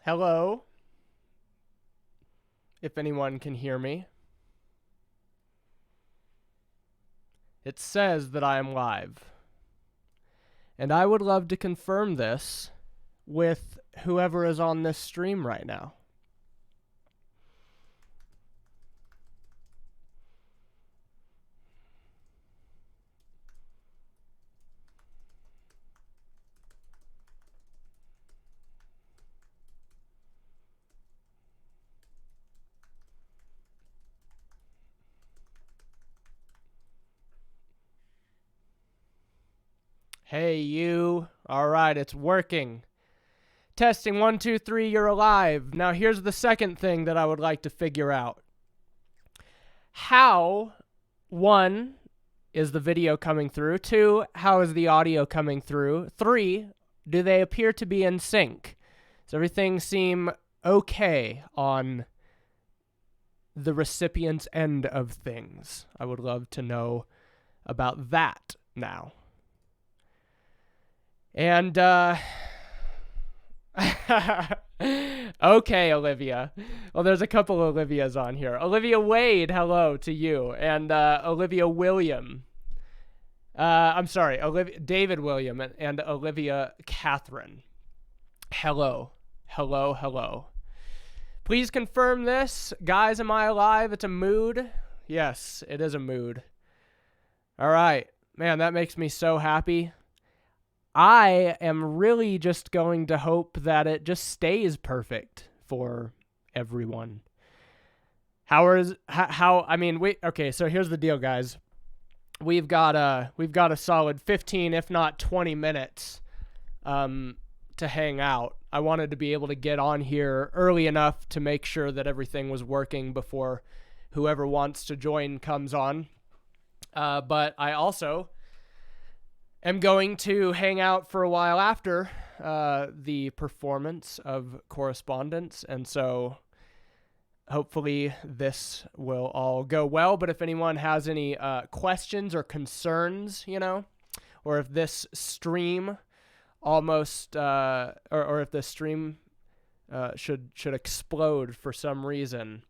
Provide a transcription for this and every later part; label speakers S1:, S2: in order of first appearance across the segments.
S1: Hello, if anyone can hear me. It says that I am live. And I would love to confirm this with whoever is on this stream right now. Hey, you. All right, it's working. Testing 1, 2, 3, you're alive. Now, here's the second thing that I would like to figure out. How, one, is the video coming through? Two, how is the audio coming through? Three, do they appear to be in sync? Does everything seem okay on the recipient's end of things? I would love to know about that now. And, okay, Olivia. Well, there's a couple Olivias on here. Olivia Wade, hello to you. And Olivia William. I'm sorry, David William and Olivia Catherine. Hello. Hello, hello. Please confirm this. Guys, am I alive? It's a mood. Yes, it is a mood. All right. Man, that makes me so happy. I am really just going to hope that it just stays perfect for everyone. Okay, so here's the deal, guys. We've got a solid 15, if not 20 minutes to hang out. I wanted to be able to get on here early enough to make sure that everything was working before whoever wants to join comes on. But I also am going to hang out for a while after the performance of Correspondence, and so hopefully this will all go well. But if anyone has any questions or concerns, or if this stream almost, or if this stream should explode for some reason,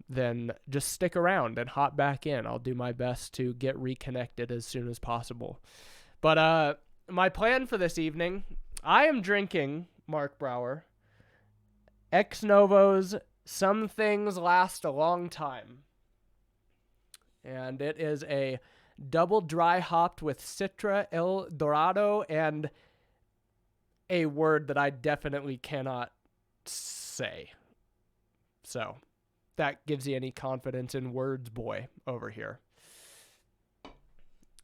S1: then just stick around and hop back in. I'll do my best to get reconnected as soon as possible. But my plan for this evening, I am drinking, Mark Brower, Ex Novo's Some Things Last a Long Time. And it is a double dry hopped with Citra, El Dorado, and a word that I definitely cannot say. So that gives you any confidence in words, boy, over here.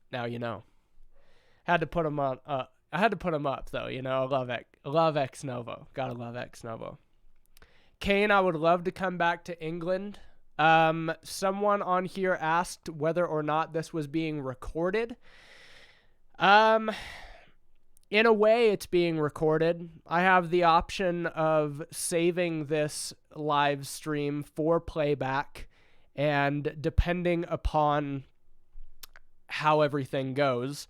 S1: Now you know. Had to put them on. I had to put them up though. I love Ex Novo. Gotta love Ex Novo. Kane, I would love to come back to England. Someone on here asked whether or not this was being recorded. In a way, it's being recorded. I have the option of saving this live stream for playback, and depending upon how everything goes,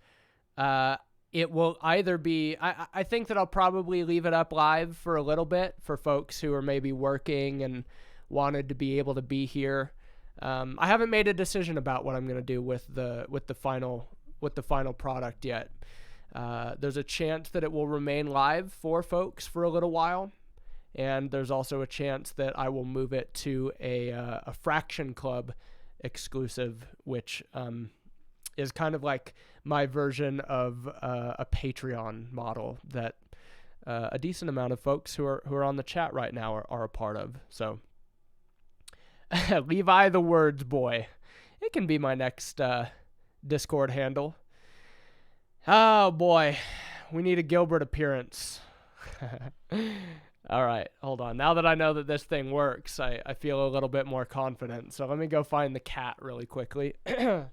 S1: it will either be... I think that I'll probably leave it up live for a little bit for folks who are maybe working and wanted to be able to be here. I haven't made a decision about what I'm going to do with the final product yet. There's a chance that it will remain live for folks for a little while, and there's also a chance that I will move it to a Fraction Club exclusive, which is kind of like my version of a Patreon model that a decent amount of folks who are on the chat right now are a part of. So Levi the Words Boy, it can be my next Discord handle. Oh boy, we need a Gilbert appearance. All right, hold on. Now that I know that this thing works, I feel a little bit more confident. So let me go find the cat really quickly. Gilbert!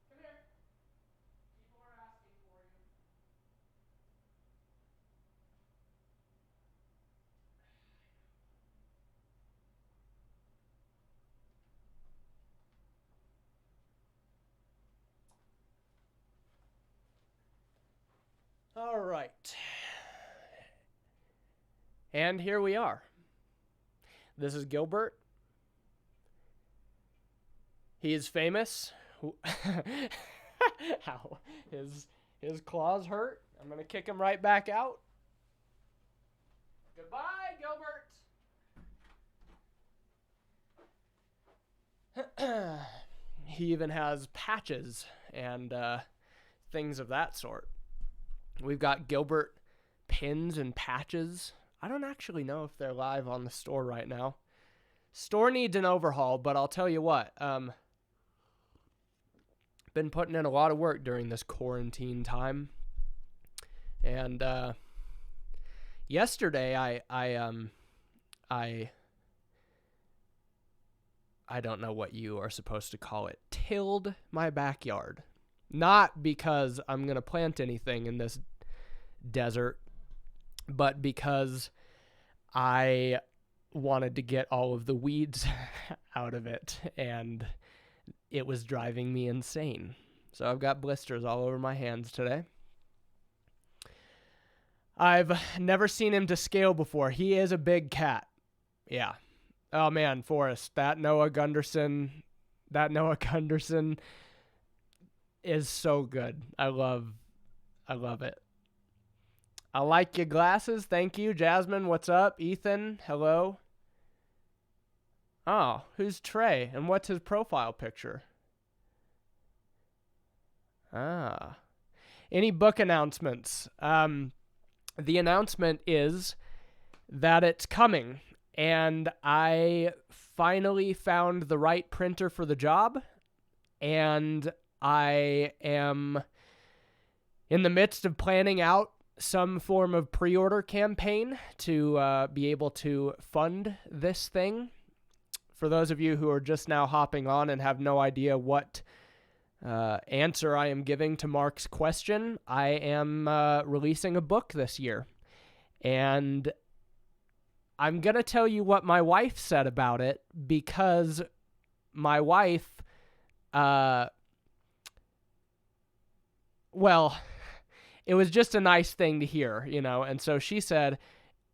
S1: Come here. People are asking for you. All right. And here we are. This is Gilbert. He is famous. Ow. His claws hurt. I'm going to kick him right back out. Goodbye, Gilbert. He even has patches and things of that sort. We've got Gilbert pins and patches. I don't actually know if they're live on the store right now. Store needs an overhaul, but I'll tell you what. Been putting in a lot of work during this quarantine time. And yesterday I don't know what you are supposed to call it, tilled my backyard. Not because I'm going to plant anything in this desert, but because I wanted to get all of the weeds out of it, and it was driving me insane. So I've got blisters all over my hands today. I've never seen him to scale before. He is a big cat. Yeah. Oh man, Forrest, that Noah Gunderson is so good. I love it. I like your glasses. Thank you. Jasmine, what's up? Ethan, hello. Oh, who's Trey? And what's his profile picture? Any book announcements? The announcement is that it's coming, and I finally found the right printer for the job, and I am in the midst of planning out some form of pre-order campaign to be able to fund this thing. For those of you who are just now hopping on and have no idea what answer I am giving to Mark's question, I am releasing a book this year. And I'm going to tell you what my wife said about it, because my wife, it was just a nice thing to hear, you know, and so she said,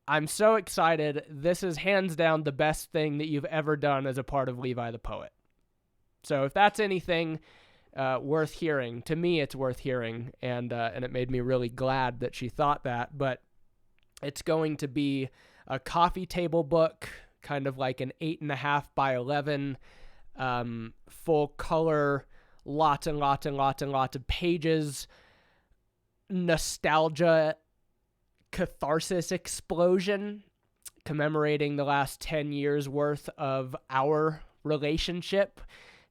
S1: I'm so excited. This is hands down the best thing that you've ever done as a part of Levi the Poet. So if that's anything worth hearing, to me it's worth hearing, and it made me really glad that she thought that. But it's going to be a coffee table book, kind of like an 8.5 by 11, full color, lots and lots and lots and lots of pages, nostalgia, catharsis explosion, commemorating the last 10 years worth of our relationship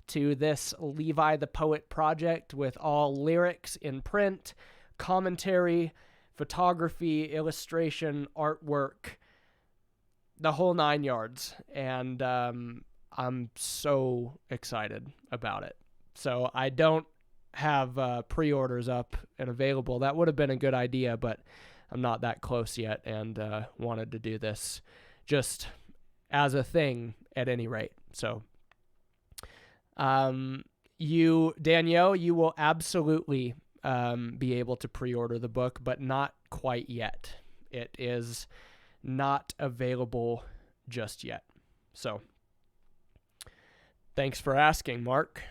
S1: to this Levi the Poet project, with all lyrics in print, commentary, photography, illustration, artwork, the whole 9 yards. And I'm so excited about it. So I don't have pre-orders up and available. That would have been a good idea, but I'm not that close yet, and wanted to do this just as a thing at any rate. So Danielle, you will absolutely be able to pre-order the book, but not quite yet. It is not available just yet. So thanks for asking, Mark.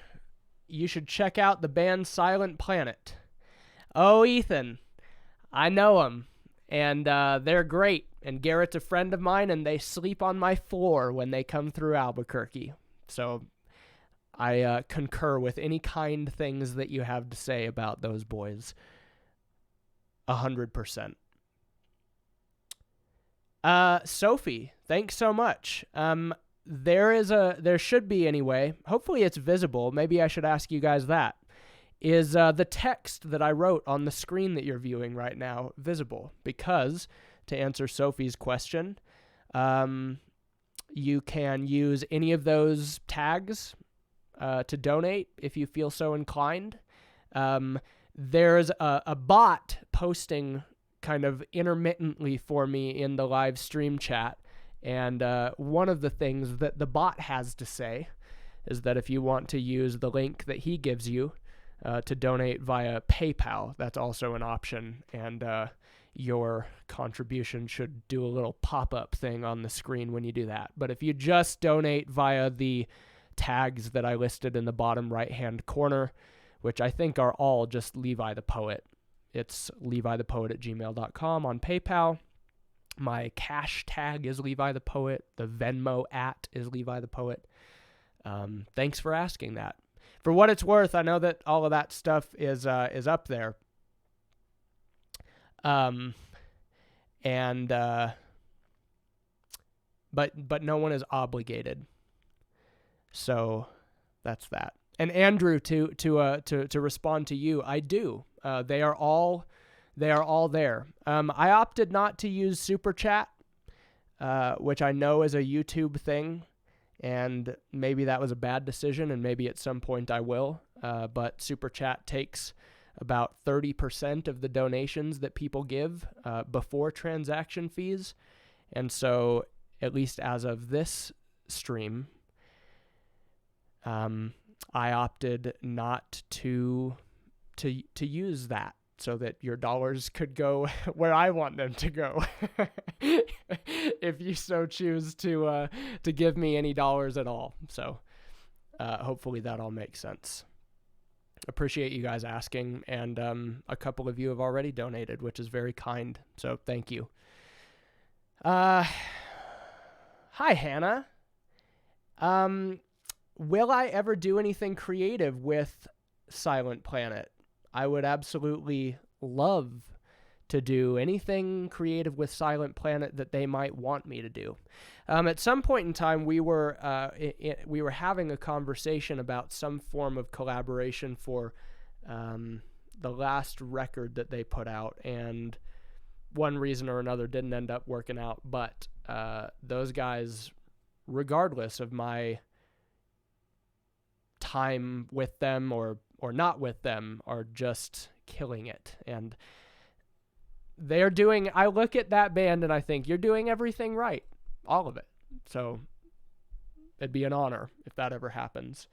S1: You should check out the band Silent Planet. Oh, Ethan, I know them, and they're great. And Garrett's a friend of mine, and they sleep on my floor when they come through Albuquerque. So I concur with any kind things that you have to say about those boys. 100%. Sophie, thanks so much. There should be anyway. Hopefully it's visible. Maybe I should ask you guys that. Is the text that I wrote on the screen that you're viewing right now visible? Because, to answer Sophie's question, you can use any of those tags to donate if you feel so inclined. There's a bot posting kind of intermittently for me in the live stream chat. And one of the things that the bot has to say is that if you want to use the link that he gives you, to donate via PayPal. That's also an option, and your contribution should do a little pop-up thing on the screen when you do that. But if you just donate via the tags that I listed in the bottom right-hand corner, which I think are all just Levi the Poet, it's levithepoet@gmail.com on PayPal. My cash tag is Levi the Poet. The Venmo @ is Levi the Poet. Thanks for asking that. For what it's worth, I know that all of that stuff is up there. But no one is obligated. So that's that. And Andrew, to respond to you, I do. They are all there. I opted not to use Super Chat, which I know is a YouTube thing, and maybe that was a bad decision, and maybe at some point I will. But Super Chat takes about 30% of the donations that people give before transaction fees, and so at least as of this stream, I opted not to use that, so that your dollars could go where I want them to go. If you so choose to give me any dollars at all. So hopefully that all makes sense. Appreciate you guys asking, and a couple of you have already donated, which is very kind. So thank you. Hi, Hannah. Will I ever do anything creative with Silent Planet? I would absolutely love to do anything creative with Silent Planet that they might want me to do. At some point in time, we were having a conversation about some form of collaboration for the last record that they put out, and one reason or another didn't end up working out. But those guys, regardless of my time with them or not with them, are just killing it. And they're doing, I look at that band and I think, you're doing everything right. All of it. So it'd be an honor if that ever happens.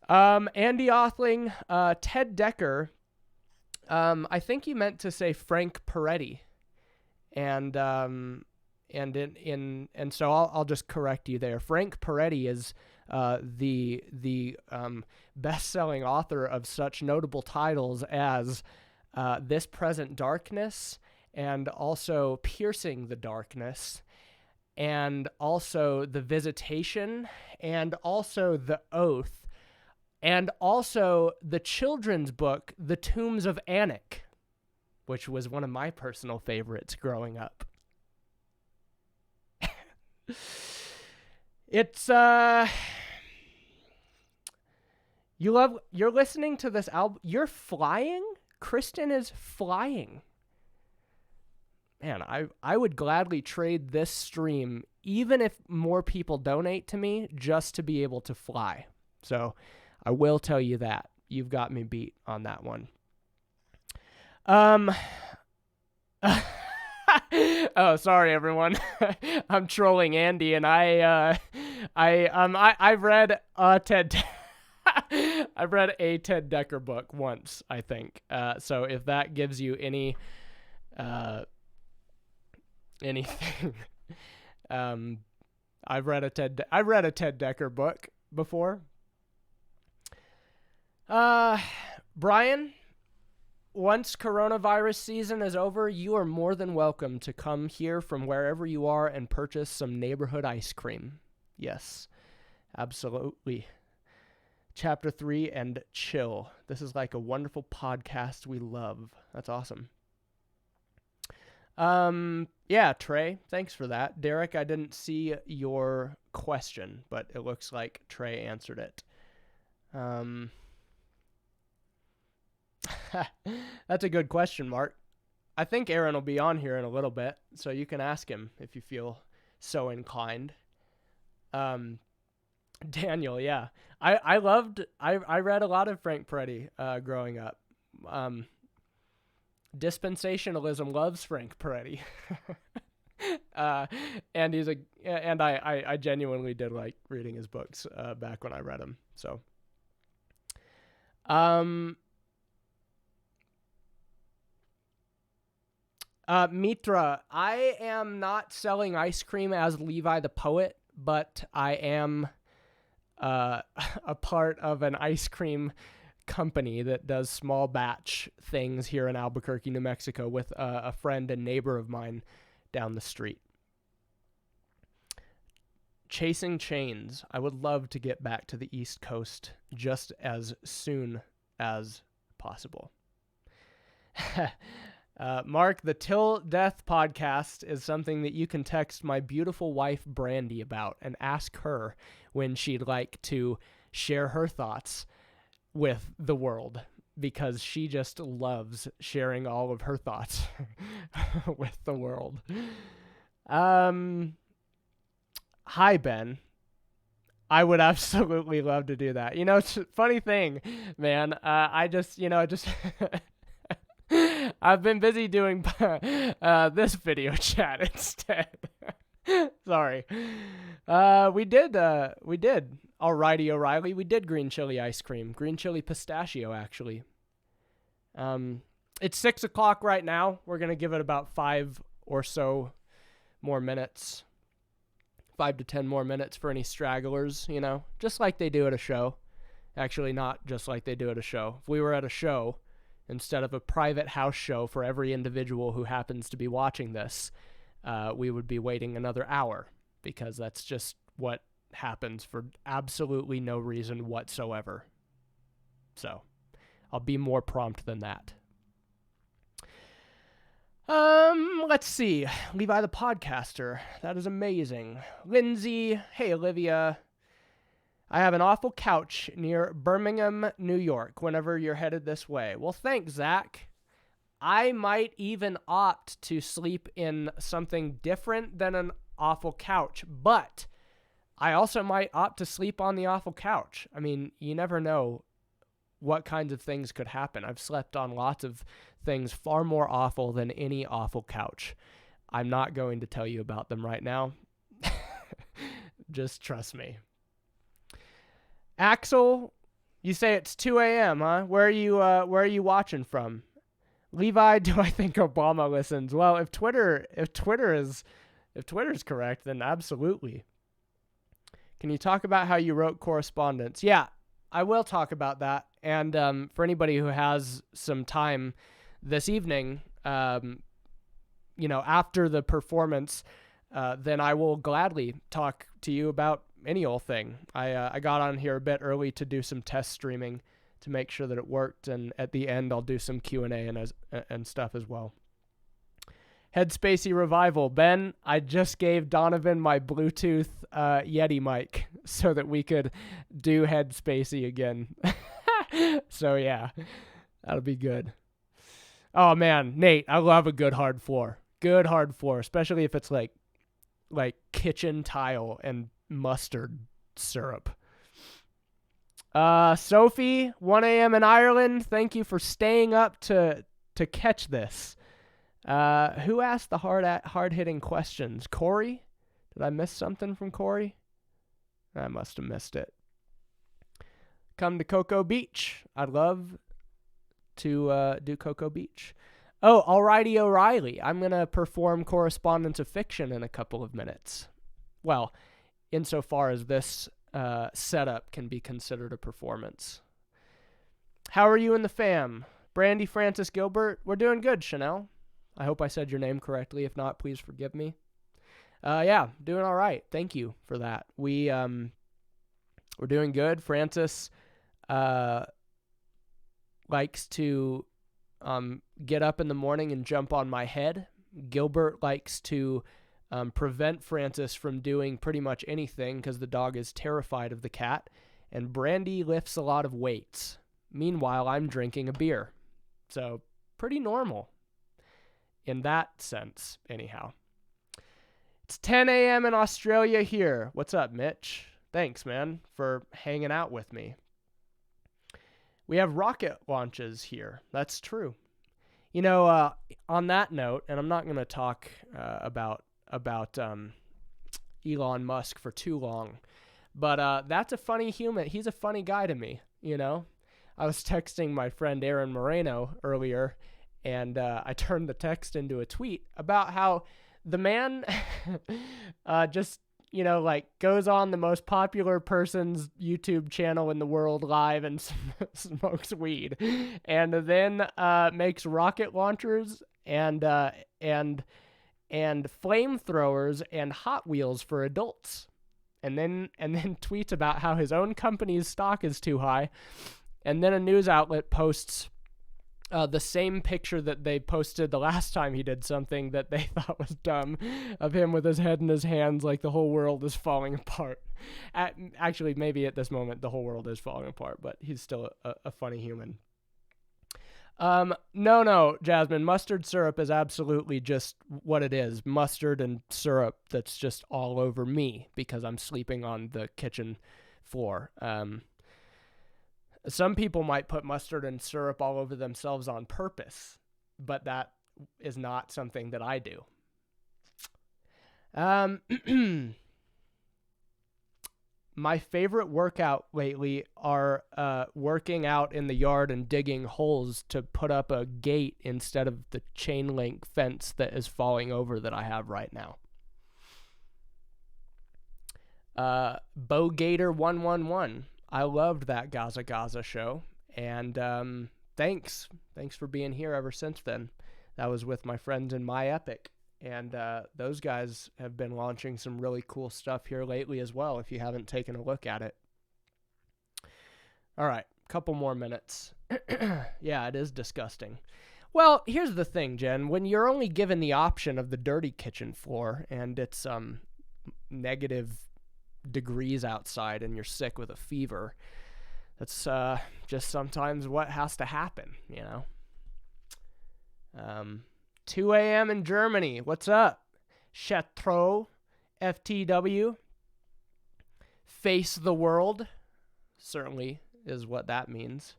S1: Andy Othling, Ted Decker. I think you meant to say Frank Peretti. And so I'll just correct you there. Frank Peretti is the best-selling author of such notable titles as This Present Darkness, and also Piercing the Darkness, and also The Visitation, and also The Oath, and also the children's book, The Tombs of Anak, which was one of my personal favorites growing up. It's you're listening to this album. You're flying? Kristen is flying. Man, I would gladly trade this stream, even if more people donate to me, just to be able to fly. So I will tell you that. You've got me beat on that one. Oh, sorry everyone. I'm trolling Andy, and I've read I've read a Ted Decker book once, I think. So if that gives you any anything, I've read a Ted Decker book before. Brian, once coronavirus season is over, you are more than welcome to come here from wherever you are and purchase some neighborhood ice cream. Yes, absolutely. Chapter 3 and chill. This is like a wonderful podcast we love. That's awesome. Yeah, Trey, thanks for that. Derek, I didn't see your question, but it looks like Trey answered it. That's a good question, Mark. I think Aaron will be on here in a little bit, so you can ask him if you feel so inclined. Daniel, yeah. I read a lot of Frank Peretti growing up. Dispensationalism loves Frank Peretti. And I genuinely did like reading his books back when I read them. So Mitra, I am not selling ice cream as Levi the Poet, but I am a part of an ice cream company that does small batch things here in Albuquerque, New Mexico, with a friend and neighbor of mine down the street. Chasing Chains. I would love to get back to the East Coast just as soon as possible. Mark, the Till Death podcast is something that you can text my beautiful wife, Brandy, about and ask her when she'd like to share her thoughts with the world, because she just loves sharing all of her thoughts with the world. Hi, Ben. I would absolutely love to do that. You know, it's a funny thing, man. I just I've been busy doing this video chat instead. Sorry. We did Alrighty O'Reilly. We did green chili ice cream. Green chili pistachio, actually. It's 6 o'clock right now. We're going to give it about 5 or so more minutes. 5 to 10 more minutes for any stragglers, you know, just like they do at a show. Actually, not just like they do at a show. If we were at a show, instead of a private house show for every individual who happens to be watching this, we would be waiting another hour, because that's just what happens for absolutely no reason whatsoever. So I'll be more prompt than that. Let's see. Levi the podcaster. That is amazing. Lindsay. Hey, Olivia. I have an awful couch near Birmingham, New York, whenever you're headed this way. Well, thanks, Zach. I might even opt to sleep in something different than an awful couch, but I also might opt to sleep on the awful couch. I mean, you never know what kinds of things could happen. I've slept on lots of things far more awful than any awful couch. I'm not going to tell you about them right now. Just trust me. Axel, you say it's 2 a.m., huh? Where are you watching from? Levi, do I think Obama listens? Well, if Twitter's correct, then absolutely. Can you talk about how you wrote Correspondence? Yeah, I will talk about that. And for anybody who has some time this evening, after the performance, then I will gladly talk to you about any old thing. I got on here a bit early to do some test streaming to make sure that it worked, and at the end I'll do some Q&A and stuff as well. Headspacey Revival. Ben, I just gave Donovan my Bluetooth Yeti mic so that we could do Headspacey again. So yeah, that'll be good. Oh man, Nate, I love a good hard floor. Good hard floor, especially if it's like kitchen tile and mustard syrup. Sophie, 1 a.m. in Ireland. Thank you for staying up to catch this. Who asked the hard-hitting questions? Corey? Did I miss something from Corey? I must have missed it. Come to Cocoa Beach. I'd love to do Cocoa Beach. Oh, Alrighty O'Reilly. I'm going to perform Correspondence of Fiction in a couple of minutes. Well, insofar as this setup can be considered a performance. How are you and the fam? Brandy Francis Gilbert. We're doing good, Chanel. I hope I said your name correctly. If not, please forgive me. Yeah, doing all right. Thank you for that. We're doing good. Francis likes to get up in the morning and jump on my head. Gilbert likes to prevent Francis from doing pretty much anything because the dog is terrified of the cat. And Brandy lifts a lot of weights. Meanwhile, I'm drinking a beer. So, pretty normal. In that sense, anyhow. It's 10 a.m. in Australia here. What's up, Mitch? Thanks, man, for hanging out with me. We have rocket launches here. That's true. You know, on that note, and I'm not going to talk about Elon Musk for too long, but that's a funny human. He's a funny guy to me, you know. I was texting my friend Aaron Moreno earlier, and I turned the text into a tweet about how the man just, like goes on the most popular person's YouTube channel in the world live and smokes weed, and then makes rocket launchers and flamethrowers and Hot Wheels for adults, and then tweets about how his own company's stock is too high, and then a news outlet posts the same picture that they posted the last time he did something that they thought was dumb, of him with his head in his hands like the whole world is falling apart. Actually, maybe at this moment the whole world is falling apart, but he's still a funny human. No, Jasmine, mustard syrup is absolutely just what it is. Mustard and syrup that's just all over me because I'm sleeping on the kitchen floor. Some people might put mustard and syrup all over themselves on purpose, but that is not something that I do. My favorite workout lately are working out in the yard and digging holes to put up a gate instead of the chain link fence that is falling over that I have right now. BowGator111. I loved that Gaza Gaza show, and thanks for being here ever since then. That was with my friends in My Epic, and those guys have been launching some really cool stuff here lately as well, if you haven't taken a look at it. All right, couple more minutes. Yeah, it is disgusting. Well, here's the thing, Jen. When you're only given the option of the dirty kitchen floor, and it's negative degrees outside and you're sick with a fever, that's just sometimes what has to happen, 2 a.m. in Germany. What's up? Chateau FTW. Face the world certainly is what that means.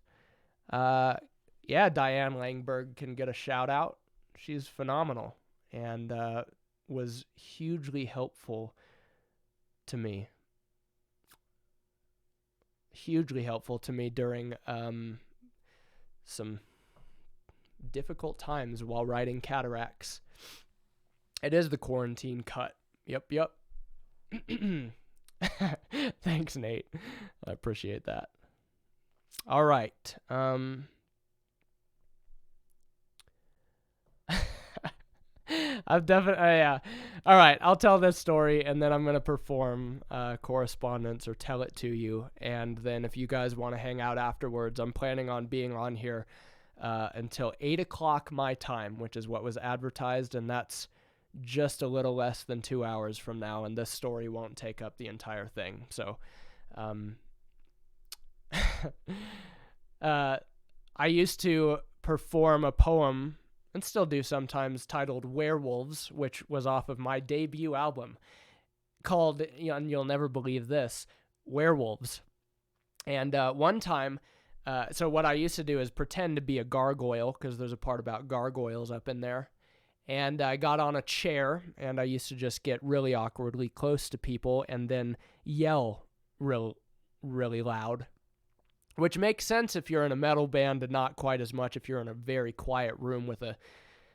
S1: Yeah, Diane Langberg can get a shout out. She's phenomenal and was hugely helpful to me. During some difficult times while writing Cataracts. It is the quarantine cut. Yep. Thanks, Nate. I appreciate that. All right. I've definitely, yeah. All right, I'll tell this story, and then I'm going to perform Correspondence or tell it to you, and then if you guys want to hang out afterwards, I'm planning on being on here until 8 o'clock my time, which is what was advertised, and that's just a little less than 2 hours from now, and this story won't take up the entire thing. So I used to perform a poem, and still do sometimes, titled Werewolves, which was off of my debut album called, and you'll never believe this, Werewolves. And one time, so what I used to do is pretend to be a gargoyle, because there's a part about gargoyles up in there. And I got on a chair, and I used to just get really awkwardly close to people and then yell really loud. Which makes sense if you're in a metal band, and not quite as much if you're in a very quiet room with a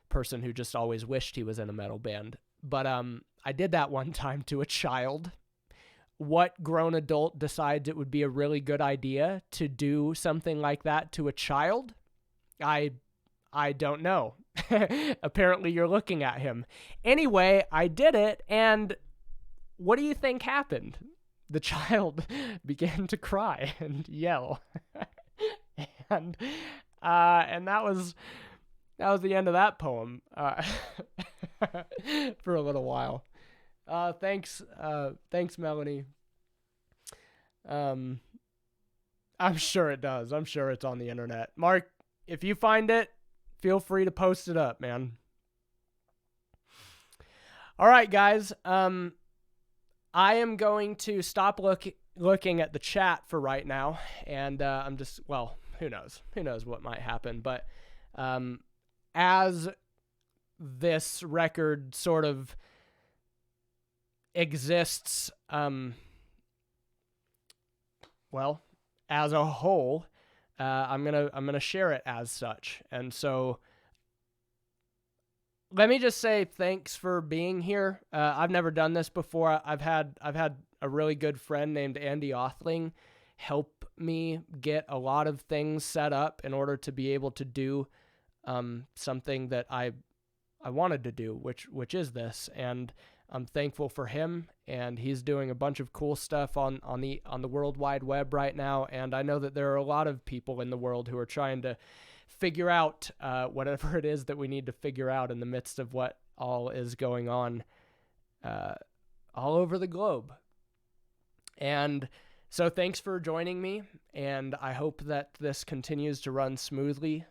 S1: person who just always wished he was in a metal band. But I did that one time to a child. What grown adult decides it would be a really good idea to do something like that to a child? I don't know. Apparently you're looking at him. Anyway, I did it, and what do you think happened? The child began to cry and yell, and that was the end of that poem for a little while. Thanks, Melanie. I'm sure it does. I'm sure it's on the internet. Mark, if you find it, feel free to post it up, man. All right, guys. I am going to stop looking at the chat for right now, and I'm just, well, who knows? Who knows what might happen? But as this record sort of exists, well, as a whole, I'm gonna share it as such. And so let me just say thanks for being here. I've never done this before. I've had a really good friend named Andy Othling help me get a lot of things set up in order to be able to do something that I wanted to do, which is this. And I'm thankful for him, and he's doing a bunch of cool stuff on the World Wide Web right now. And I know that there are a lot of people in the world who are trying to figure out whatever it is that we need to figure out in the midst of what all is going on all over the globe. And so thanks for joining me, and I hope that this continues to run smoothly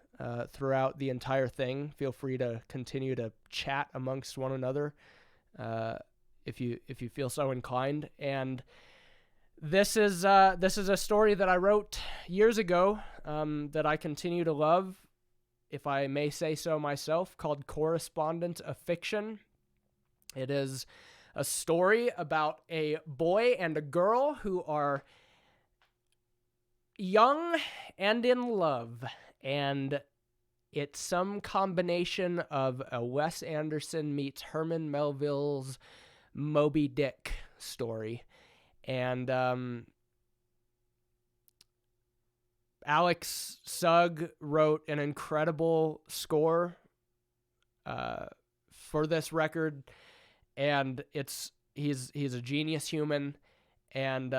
S1: throughout the entire thing. Feel free to continue to chat amongst one another if you feel so inclined. And this is a story that I wrote years ago that I continue to love, if I may say so myself, called Correspondence of Fiction. It is a story about a boy and a girl who are young and in love, and it's some combination of a Wes Anderson meets Herman Melville's Moby Dick story. And Alex Sugg wrote an incredible score for this record, and he's a genius human. And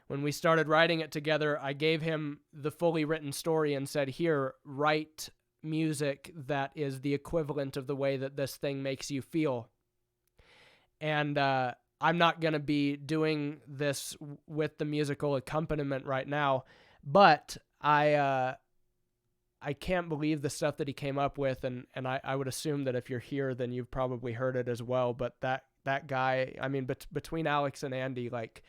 S1: when we started writing it together, I gave him the fully written story and said, here, write music that is the equivalent of the way that this thing makes you feel. And I'm not going to be doing this with the musical accompaniment right now, but I can't believe the stuff that he came up with, and I would assume that if you're here, then you've probably heard it as well. But that guy, I mean, between Alex and Andy, like,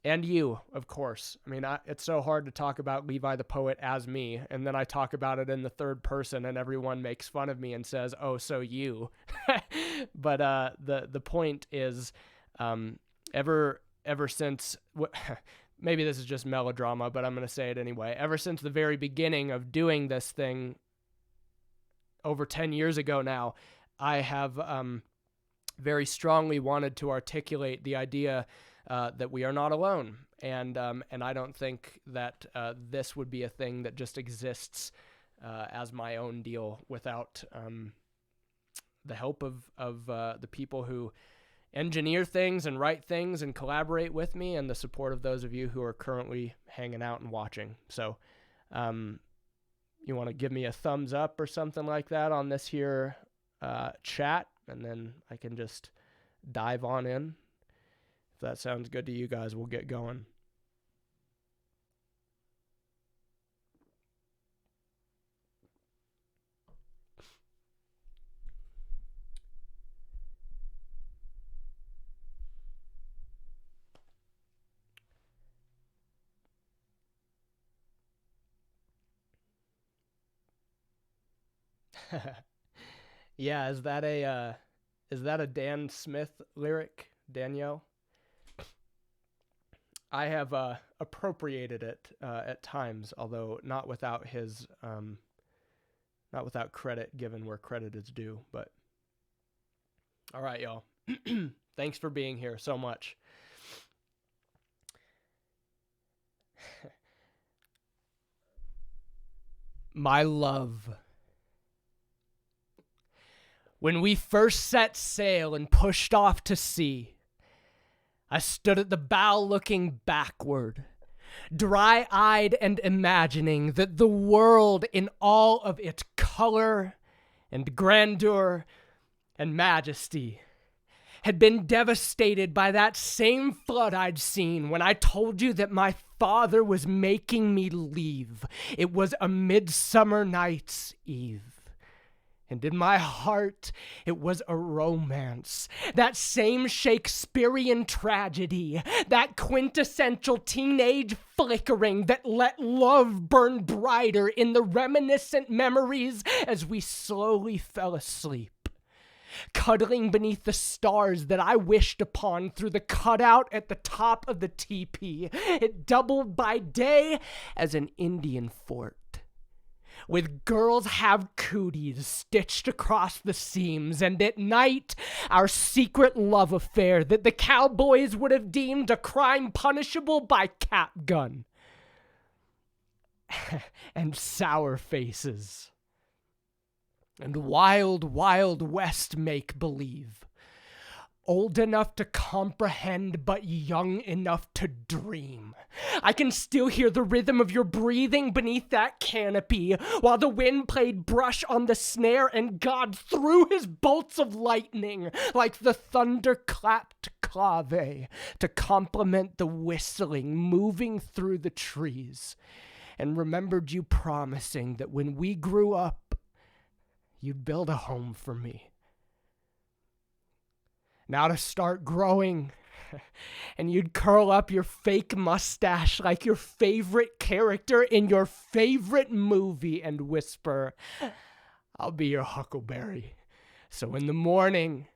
S1: and you, of course. I mean, it's so hard to talk about Levi the Poet as me, and then I talk about it in the third person, and everyone makes fun of me and says, "Oh, so you." But the point is, ever since maybe this is just melodrama, but I'm going to say it anyway. Ever since the very beginning of doing this thing over 10 years ago now, I have very strongly wanted to articulate the idea that we are not alone, and I don't think that this would be a thing that just exists as my own deal without the help of the people who engineer things and write things and collaborate with me, and the support of those of you who are currently hanging out and watching. So you want to give me a thumbs up or something like that on this here chat, and then I can just dive on in. If that sounds good to you guys, we'll get going. Yeah, is that a Dan Smith lyric, Danielle? I have appropriated it at times, although not without his not without credit given where credit is due. But all right, y'all. Thanks for being here so much. My love. When we first set sail and pushed off to sea, I stood at the bow looking backward, dry-eyed and imagining that the world in all of its color and grandeur and majesty had been devastated by that same flood I'd seen when I told you that my father was making me leave. It was a midsummer night's eve. And in my heart, it was a romance. That same Shakespearean tragedy, that quintessential teenage flickering that let love burn brighter in the reminiscent memories as we slowly fell asleep. cuddling beneath the stars that I wished upon through the cutout at the top of the teepee. It doubled by day as an Indian fort, with girls have cooties stitched across the seams, and at night, our secret love affair that the cowboys would have deemed a crime punishable by cap gun. And sour faces. And wild, wild west make-believe. Old enough to comprehend, but young enough to dream. I can still hear the rhythm of your breathing beneath that canopy, while the wind played brush on the snare, and God threw his bolts of lightning like the thunder-clapped clave to complement the whistling moving through the trees, and remembered you promising that when we grew up, you'd build a home for me. Now to start growing, and you'd curl up your fake mustache like your favorite character in your favorite movie and whisper, I'll be your huckleberry. So in the morning,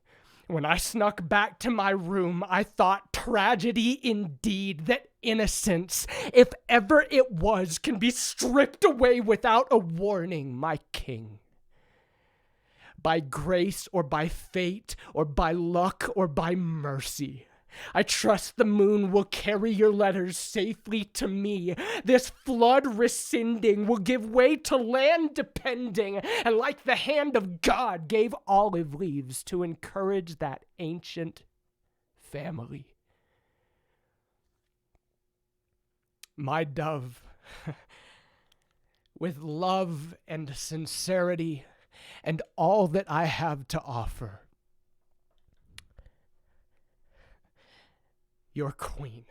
S1: when I snuck back to my room, I thought tragedy indeed, that innocence, if ever it was, can be stripped away without a warning, my king. By grace or by fate or by luck or by mercy, I trust the moon will carry your letters safely to me. This flood rescinding will give way to land depending, and like the hand of God gave olive leaves to encourage that ancient family. My dove, with love and sincerity, and all that I have to offer, your queen.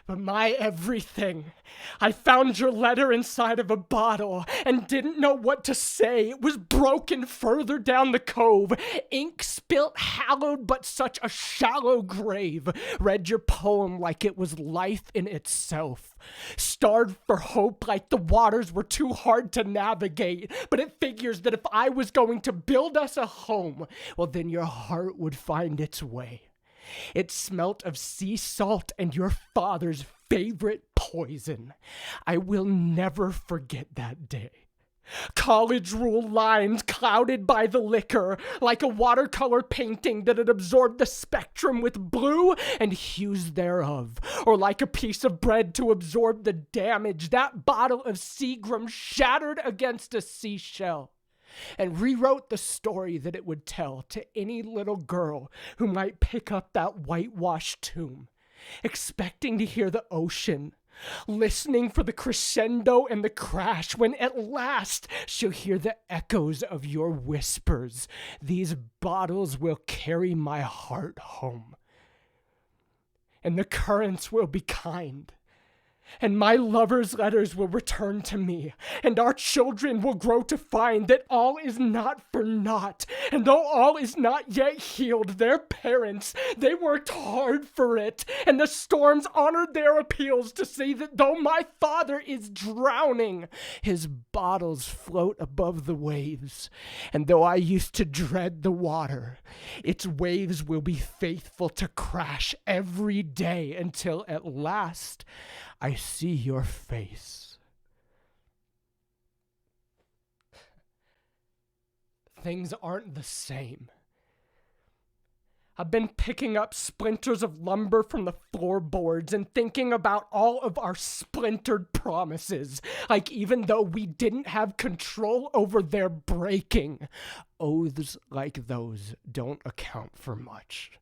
S1: But my everything, I found your letter inside of a bottle and didn't know what to say. It was broken further down the cove, ink spilt, hallowed, but such a shallow grave. Read your poem like it was life in itself. Starved for hope like the waters were too hard to navigate. But it figures that if I was going to build us a home, well, then your heart would find its way. It smelt of sea salt and your father's favorite poison. I will never forget that day. College rule lines clouded by the liquor, like a watercolor painting that had absorbed the spectrum with blue and hues thereof, or like a piece of bread to absorb the damage that bottle of Seagram shattered against a seashell, and rewrote the story that it would tell to any little girl who might pick up that whitewashed tomb, expecting to hear the ocean, listening for the crescendo and the crash, when at last she'll hear the echoes of your whispers. These bottles will carry my heart home, and the currents will be kind, and my lover's letters will return to me, and our children will grow to find that all is not for naught, and though all is not yet healed, their parents, they worked hard for it, and the storms honored their appeals to see that though my father is drowning, his bottles float above the waves, and though I used to dread the water, its waves will be faithful to crash every day until at last I see your face. Things aren't the same. I've been picking up splinters of lumber from the floorboards and thinking about all of our splintered promises, like even though we didn't have control over their breaking, oaths like those don't account for much.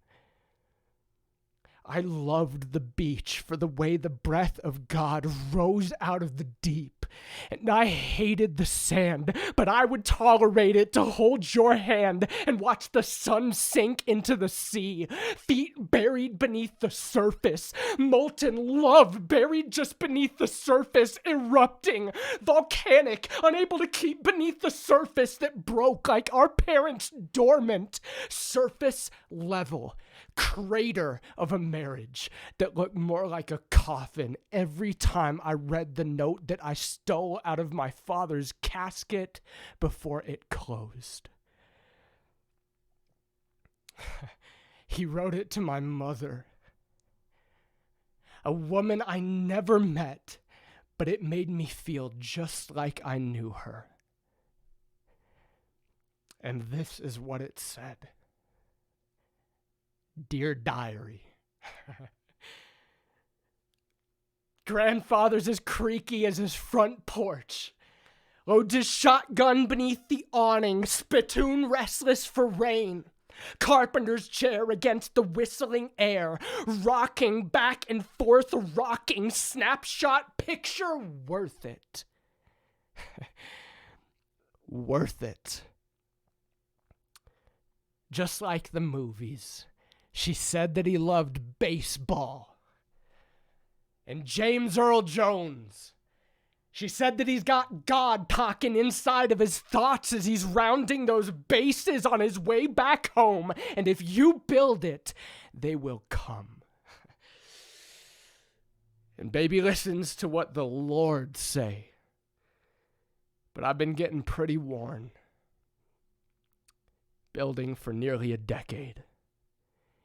S1: I loved the beach for the way the breath of God rose out of the deep, and I hated the sand, but I would tolerate it to hold your hand and watch the sun sink into the sea, feet buried beneath the surface, molten love buried just beneath the surface, erupting, volcanic, unable to keep beneath the surface that broke like our parents' dormant, surface level crater of a marriage that looked more like a coffin every time I read the note that I stole out of my father's casket before it closed. He wrote it to my mother, a woman I never met, but it made me feel just like I knew her. And this is what it said. Dear Diary. Grandfather's as creaky as his front porch. Loads his shotgun beneath the awning, spittoon restless for rain. Carpenter's chair against the whistling air, rocking back and forth, rocking snapshot picture worth it. Worth it. Just like the movies, she said that he loved baseball. And James Earl Jones. She said that he's got God talking inside of his thoughts as he's rounding those bases on his way back home. And if you build it, they will come. And baby listens to what the Lord say. But I've been getting pretty worn. Building for nearly a decade.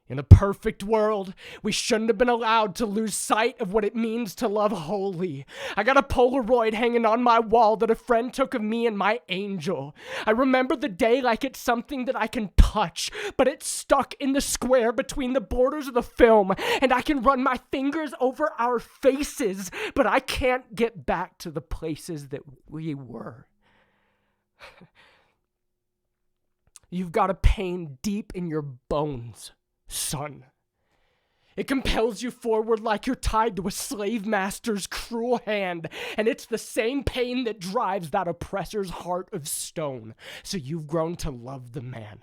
S1: In a perfect world, we shouldn't have been allowed to lose sight of what it means to love wholly. I got a Polaroid hanging on my wall that a friend took of me and my angel. I remember the day like it's something that I can touch, but it's stuck in the square between the borders of the film, and I can run my fingers over our faces, but I can't get back to the places that we were. You've got a pain deep in your bones, son. It compels you forward like you're tied to a slave master's cruel hand, and it's the same pain that drives that oppressor's heart of stone. So you've grown to love the man.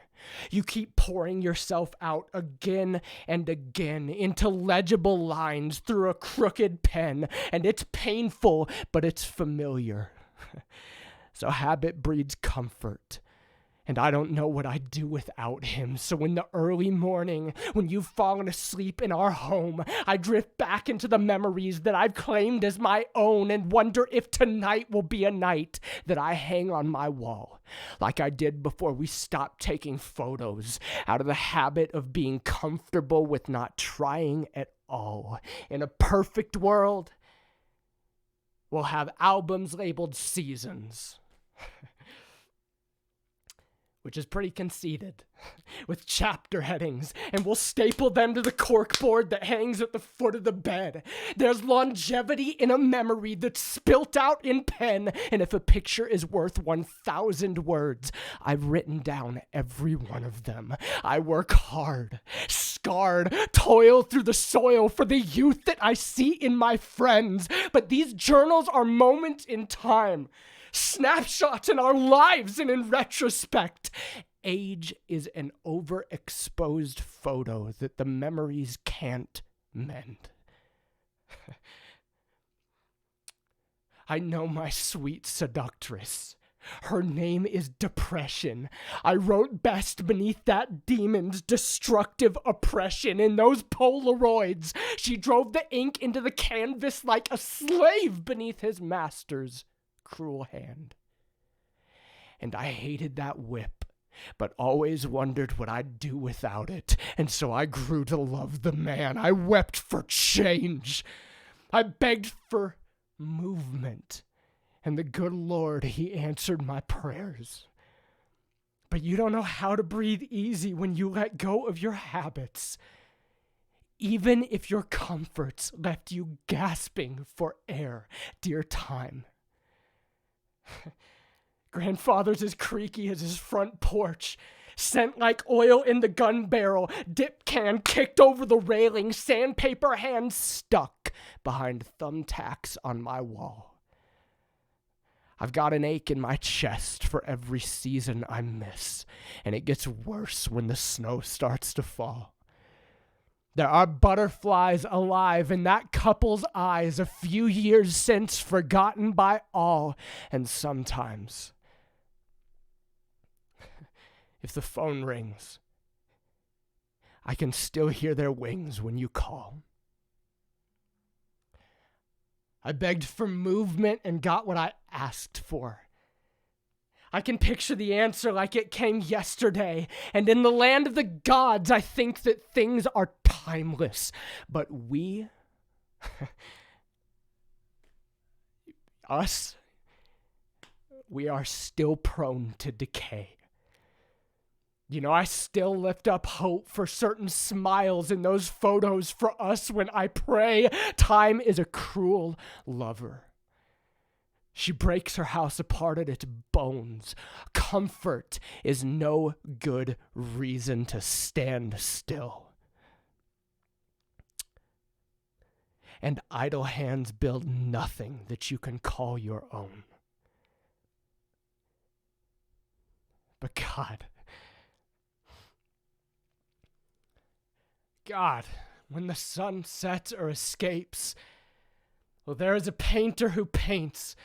S1: You keep pouring yourself out again and again into legible lines through a crooked pen, and it's painful, but it's familiar. So habit breeds comfort. And I don't know what I'd do without him. So in the early morning, when you've fallen asleep in our home, I drift back into the memories that I've claimed as my own and wonder if tonight will be a night that I hang on my wall, like I did before we stopped taking photos, out of the habit of being comfortable with not trying at all. In a perfect world, we'll have albums labeled seasons. Which is pretty conceited, with chapter headings, and we'll staple them to the corkboard that hangs at the foot of the bed. There's longevity in a memory that's spilt out in pen, and if a picture is worth 1,000 words, I've written down every one of them. I work hard, scarred, toil through the soil for the youth that I see in my friends, but these journals are moments in time. Snapshots in our lives and in retrospect. Age is an overexposed photo that the memories can't mend. I know my sweet seductress. Her name is Depression. I wrote best beneath that demon's destructive oppression. In those Polaroids, she drove the ink into the canvas like a slave beneath his master's cruel hand. And I hated that whip, but always wondered what I'd do without it, and so I grew to love the man. I wept for change. I begged for movement, and the good Lord, he answered my prayers. But you don't know how to breathe easy when you let go of your habits, even if your comforts left you gasping for air, dear time. Grandfather's as creaky as his front porch, scent like oil in the gun barrel, dip can kicked over the railing, sandpaper hands stuck behind thumbtacks on my wall. I've got an ache in my chest for every season I miss, and it gets worse when the snow starts to fall. There are butterflies alive in that couple's eyes a few years since, forgotten by all. And sometimes, if the phone rings, I can still hear their wings when you call. I begged for movement and got what I asked for. I can picture the answer like it came yesterday, and in the land of the gods, I think that things are timeless. But we, us, we are still prone to decay. You know, I still lift up hope for certain smiles in those photos for us when I pray. Time is a cruel lover. She breaks her house apart at its bones. Comfort is no good reason to stand still. And idle hands build nothing that you can call your own. But God, when the sun sets or escapes, well, there is a painter who paints.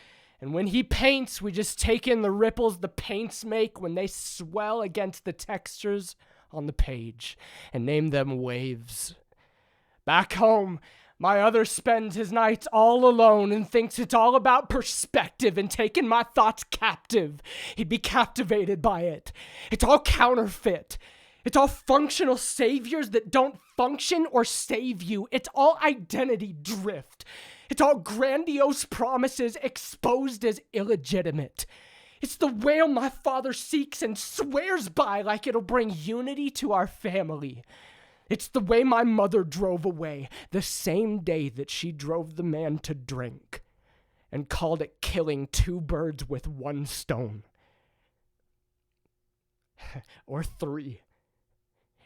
S1: And when he paints, we just take in the ripples the paints make when they swell against the textures on the page and name them waves. Back home, my other spends his nights all alone and thinks it's all about perspective and taking my thoughts captive. He'd be captivated by it. It's all counterfeit. It's all functional saviors that don't function or save you. It's all identity drift. It's all grandiose promises exposed as illegitimate. It's the wail my father seeks and swears by like it'll bring unity to our family. It's the way my mother drove away the same day that she drove the man to drink and called it killing two birds with one stone. Or three,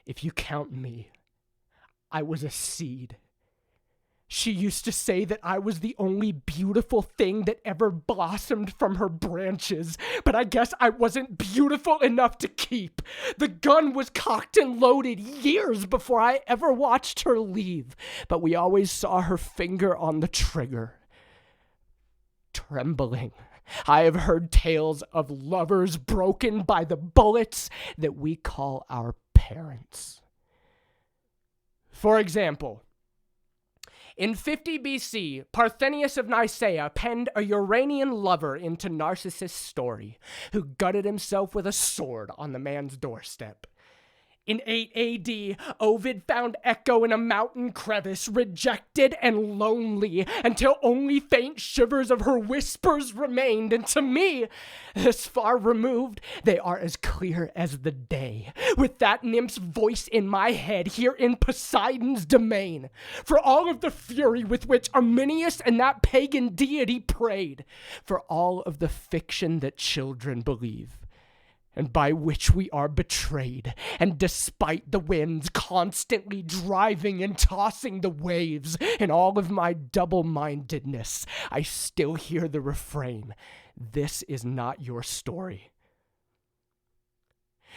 S1: if you count me. I was a seed. She used to say that I was the only beautiful thing that ever blossomed from her branches, but I guess I wasn't beautiful enough to keep. The gun was cocked and loaded years before I ever watched her leave, but we always saw her finger on the trigger. Trembling, I have heard tales of lovers broken by the bullets that we call our parents. For example, in 50 BC, Parthenius of Nicaea penned a Uranian lover into Narcissus' story, who gutted himself with a sword on the man's doorstep. In 8 AD, Ovid found Echo in a mountain crevice, rejected and lonely, until only faint shivers of her whispers remained. And to me, this far removed, they are as clear as the day, with that nymph's voice in my head here in Poseidon's domain. For all of the fury with which Arminius and that pagan deity prayed, for all of the fiction that children believe, and by which we are betrayed, and despite the winds constantly driving and tossing the waves, in all of my double-mindedness, I still hear the refrain, "This is not your story."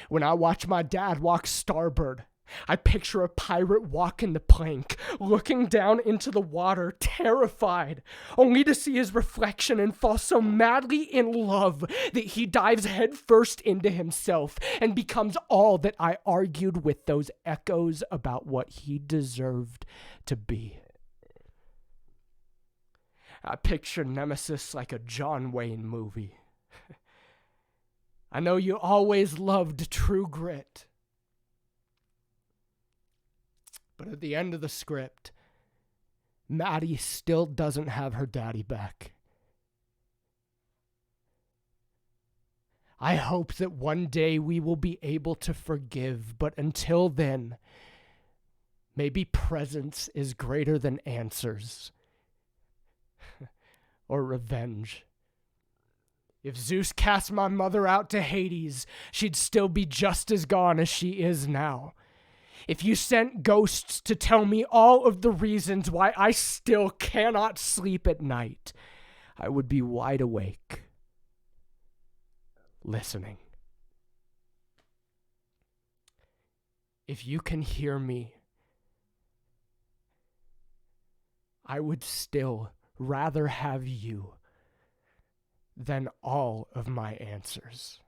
S1: When I watch my dad walk starboard, I picture a pirate walking the plank, looking down into the water, terrified, only to see his reflection and fall so madly in love that he dives headfirst into himself and becomes all that I argued with those echoes about what he deserved to be. I picture Nemesis like a John Wayne movie. I know you always loved True Grit. But at the end of the script, Maddie still doesn't have her daddy back. I hope that one day we will be able to forgive, but until then, maybe presence is greater than answers or revenge. If Zeus cast my mother out to Hades, she'd still be just as gone as she is now. If you sent ghosts to tell me all of the reasons why I still cannot sleep at night, I would be wide awake, listening. If you can hear me, I would still rather have you than all of my answers.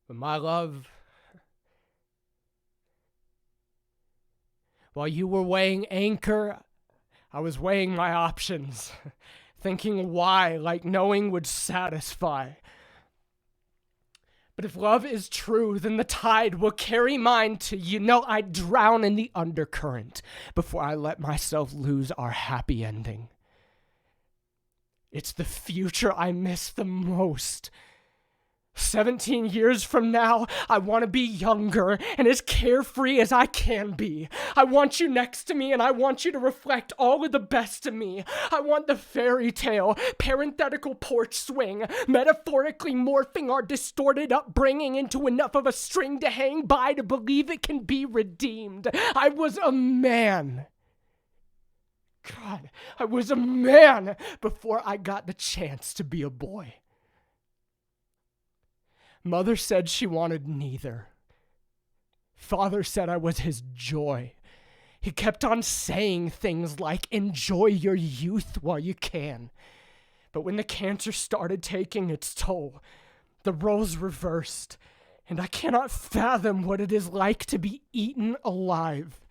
S1: But my love, While you were weighing anchor, I was weighing my options, thinking why, like knowing would satisfy. But if love is true, then the tide will carry mine to, I'd drown in the undercurrent before I let myself lose our happy ending. It's the future I miss the most. 17 years from now, I want to be younger and as carefree as I can be. I want you next to me, and I want you to reflect all of the best of me. I want the fairy tale, parenthetical porch swing, metaphorically morphing our distorted upbringing into enough of a string to hang by to believe it can be redeemed. I was a man. God, I was a man before I got the chance to be a boy. Mother said she wanted neither. Father said I was his joy. He kept on saying things like, enjoy your youth while you can. But when the cancer started taking its toll, the roles reversed, and I cannot fathom what it is like to be eaten alive.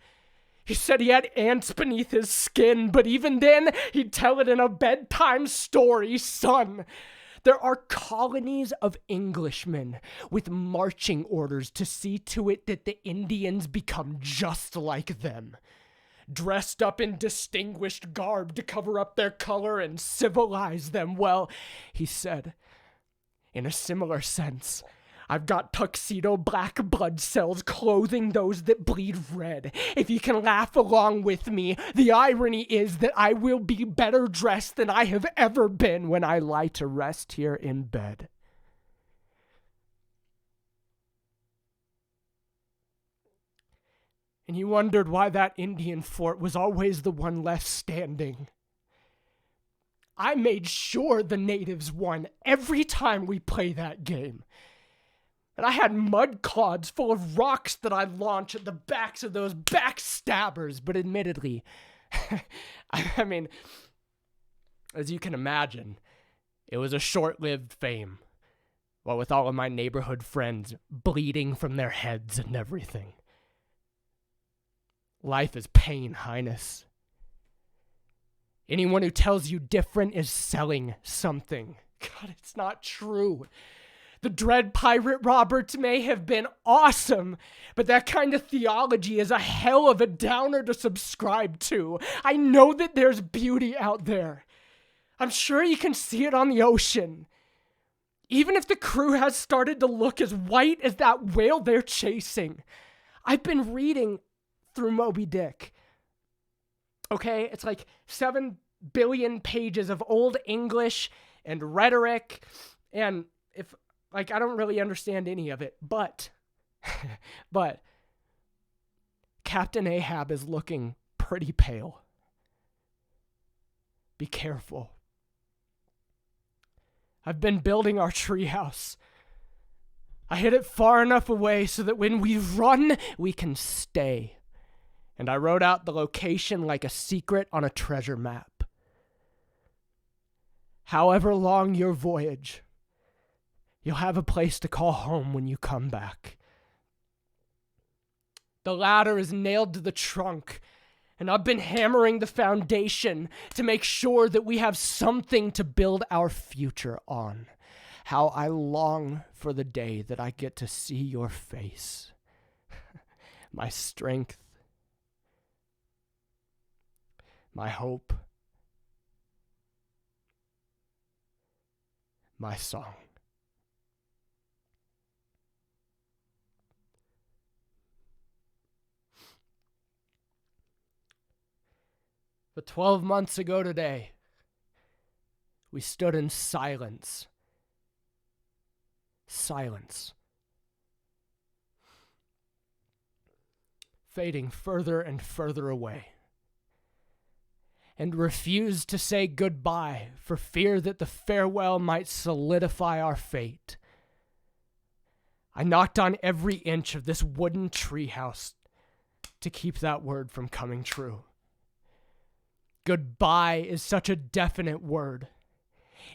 S1: He said he had ants beneath his skin, but even then, he'd tell it in a bedtime story, son. There are colonies of Englishmen with marching orders to see to it that the Indians become just like them, dressed up in distinguished garb to cover up their color and civilize them. Well, he said, in a similar sense, I've got tuxedo black blood cells clothing those that bleed red. If you can laugh along with me, the irony is that I will be better dressed than I have ever been when I lie to rest here in bed. And you wondered why that Indian fort was always the one left standing. I made sure the natives won every time we play that game. And I had mud clods full of rocks that I'd launch at the backs of those backstabbers. But admittedly, I mean, as you can imagine, it was a short-lived fame. Well, with all of my neighborhood friends bleeding from their heads and everything. Life is pain, Highness. Anyone who tells you different is selling something. God, it's not true. The Dread Pirate Roberts may have been awesome, but that kind of theology is a hell of a downer to subscribe to. I know that there's beauty out there. I'm sure you can see it on the ocean. Even if the crew has started to look as white as that whale they're chasing. I've been reading through Moby Dick. Okay, it's like 7 billion pages of Old English and rhetoric, and I don't really understand any of it, but Captain Ahab is looking pretty pale. Be careful. I've been building our treehouse. I hid it far enough away so that when we run, we can stay. And I wrote out the location like a secret on a treasure map. However long your voyage, you'll have a place to call home when you come back. The ladder is nailed to the trunk, and I've been hammering the foundation to make sure that we have something to build our future on. How I long for the day that I get to see your face. My strength. My hope. My song. But 12 months ago today, we stood in silence. Silence. Fading further and further away. And refused to say goodbye for fear that the farewell might solidify our fate. I knocked on every inch of this wooden treehouse to keep that word from coming true. Goodbye is such a definite word.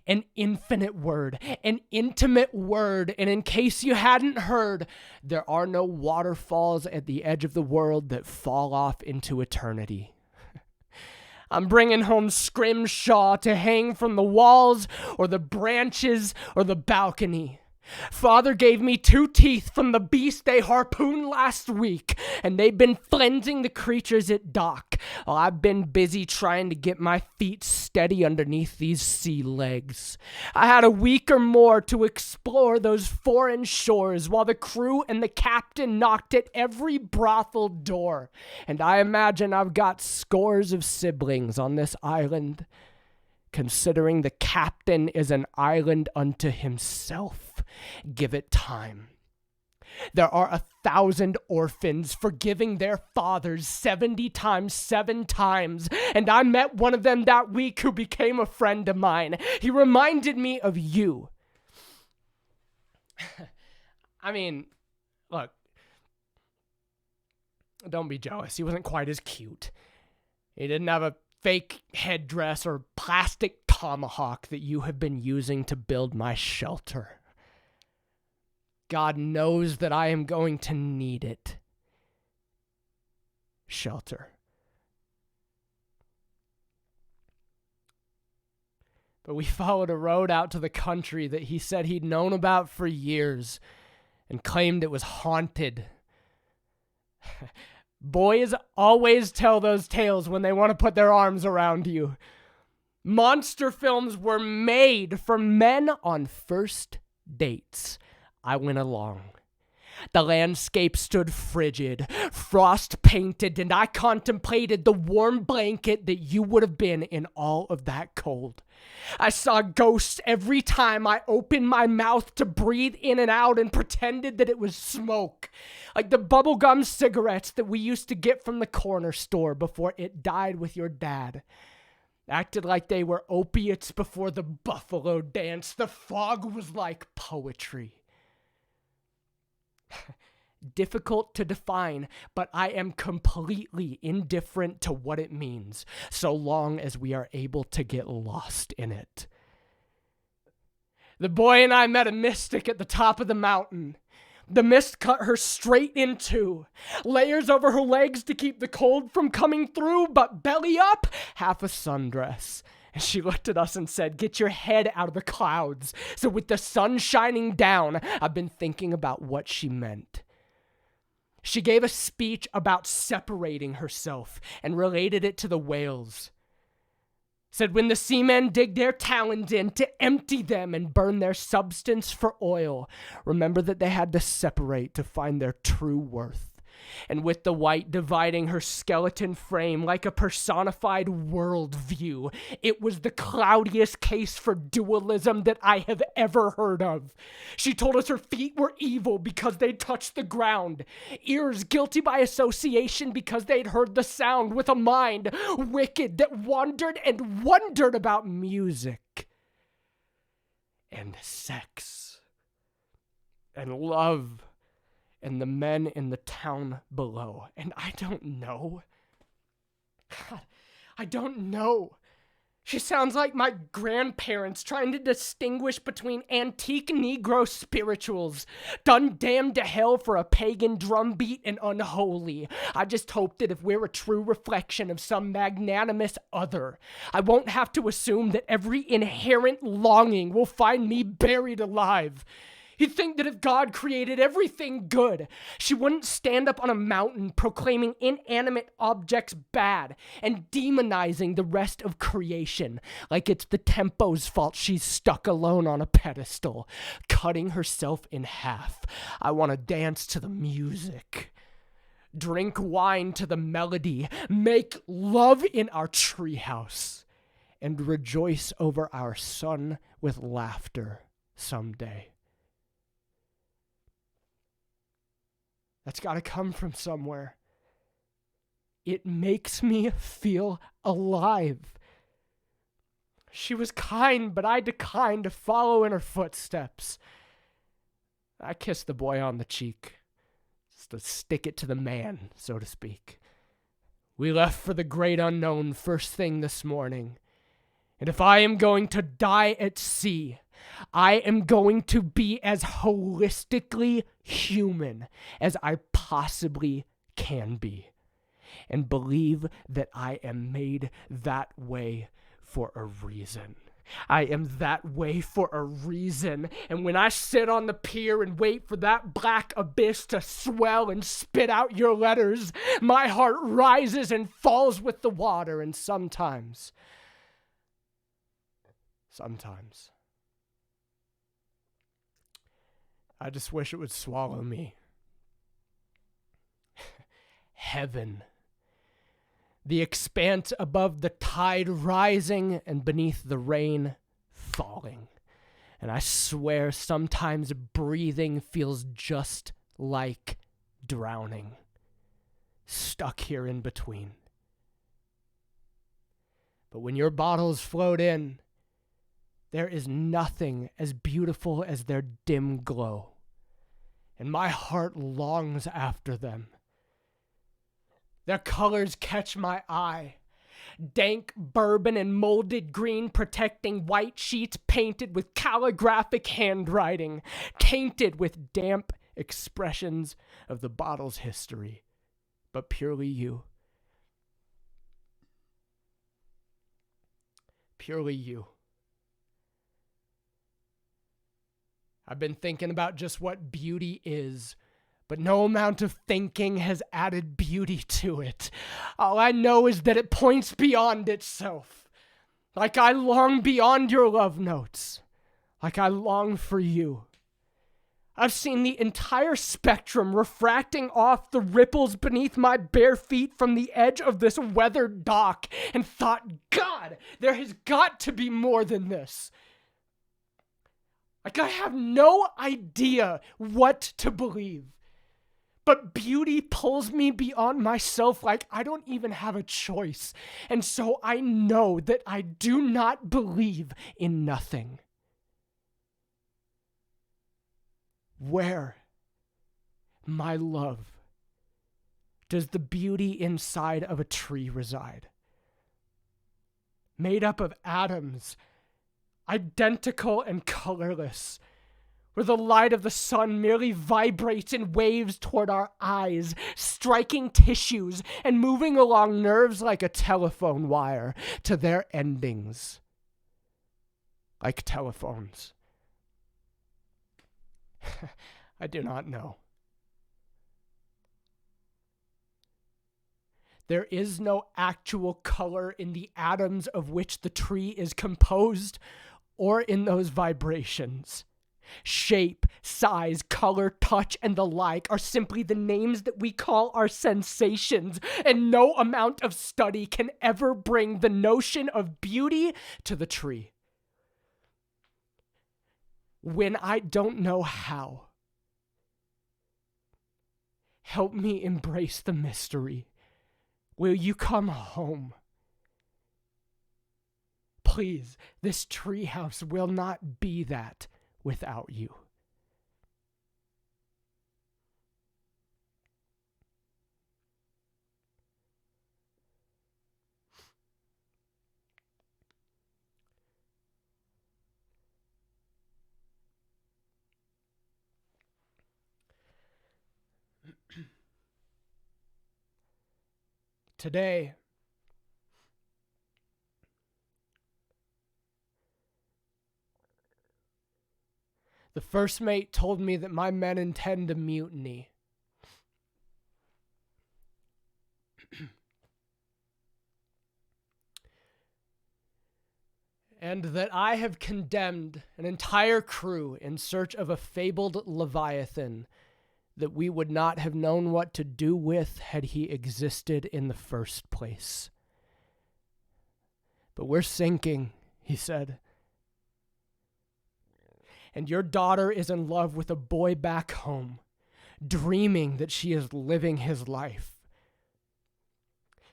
S1: an infinite word, an intimate word. And in case you hadn't heard, there are no waterfalls at the edge of the world that fall off into eternity. I'm bringing home scrimshaw to hang from the walls or the branches or the balcony. Father gave me 2 teeth from the beast they harpooned last week, and they've been flensing the creatures at dock, while I've been busy trying to get my feet steady underneath these sea legs. I had a week or more to explore those foreign shores, while the crew and the captain knocked at every brothel door, and I imagine I've got scores of siblings on this island, considering the captain is an island unto himself. Give it time. There are 1,000 orphans forgiving their fathers 70 times 7 times, and I met one of them that week who became a friend of mine. He reminded me of you. I mean, look, don't be jealous. He wasn't quite as cute. He didn't have a fake headdress or plastic tomahawk that you have been using to build my shelter. God knows that I am going to need it. Shelter. But we followed a road out to the country that he said he'd known about for years and claimed it was haunted. Boys always tell those tales when they want to put their arms around you. Monster films were made for men on first dates. I went along. The landscape stood frigid, frost-painted, and I contemplated the warm blanket that you would have been in all of that cold. I saw ghosts every time I opened my mouth to breathe in and out and pretended that it was smoke, like the bubblegum cigarettes that we used to get from the corner store before it died with your dad. Acted like they were opiates before the buffalo dance. The fog was like poetry. Difficult to define, but I am completely indifferent to what it means, so long as we are able to get lost in it. The boy and I met a mystic at the top of the mountain. The mist cut her straight in two. Layers over her legs to keep the cold from coming through, but belly up, half a sundress. And she looked at us and said, "Get your head out of the clouds." So with the sun shining down, I've been thinking about what she meant. She gave a speech about separating herself and related it to the whales. Said when the seamen dig their talons in to empty them and burn their substance for oil, remember that they had to separate to find their true worth. And with the white dividing her skeleton frame like a personified worldview, it was the cloudiest case for dualism that I have ever heard of. She told us her feet were evil because they'd touched the ground, ears guilty by association because they'd heard the sound, with a mind wicked that wandered and wondered about music and sex and love and the men in the town below. And I don't know. God, I don't know. She sounds like my grandparents trying to distinguish between antique Negro spirituals, done damned to hell for a pagan drumbeat and unholy. I just hope that if we're a true reflection of some magnanimous other, I won't have to assume that every inherent longing will find me buried alive. You'd think that if God created everything good, she wouldn't stand up on a mountain proclaiming inanimate objects bad and demonizing the rest of creation like it's the tempo's fault she's stuck alone on a pedestal, cutting herself in half. I want to dance to the music, drink wine to the melody, make love in our treehouse, and rejoice over our son with laughter someday. That's got to come from somewhere. It makes me feel alive. She was kind, but I declined to follow in her footsteps. I kissed the boy on the cheek, just to stick it to the man, so to speak. We left for the great unknown first thing this morning, And if I am going to die at sea, I am going to be as holistically human as I possibly can be, and believe that I am made that way for a reason. I am that way for a reason. And when I sit on the pier and wait for that black abyss to swell and spit out your letters, my heart rises and falls with the water. And sometimes, I just wish it would swallow me. Heaven. The expanse above the tide rising and beneath the rain falling. And I swear sometimes breathing feels just like drowning. Stuck here in between. But when your bottles float in, there is nothing as beautiful as their dim glow. And my heart longs after them. Their colors catch my eye. Dank bourbon and molded green protecting white sheets painted with calligraphic handwriting, tainted with damp expressions of the bottle's history, but purely you. Purely you. I've been thinking about just what beauty is, but no amount of thinking has added beauty to it. All I know is that it points beyond itself. Like I long beyond your love notes. Like I long for you. I've seen the entire spectrum refracting off the ripples beneath my bare feet from the edge of this weathered dock and thought, God, there has got to be more than this. Like I have no idea what to believe. But beauty pulls me beyond myself like I don't even have a choice. And so I know that I do not believe in nothing. Where, my love, does the beauty inside of a tree reside? Made up of atoms, identical and colorless, where the light of the sun merely vibrates in waves toward our eyes, striking tissues and moving along nerves like a telephone wire to their endings, like telephones. I do not know. There is no actual color in the atoms of which the tree is composed or in those vibrations. Shape, size, color, touch, and the like are simply the names that we call our sensations, and no amount of study can ever bring the notion of beauty to the tree. When I don't know how, help me embrace the mystery. Will you come home? Please, this treehouse will not be that without you. Today, the first mate told me that my men intend to mutiny. And that I have condemned an entire crew in search of a fabled Leviathan that we would not have known what to do with had he existed in the first place. But we're sinking, he said. And your daughter is in love with a boy back home, dreaming that she is living his life.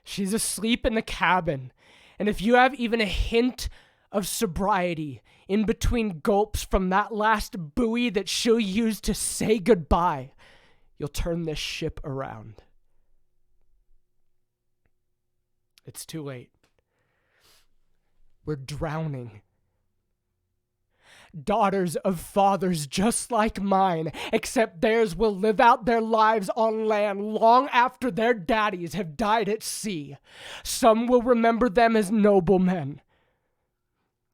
S1: She's asleep in the cabin, and if you have even a hint of sobriety in between gulps from that last buoy that she'll use to say goodbye, you'll turn this ship around. It's too late. were drowning. Daughters of fathers just like mine, except theirs will live out their lives on land long after their daddies have died at sea. Some will remember them as noblemen.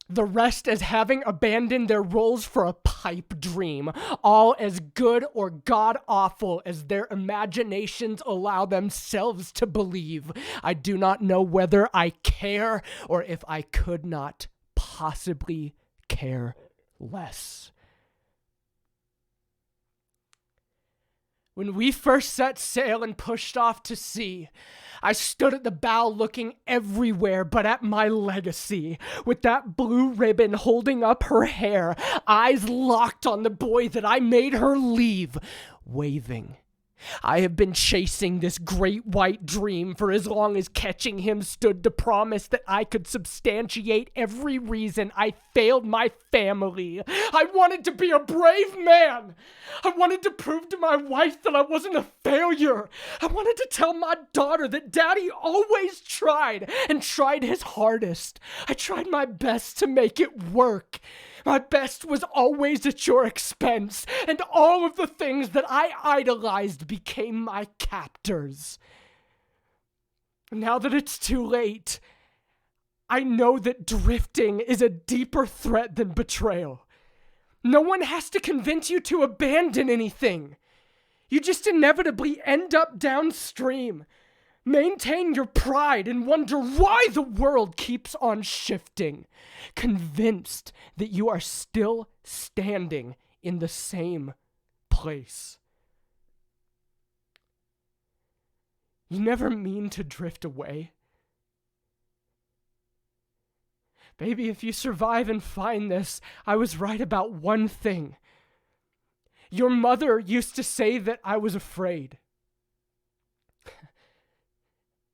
S1: The rest as having abandoned their roles for a pipe dream, all as good or god-awful as their imaginations allow themselves to believe. I do not know whether I care or if I could not possibly care less. When we first set sail and pushed off to sea, I stood at the bow looking everywhere but at my legacy, with that blue ribbon holding up her hair, eyes locked on the boy that I made her leave, waving. I have been chasing this great white dream for as long as catching him stood to promise that I could substantiate every reason I failed my family. I wanted to be a brave man. I wanted to prove to my wife that I wasn't a failure. I wanted to tell my daughter that Daddy always tried and tried his hardest. I tried my best to make it work. My best was always at your expense, and all of the things that I idolized became my captors. Now that it's too late, I know that drifting is a deeper threat than betrayal. No one has to convince you to abandon anything. You just inevitably end up downstream. Maintain your pride and wonder why the world keeps on shifting, convinced that you are still standing in the same place. You never mean to drift away. Baby, if you survive and find this, I was right about one thing. Your mother used to say that I was afraid.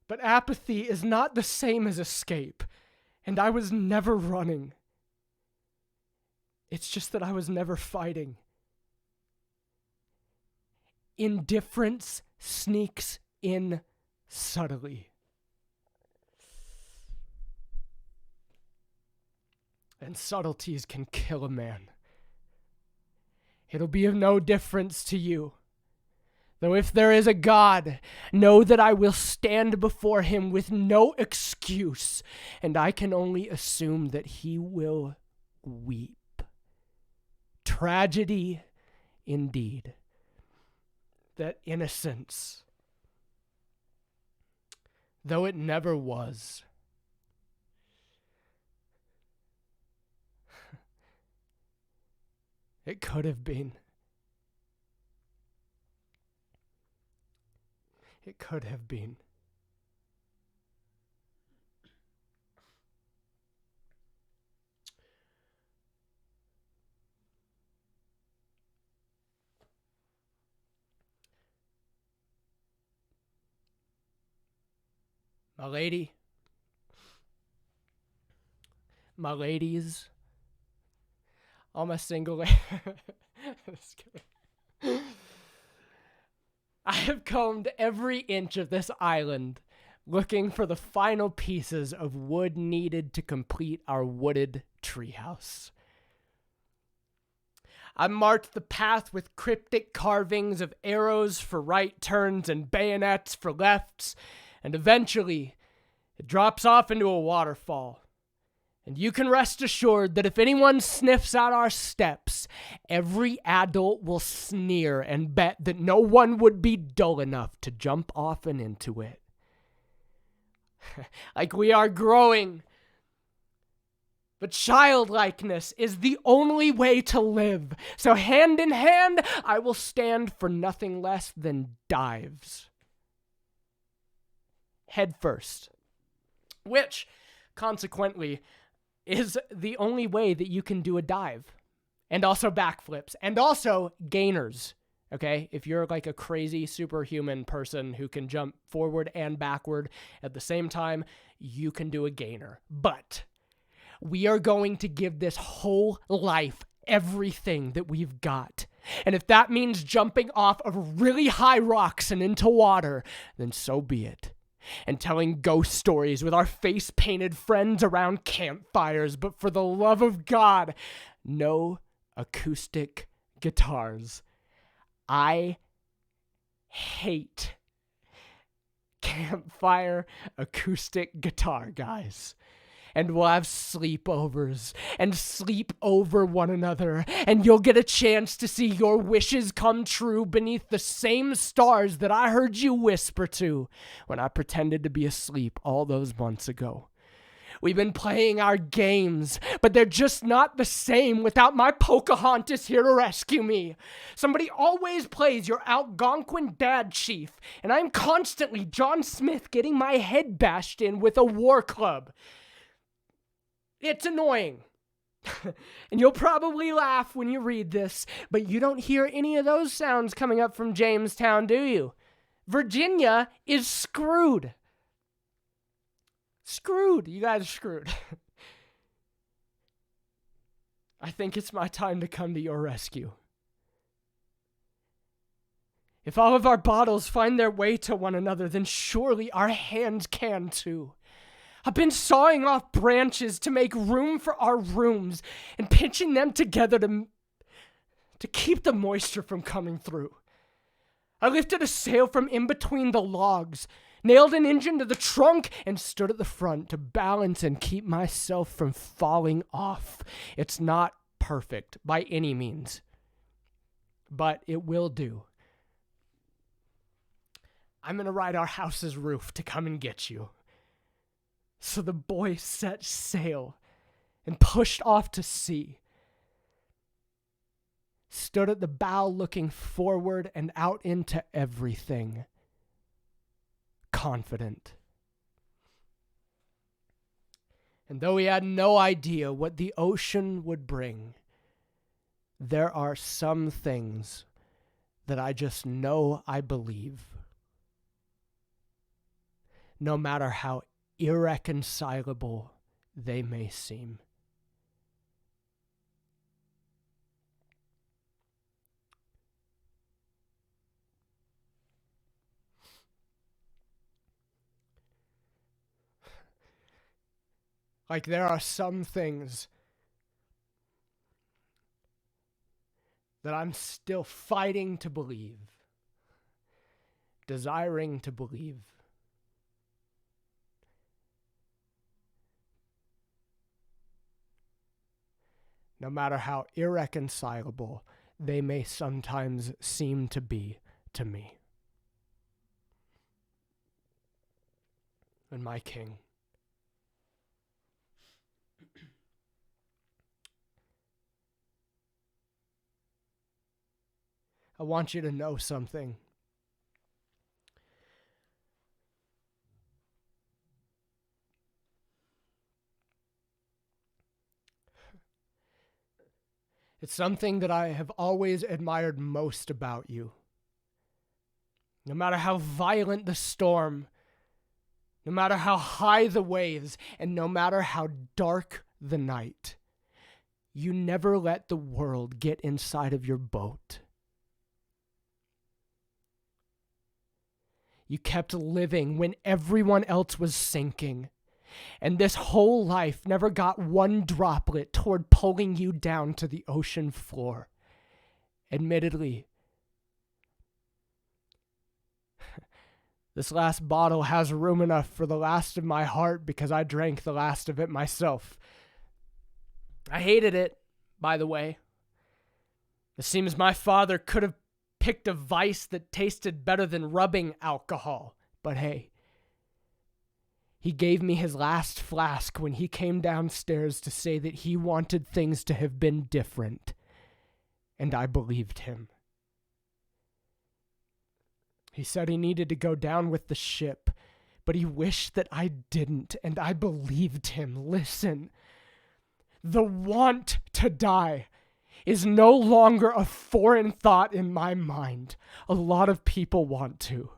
S1: But apathy is not the same as escape, and I was never running. It's just that I was never fighting. Indifference sneaks in subtly. And subtleties can kill a man. It'll be of no difference to you. Though if there is a God, know that I will stand before him with no excuse, and I can only assume that he will weep. Tragedy indeed. That innocence, though it never was, it could have been. It could have been. My ladies, all my single Just kidding. I have combed every inch of this island looking for the final pieces of wood needed to complete our wooded treehouse. I marked the path with cryptic carvings of arrows for right turns and bayonets for lefts, and eventually it drops off into a waterfall. And you can rest assured that if anyone sniffs out our steps, every adult will sneer and bet that no one would be dull enough to jump off and into it. Like we are growing. But childlikeness is the only way to live. So hand in hand, I will stand for nothing less than dives. Head first. Which, consequently, is the only way that you can do a dive. And also backflips. And also gainers. Okay? If you're like a crazy superhuman person who can jump forward and backward at the same time, you can do a gainer. But we are going to give this whole life everything that we've got. And if that means jumping off of really high rocks and into water, then so be it. and telling ghost stories with our face-painted friends around campfires, but for the love of God, no acoustic guitars. I hate campfire acoustic guitar, guys. And we'll have sleepovers and sleep over one another, and you'll get a chance to see your wishes come true beneath the same stars that I heard you whisper to when I pretended to be asleep all those months ago. We've been playing our games, but they're just not the same without my Pocahontas here to rescue me. Somebody always plays your Algonquin dad chief, and I'm constantly John Smith getting my head bashed in with a war club. It's annoying. And you'll probably laugh when you read this, but you don't hear any of those sounds coming up from Jamestown, do you? Virginia is screwed. Screwed. You guys are screwed. I think it's my time to come to your rescue. If all of our bottles find their way to one another, then surely our hands can too. I've been sawing off branches to make room for our rooms and pinching them together to keep the moisture from coming through. I lifted a sail from in between the logs, nailed an engine to the trunk, and stood at the front to balance and keep myself from falling off. It's not perfect by any means, but it will do. I'm going to ride our house's roof to come and get you. So the boy set sail and pushed off to sea. Stood at the bow looking forward and out into everything. Confident. And though he had no idea what the ocean would bring, there are some things that I just know I believe. No matter how irreconcilable they may seem. Like there are some things that I'm still fighting to believe, desiring to believe. No matter how irreconcilable they may sometimes seem to be to me. And my king. I want you to know something. It's something that I have always admired most about you. No matter how violent the storm, no matter how high the waves, and no matter how dark the night, you never let the world get inside of your boat. You kept living when everyone else was sinking. And this whole life never got one droplet toward pulling you down to the ocean floor. Admittedly, this last bottle has room enough for the last of my heart because I drank the last of it myself. I hated it, by the way. It seems my father could have picked a vice that tasted better than rubbing alcohol, but hey. He gave me his last flask when he came downstairs to say that he wanted things to have been different. And I believed him. He said he needed to go down with the ship, but he wished that I didn't, and I believed him. Listen, the want to die is no longer a foreign thought in my mind. A lot of people want to.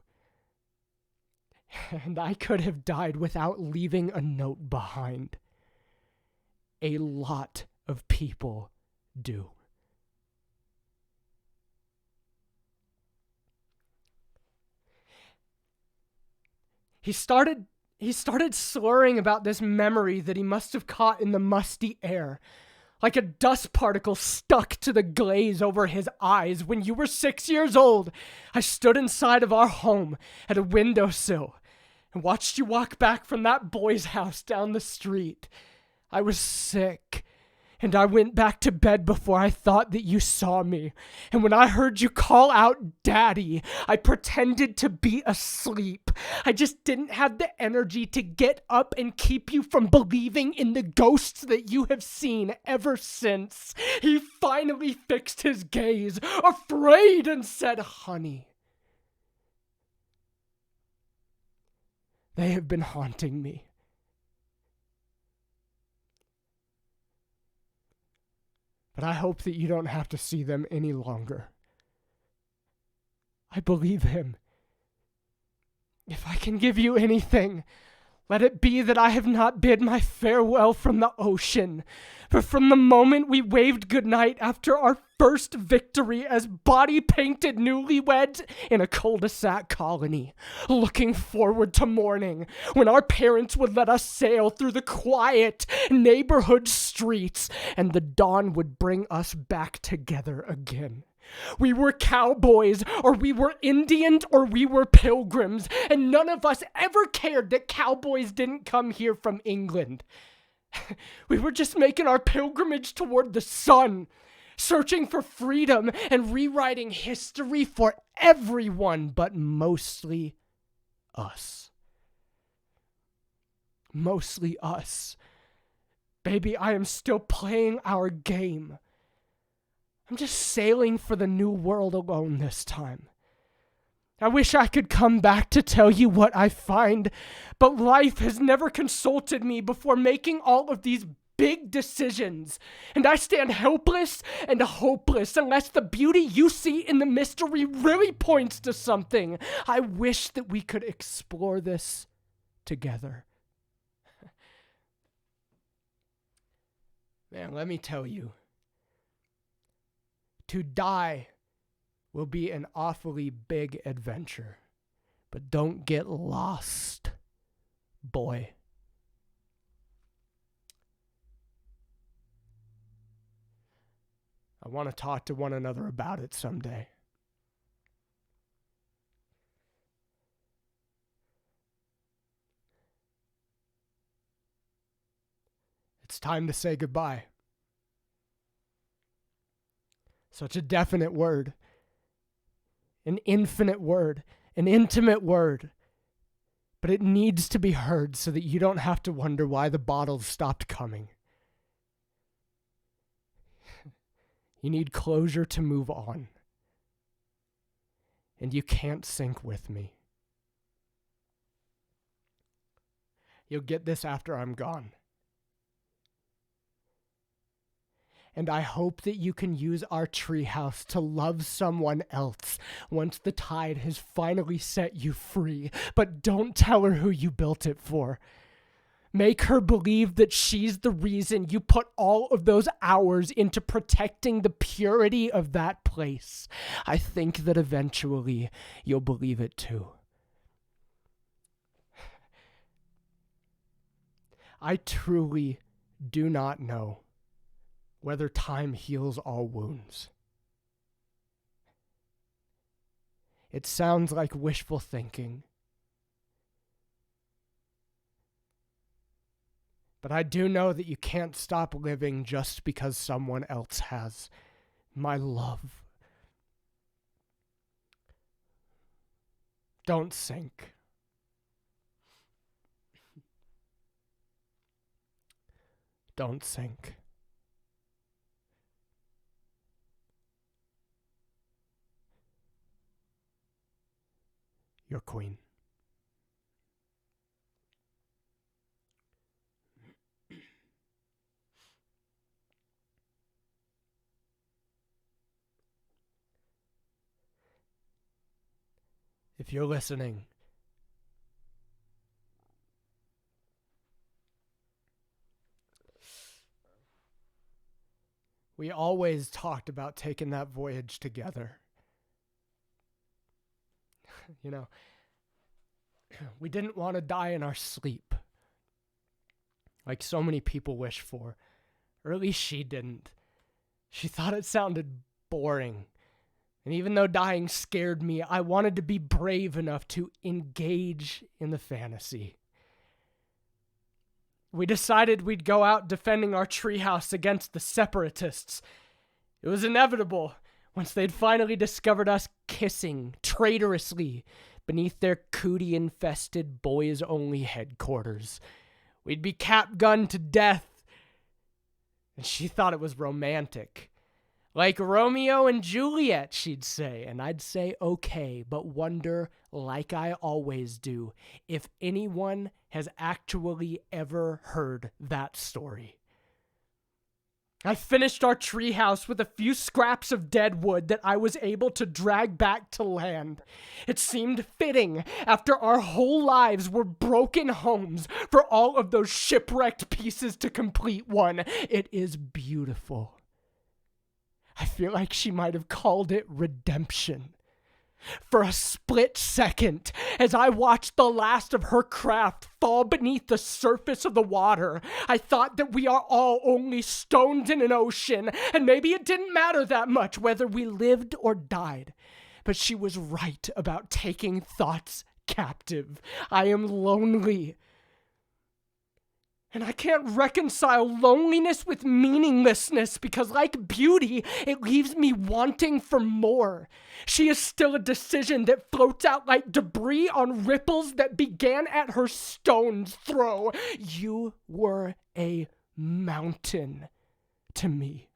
S1: And I could have died without leaving a note behind. A lot of people do. He started slurring about this memory that he must have caught in the musty air, like a dust particle stuck to the glaze over his eyes. When you were 6 years old, I stood inside of our home at a windowsill and watched you walk back from that boy's house down the street. I was sick, and I went back to bed before I thought that you saw me. And when I heard you call out Daddy, I pretended to be asleep. I just didn't have the energy to get up and keep you from believing in the ghosts that you have seen ever since. He finally fixed his gaze, afraid, and said, "Honey, they have been haunting me. But I hope that you don't have to see them any longer." I believe him. If I can give you anything, let it be that I have not bid my farewell from the ocean. For from the moment we waved goodnight after our first victory as body-painted newlyweds in a cul-de-sac colony, looking forward to morning, when our parents would let us sail through the quiet neighborhood streets, and the dawn would bring us back together again. We were cowboys, or we were Indians, or we were pilgrims, and none of us ever cared that cowboys didn't come here from England. We were just making our pilgrimage toward the sun, searching for freedom and rewriting history for everyone, but mostly us. Mostly us. Baby, I am still playing our game. I'm just sailing for the new world alone this time. I wish I could come back to tell you what I find, but life has never consulted me before making all of these big decisions, and I stand helpless and hopeless unless the beauty you see in the mystery really points to something. I wish that we could explore this together. Man, let me tell you, to die will be an awfully big adventure. But don't get lost, boy. I want to talk to one another about it someday. It's time to say goodbye. Such a definite word, an infinite word, an intimate word, but it needs to be heard so that you don't have to wonder why the bottles stopped coming. You need closure to move on, and you can't sink with me. You'll get this after I'm gone. And I hope that you can use our treehouse to love someone else once the tide has finally set you free. But don't tell her who you built it for. Make her believe that she's the reason you put all of those hours into protecting the purity of that place. I think that eventually you'll believe it too. I truly do not know whether time heals all wounds. It sounds like wishful thinking. But I do know that you can't stop living just because someone else has. My love. Don't sink. Don't sink. Your queen. If you're listening, we always talked about taking that voyage together. You know, We didn't want to die in our sleep, like so many people wish for. Or at least she didn't. She thought it sounded boring. And even though dying scared me, I wanted to be brave enough to engage in the fantasy. We decided we'd go out defending our treehouse against the separatists. It was inevitable once they'd finally discovered us kissing traitorously beneath their cootie-infested boys-only headquarters. We'd be cap-gunned to death. And she thought it was romantic. Like Romeo and Juliet, she'd say. And I'd say, okay, but wonder, like I always do, if anyone has actually ever heard that story. I finished our treehouse with a few scraps of dead wood that I was able to drag back to land. It seemed fitting after our whole lives were broken homes for all of those shipwrecked pieces to complete one. It is beautiful. I feel like she might have called it redemption. For a split second, as I watched the last of her craft fall beneath the surface of the water, I thought that we are all only stones in an ocean, and maybe it didn't matter that much whether we lived or died. But she was right about taking thoughts captive. I am lonely. And I can't reconcile loneliness with meaninglessness because, like beauty, it leaves me wanting for more. She is still a decision that floats out like debris on ripples that began at her stone's throw. You were a mountain to me.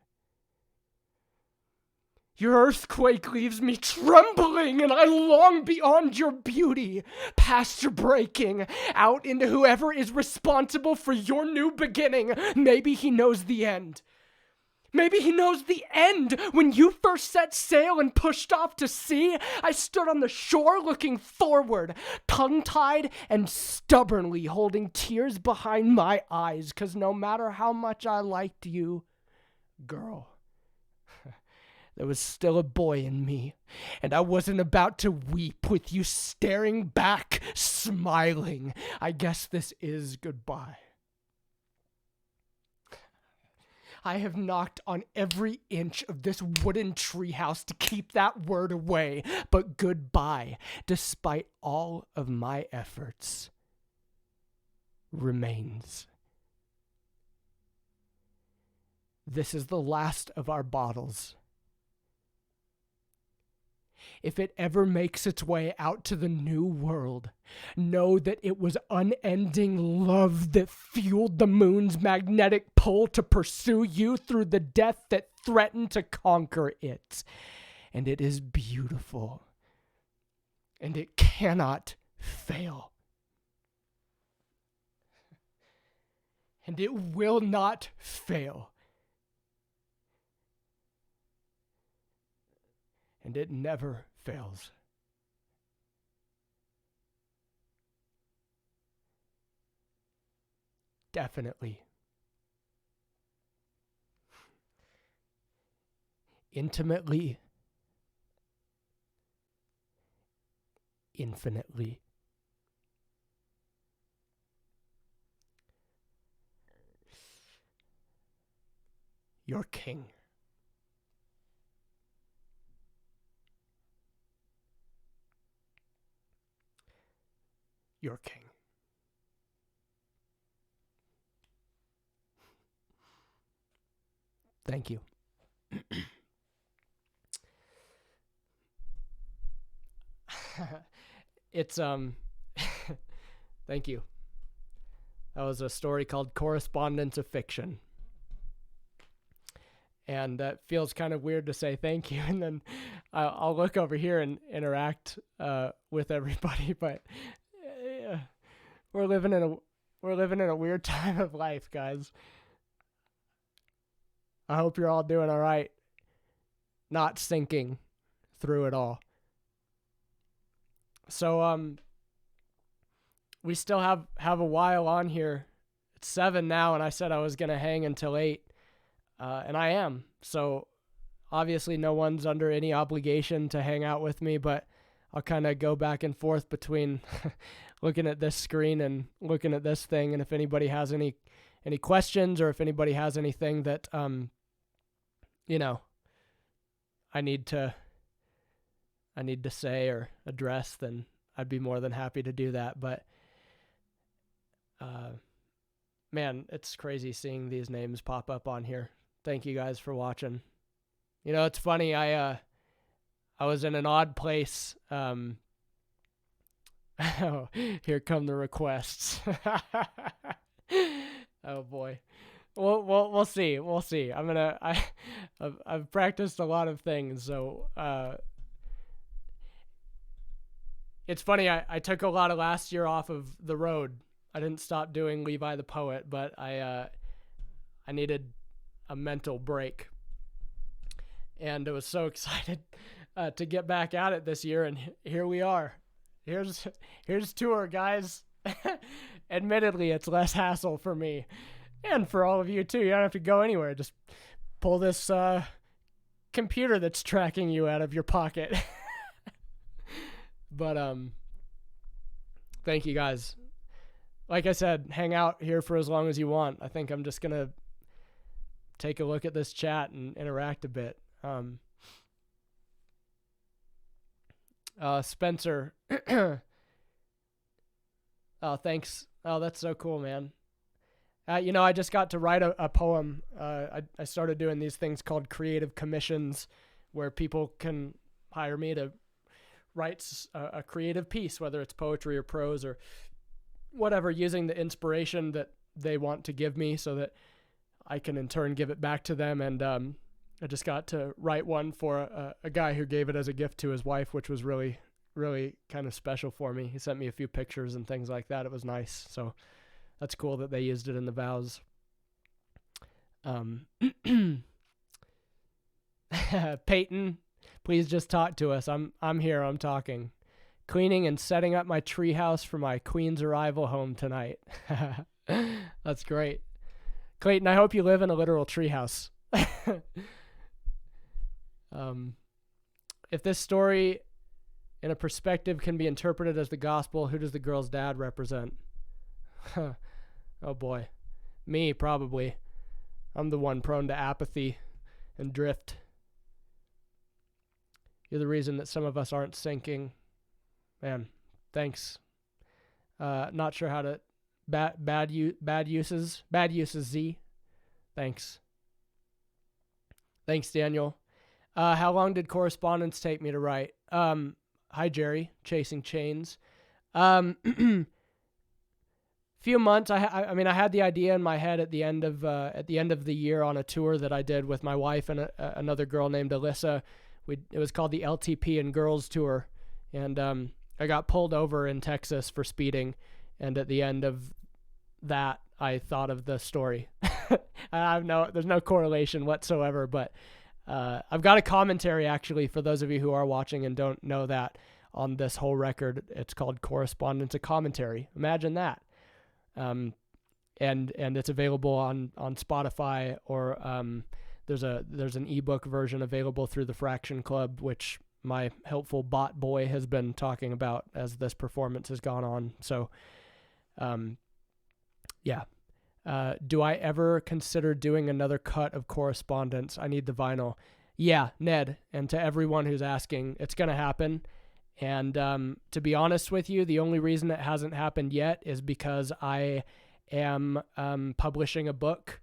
S1: Your earthquake leaves me trembling, and I long beyond your beauty, past your breaking, out into whoever is responsible for your new beginning. Maybe he knows the end. Maybe he knows the end. When you first set sail and pushed off to sea, I stood on the shore looking forward, tongue-tied and stubbornly holding tears behind my eyes, 'cause no matter how much I liked you, girl, there was still a boy in me, and I wasn't about to weep with you staring back, smiling. I guess this is goodbye. I have knocked on every inch of this wooden treehouse to keep that word away, but goodbye, despite all of my efforts, remains. This is the last of our bottles. If it ever makes its way out to the new world, know that it was unending love that fueled the moon's magnetic pull to pursue you through the death that threatened to conquer it. And it is beautiful. And it cannot fail. And it will not fail. And it never fails. Definitely. Intimately. Infinitely. Your king. Your king. Thank you. It's thank you. That was a story called Correspondence of Fiction. And that feels kind of weird to say thank you, and then I'll look over here and interact with everybody, but we're living in a weird time of life, guys. I hope you're all doing all right, not sinking through it all. So we still have a while on here. It's 7 now, and I said I was gonna hang until 8, and I am. So obviously no one's under any obligation to hang out with me, but I'll kind of go back and forth between looking at this screen and looking at this thing. And if anybody has any questions, or if anybody has anything that, I need to say or address, then I'd be more than happy to do that. But, man, it's crazy seeing these names pop up on here. Thank you guys for watching. It's funny. I was in an odd place. Oh, here come the requests. Oh boy. We'll see. We'll see. I've practiced a lot of things, so it's funny. I took a lot of last year off of the road. I didn't stop doing Levi the Poet, but I needed a mental break, and I was so excited to get back at it this year, and here we are. Here's tour, guys. Admittedly, it's less hassle for me, and for all of you too. You don't have to go anywhere. Just pull this computer that's tracking you out of your pocket. But thank you guys. Like I said, hang out here for as long as you want. I think I'm just gonna take a look at this chat and interact a bit. Spencer. Oh, thanks. Oh, that's so cool, man. I just got to write a poem. I started doing these things called creative commissions, where people can hire me to write a creative piece, whether it's poetry or prose or whatever, using the inspiration that they want to give me, so that I can in turn give it back to them. And I just got to write one for a guy who gave it as a gift to his wife, which was really, really kind of special for me. He sent me a few pictures and things like that. It was nice. So that's cool that they used it in the vows. Peyton, please just talk to us. I'm here. I'm talking. Cleaning and setting up my treehouse for my queen's arrival home tonight. That's great. Clayton, I hope you live in a literal treehouse. If this story in a perspective can be interpreted as the gospel, who does the girl's dad represent? Oh boy. Me, probably. I'm the one prone to apathy and drift. You're the reason that some of us aren't sinking. Man, thanks. Not sure how to... Bad uses Z. Thanks. Thanks, Daniel. How long did Correspondence take me to write? Hi, Jerry. Chasing Chains. Few months. I mean, I had the idea in my head at the end of the year on a tour that I did with my wife and another girl named Alyssa. It was called the LTP and Girls Tour, and I got pulled over in Texas for speeding, and at the end of that, I thought of the story. There's no correlation whatsoever, but I've got a commentary, actually, for those of you who are watching and don't know that, on this whole record. It's called Correspondence, a commentary. Imagine that. And it's available on Spotify, or there's an ebook version available through the Fraction Club, which my helpful bot boy has been talking about as this performance has gone on. So, yeah. Do I ever consider doing another cut of Correspondence? I need the vinyl. Yeah, Ned. And to everyone who's asking, it's going to happen. And to be honest with you, the only reason it hasn't happened yet is because I am publishing a book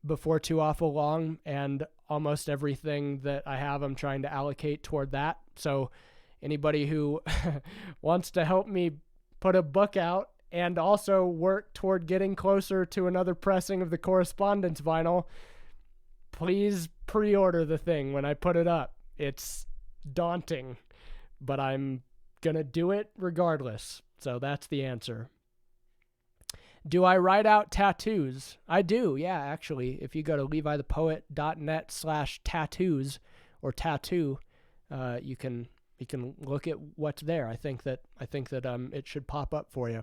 S1: before too awful long, and almost everything that I have, I'm trying to allocate toward that. So anybody who wants to help me put a book out and also work toward getting closer to another pressing of the Correspondence vinyl, please pre-order the thing when I put it up. It's daunting, but I'm going to do it regardless. So that's the answer. Do I write out tattoos? I do, yeah, actually. If you go to levithepoet.net/tattoos or tattoo, you can look at what's there. I think that it should pop up for you.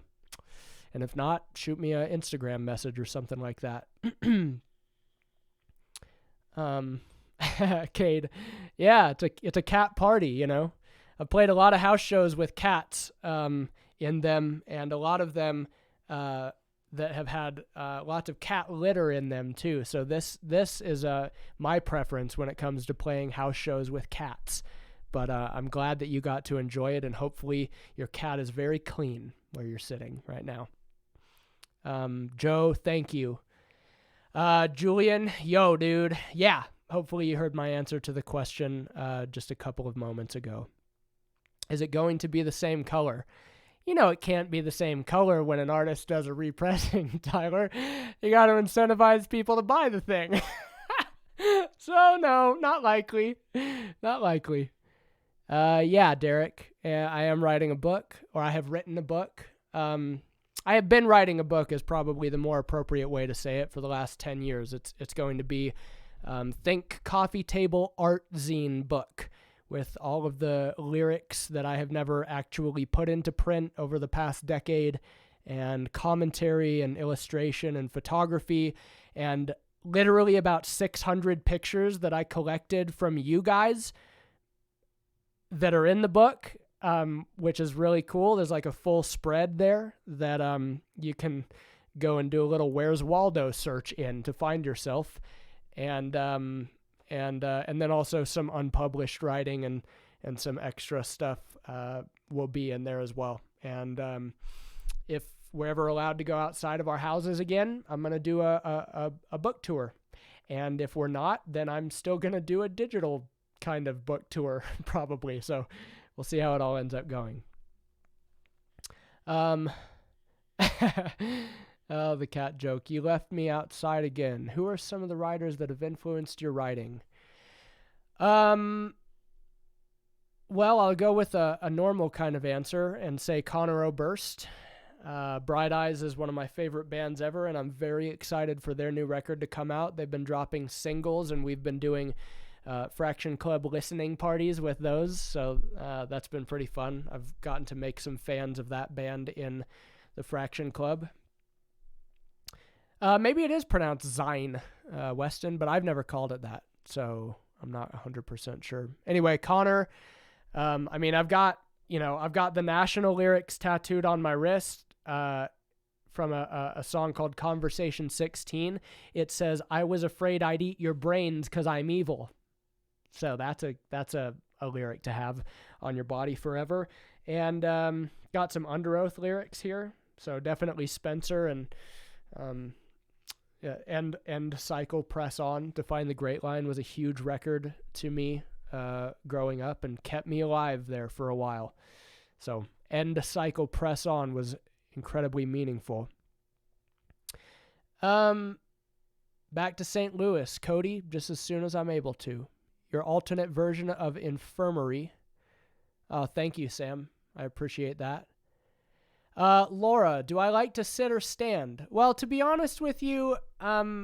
S1: And if not, shoot me an Instagram message or something like that. Cade, yeah, it's a cat party, you know. I've played a lot of house shows with cats in them, and a lot of them that have had lots of cat litter in them too. So this is my preference when it comes to playing house shows with cats. But I'm glad that you got to enjoy it, and hopefully your cat is very clean where you're sitting right now. Joe, thank you. Julian, yo, dude. Yeah, hopefully you heard my answer to the question just a couple of moments ago. Is it going to be the same color? You know it can't be the same color when an artist does a repressing, Tyler. You got to incentivize people to buy the thing. So, no, not likely. Not likely. Yeah, Derek, I am writing a book, or I have written a book. I have been writing a book is probably the more appropriate way to say it for the last 10 years. It's going to be Think Coffee Table Art Zine book, with all of the lyrics that I have never actually put into print over the past decade, and commentary and illustration and photography, and literally about 600 pictures that I collected from you guys that are in the book, which is really cool. There's like a full spread there that you can go and do a little Where's Waldo search in to find yourself. And then also some unpublished writing and some extra stuff will be in there as well. And if we're ever allowed to go outside of our houses again, I'm going to do a book tour. And if we're not, then I'm still going to do a digital kind of book tour probably. So we'll see how it all ends up going. Oh, the cat joke. You left me outside again. Who are some of the writers that have influenced your writing? Well, I'll go with a normal kind of answer and say Conor Oberst. Bright Eyes is one of my favorite bands ever, and I'm very excited for their new record to come out. They've been dropping singles, and we've been doing Fraction Club listening parties with those, so that's been pretty fun. I've gotten to make some fans of that band in the Fraction Club. Maybe it is pronounced Zine, Weston, but I've never called it that, so I'm not 100% sure. Anyway, Connor, I mean, I've got the national lyrics tattooed on my wrist from a song called Conversation 16. It says, "I was afraid I'd eat your brains 'cause I'm evil." So that's a lyric to have on your body forever. And got some Under Oath lyrics here. So definitely Spencer and End Cycle Press On. To Find the Great Line was a huge record to me growing up and kept me alive there for a while. So End Cycle Press On was incredibly meaningful. Back to St. Louis. Cody, just as soon as I'm able to. Your alternate version of Infirmary. Oh, thank you, Sam. I appreciate that. Laura, do I like to sit or stand? Well, to be honest with you, I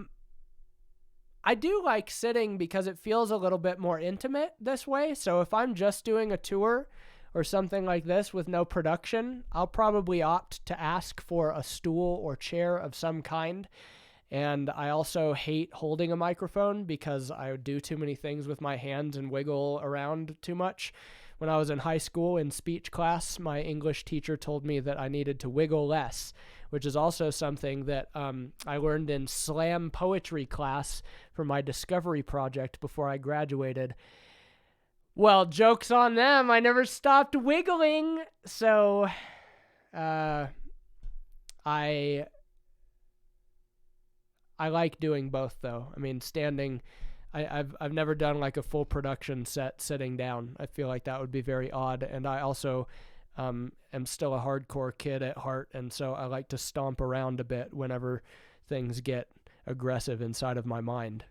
S1: do like sitting because it feels a little bit more intimate this way. So if I'm just doing a tour or something like this with no production, I'll probably opt to ask for a stool or chair of some kind. And I also hate holding a microphone because I do too many things with my hands and wiggle around too much. When I was in high school in speech class, my English teacher told me that I needed to wiggle less, which is also something that I learned in slam poetry class for my discovery project before I graduated. Well, joke's on them. I never stopped wiggling. So I like doing both, though. I mean, standing... I've never done like a full production set sitting down. I feel like that would be very odd. And I also am still a hardcore kid at heart, and so I like to stomp around a bit whenever things get aggressive inside of my mind.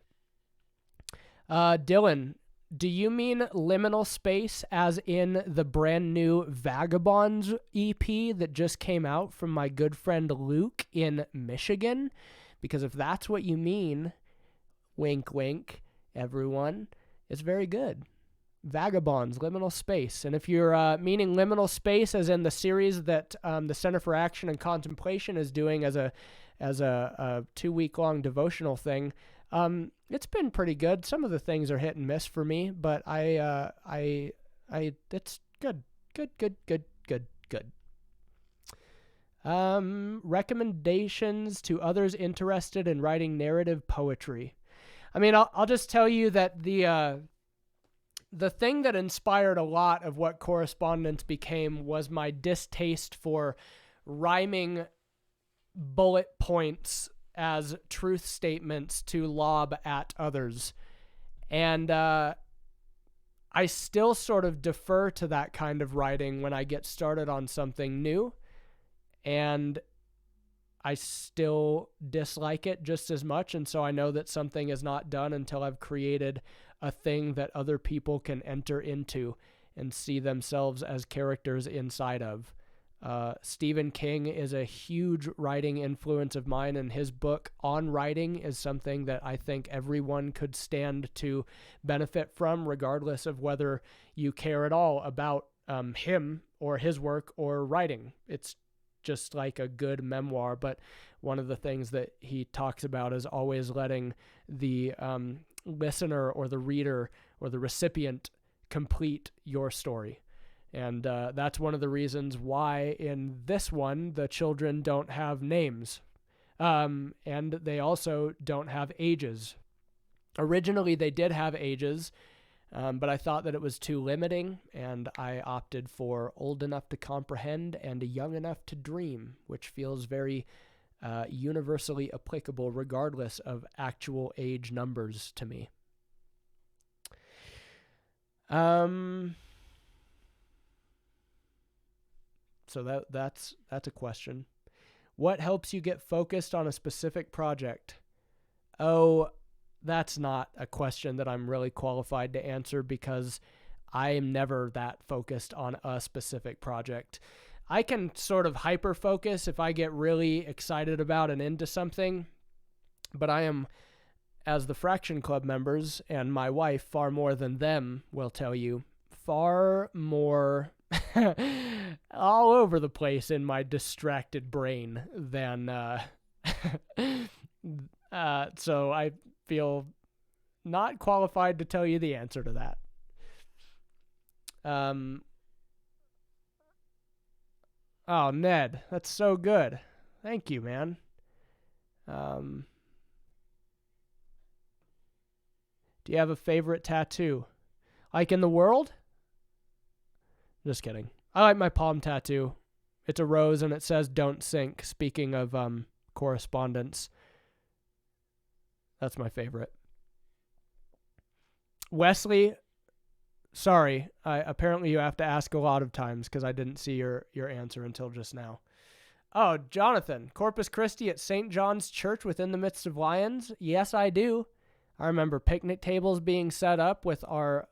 S1: Dylan, do you mean liminal space as in the brand new Vagabonds EP that just came out from my good friend Luke in Michigan? Because if that's what you mean, wink, wink, everyone, it's very good. Vagabonds, Liminal Space. And if you're meaning Liminal Space as in the series that the Center for Action and Contemplation is doing as a 2-week-long devotional thing, it's been pretty good. Some of the things are hit and miss for me, but it's Good. Recommendations to others interested in writing narrative poetry. I mean, I'll just tell you that the thing that inspired a lot of what Correspondence became was my distaste for rhyming bullet points as truth statements to lob at others. And I still sort of defer to that kind of writing when I get started on something new. And I still dislike it just as much. And so I know that something is not done until I've created a thing that other people can enter into and see themselves as characters inside of. Stephen King is a huge writing influence of mine, and his book on writing is something that I think everyone could stand to benefit from, regardless of whether you care at all about him or his work or writing. It's just like a good memoir, but one of the things that he talks about is always letting the listener or the reader or the recipient complete your story. And that's one of the reasons why in this one, the children don't have names. And they also don't have ages. Originally, they did have ages, but I thought that it was too limiting, and I opted for old enough to comprehend and young enough to dream, which feels very universally applicable regardless of actual age numbers to me. So that's a question. What helps you get focused on a specific project? Oh, that's not a question that I'm really qualified to answer because I am never that focused on a specific project. I can sort of hyper-focus if I get really excited about and into something, but I am, as the Fraction Club members and my wife, far more than them will tell you, far more all over the place in my distracted brain than so I feel not qualified to tell you the answer to that. Oh, Ned, that's so good. Thank you, man. Do you have a favorite tattoo? Like in the world? Just kidding. I like my palm tattoo. It's a rose and it says "Don't sink." Speaking of correspondence, that's my favorite. Wesley, sorry. Apparently you have to ask a lot of times because I didn't see your answer until just now. Oh, Jonathan, Corpus Christi at St. John's Church within the midst of lions? Yes, I do. I remember picnic tables being set up with our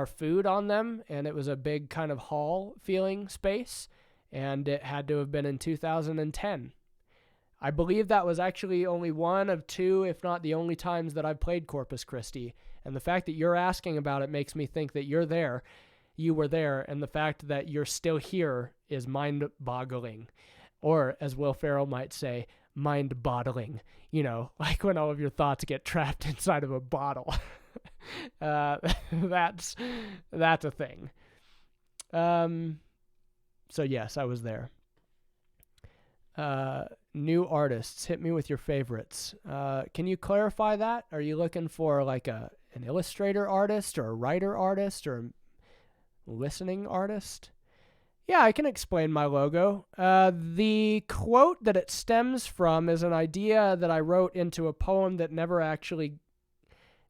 S1: food on them, and it was a big kind of hall feeling space, and it had to have been in 2010. I believe that was actually only one of two, if not the only times that I've played Corpus Christi, and the fact that you're asking about it makes me think that you were there, and the fact that you're still here is mind-boggling, or as Will Ferrell might say, mind-bottling, like when all of your thoughts get trapped inside of a bottle. That's a thing. So yes, I was there. New artists, hit me with your favorites. Can you clarify that? Are you looking for like an illustrator artist or a writer artist or a listening artist? Yeah, I can explain my logo. The quote that it stems from is an idea that I wrote into a poem that never actually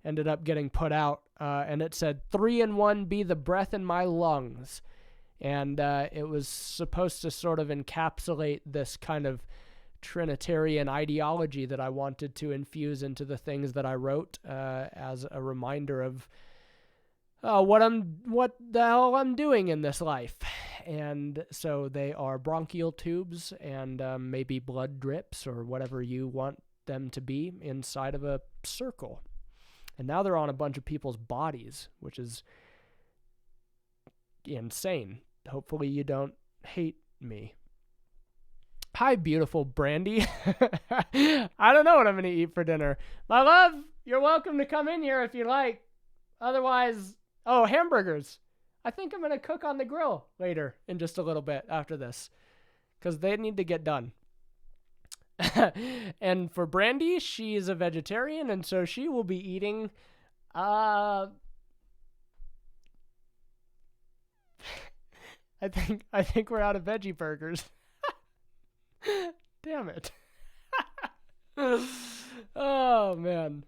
S1: ended up getting put out, and it said, 3 in 1 be the breath in my lungs. And it was supposed to sort of encapsulate this kind of Trinitarian ideology that I wanted to infuse into the things that I wrote as a reminder of what the hell I'm doing in this life. And so they are bronchial tubes and maybe blood drips or whatever you want them to be inside of a circle. And now they're on a bunch of people's bodies, which is insane. Hopefully you don't hate me. Hi, beautiful Brandy. I don't know what I'm going to eat for dinner. My love, you're welcome to come in here if you like. Otherwise, hamburgers. I think I'm going to cook on the grill later in just a little bit after this because they need to get done. And for Brandy, she is a vegetarian, and so she will be eating I think we're out of veggie burgers. Damn it. Oh man.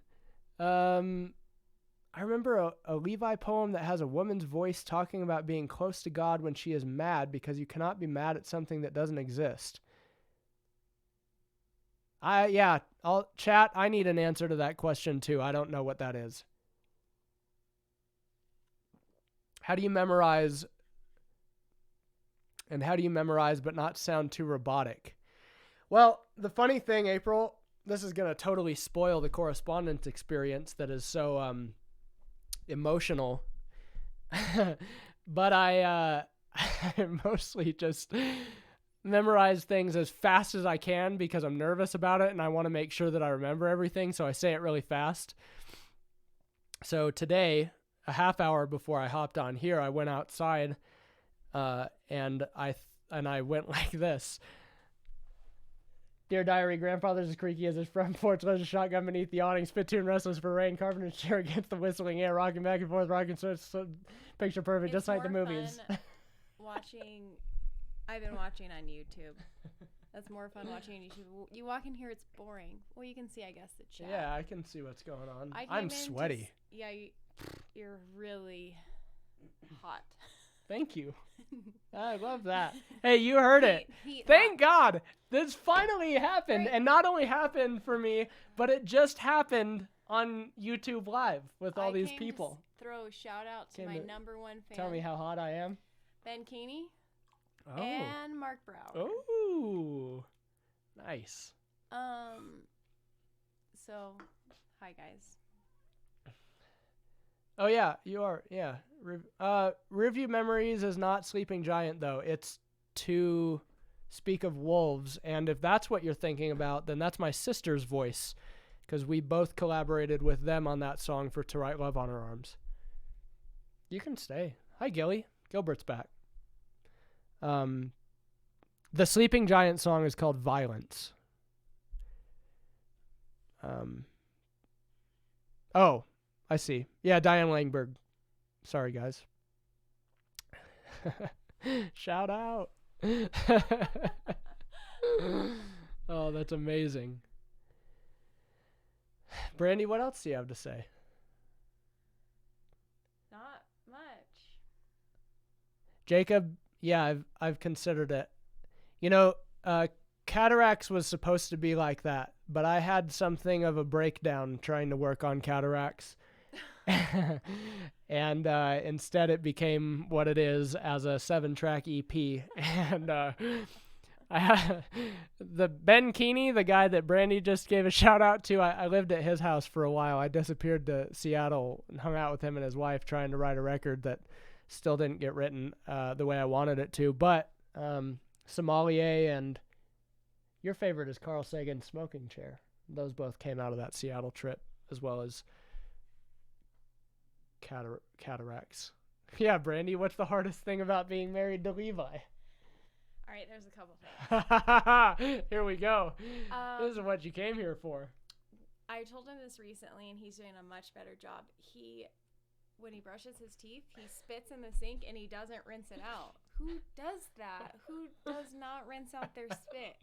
S1: I remember a Levi poem that has a woman's voice talking about being close to God when she is mad because you cannot be mad at something that doesn't exist. I'll chat. I need an answer to that question too. I don't know what that is. How do you memorize but not sound too robotic? Well, the funny thing, April, this is going to totally spoil the correspondence experience that is so emotional. But I mostly just memorize things as fast as I can because I'm nervous about it and I want to make sure that I remember everything, so I say it really fast. So today, a half hour before I hopped on here, I went outside and I went like this. Dear diary, grandfather's as creaky as his front porch, lives a shotgun beneath the awning, spittoon restless for rain, carpenter's chair against the whistling air, rocking back and forth, rocking so picture perfect, just like the movies.
S2: I've been watching on YouTube. That's more fun watching on YouTube. You walk in here, it's boring. Well, you can see, I guess, the chat.
S1: Yeah, I can see what's going on. I'm sweaty.
S2: You're really hot.
S1: Thank you. I love that. Hey, you heard it. Thank God. This finally happened. Right. And not only happened for me, but it just happened on YouTube Live with all these people.
S2: To throw a shout out to my number one fan.
S1: Tell me how hot I am.
S2: Ben Keeney. Oh. And Mark Brown.
S1: Oh. Nice.
S2: So, hi guys.
S1: Oh, yeah, you are. Yeah. Review Memories is not Sleeping Giant, though. It's To Speak of Wolves. And if that's what you're thinking about, then that's my sister's voice, because we both collaborated with them on that song for To Write Love on Her Arms. You can stay. Hi, Gilly. Gilbert's back. The Sleeping Giant song is called Violence. Oh. I see. Yeah, Diane Langberg. Sorry, guys. Shout out. Oh, that's amazing. Brandy, what else do you have to say?
S2: Not much.
S1: Jacob, yeah, I've considered it. You know, Cataracts was supposed to be like that, but I had something of a breakdown trying to work on Cataracts. And instead it became what it is as a 7-track EP. And the Ben Keeney, the guy that Brandy just gave a shout out to, I lived at his house for a while. I disappeared to Seattle and hung out with him and his wife trying to write a record that still didn't get written the way I wanted it to. But Sommelier and your favorite is Carl Sagan's Smoking Chair. Those both came out of that Seattle trip, as well as Cataracts. Yeah, Brandy, what's the hardest thing about being married to Levi?
S2: All right, there's a couple things.
S1: Here we go. This is what you came here for.
S2: I told him this recently, and he's doing a much better job. When he brushes his teeth, he spits in the sink, and he doesn't rinse it out. Who does that? Who does not rinse out their spit?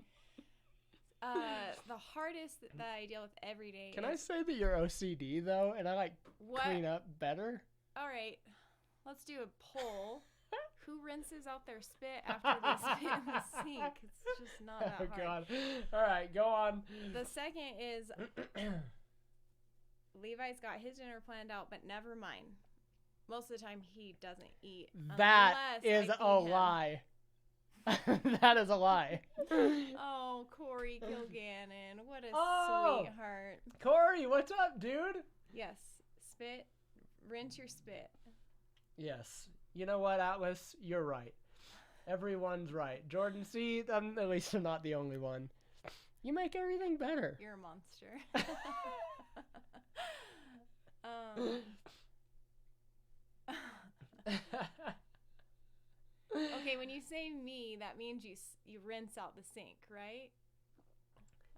S2: The hardest that I deal with every day.
S1: Can I say that you're OCD though, and I clean up better?
S2: All right, let's do a poll. Who rinses out their spit after they spit in the sink? It's just not that hard.
S1: Oh God! All right, go on.
S2: The second is Levi's got his dinner planned out, but never mine. Most of the time, he doesn't eat.
S1: That is a lie. That is a lie.
S2: Oh, Corey Kilgannon. What a sweetheart.
S1: Corey, what's up, dude?
S2: Yes. Spit. Rinse your spit.
S1: Yes. You know what, Atlas? You're right. Everyone's right. Jordan, see, at least I'm not the only one. You make everything better.
S2: You're a monster. you say me, that means you rinse out the sink, right?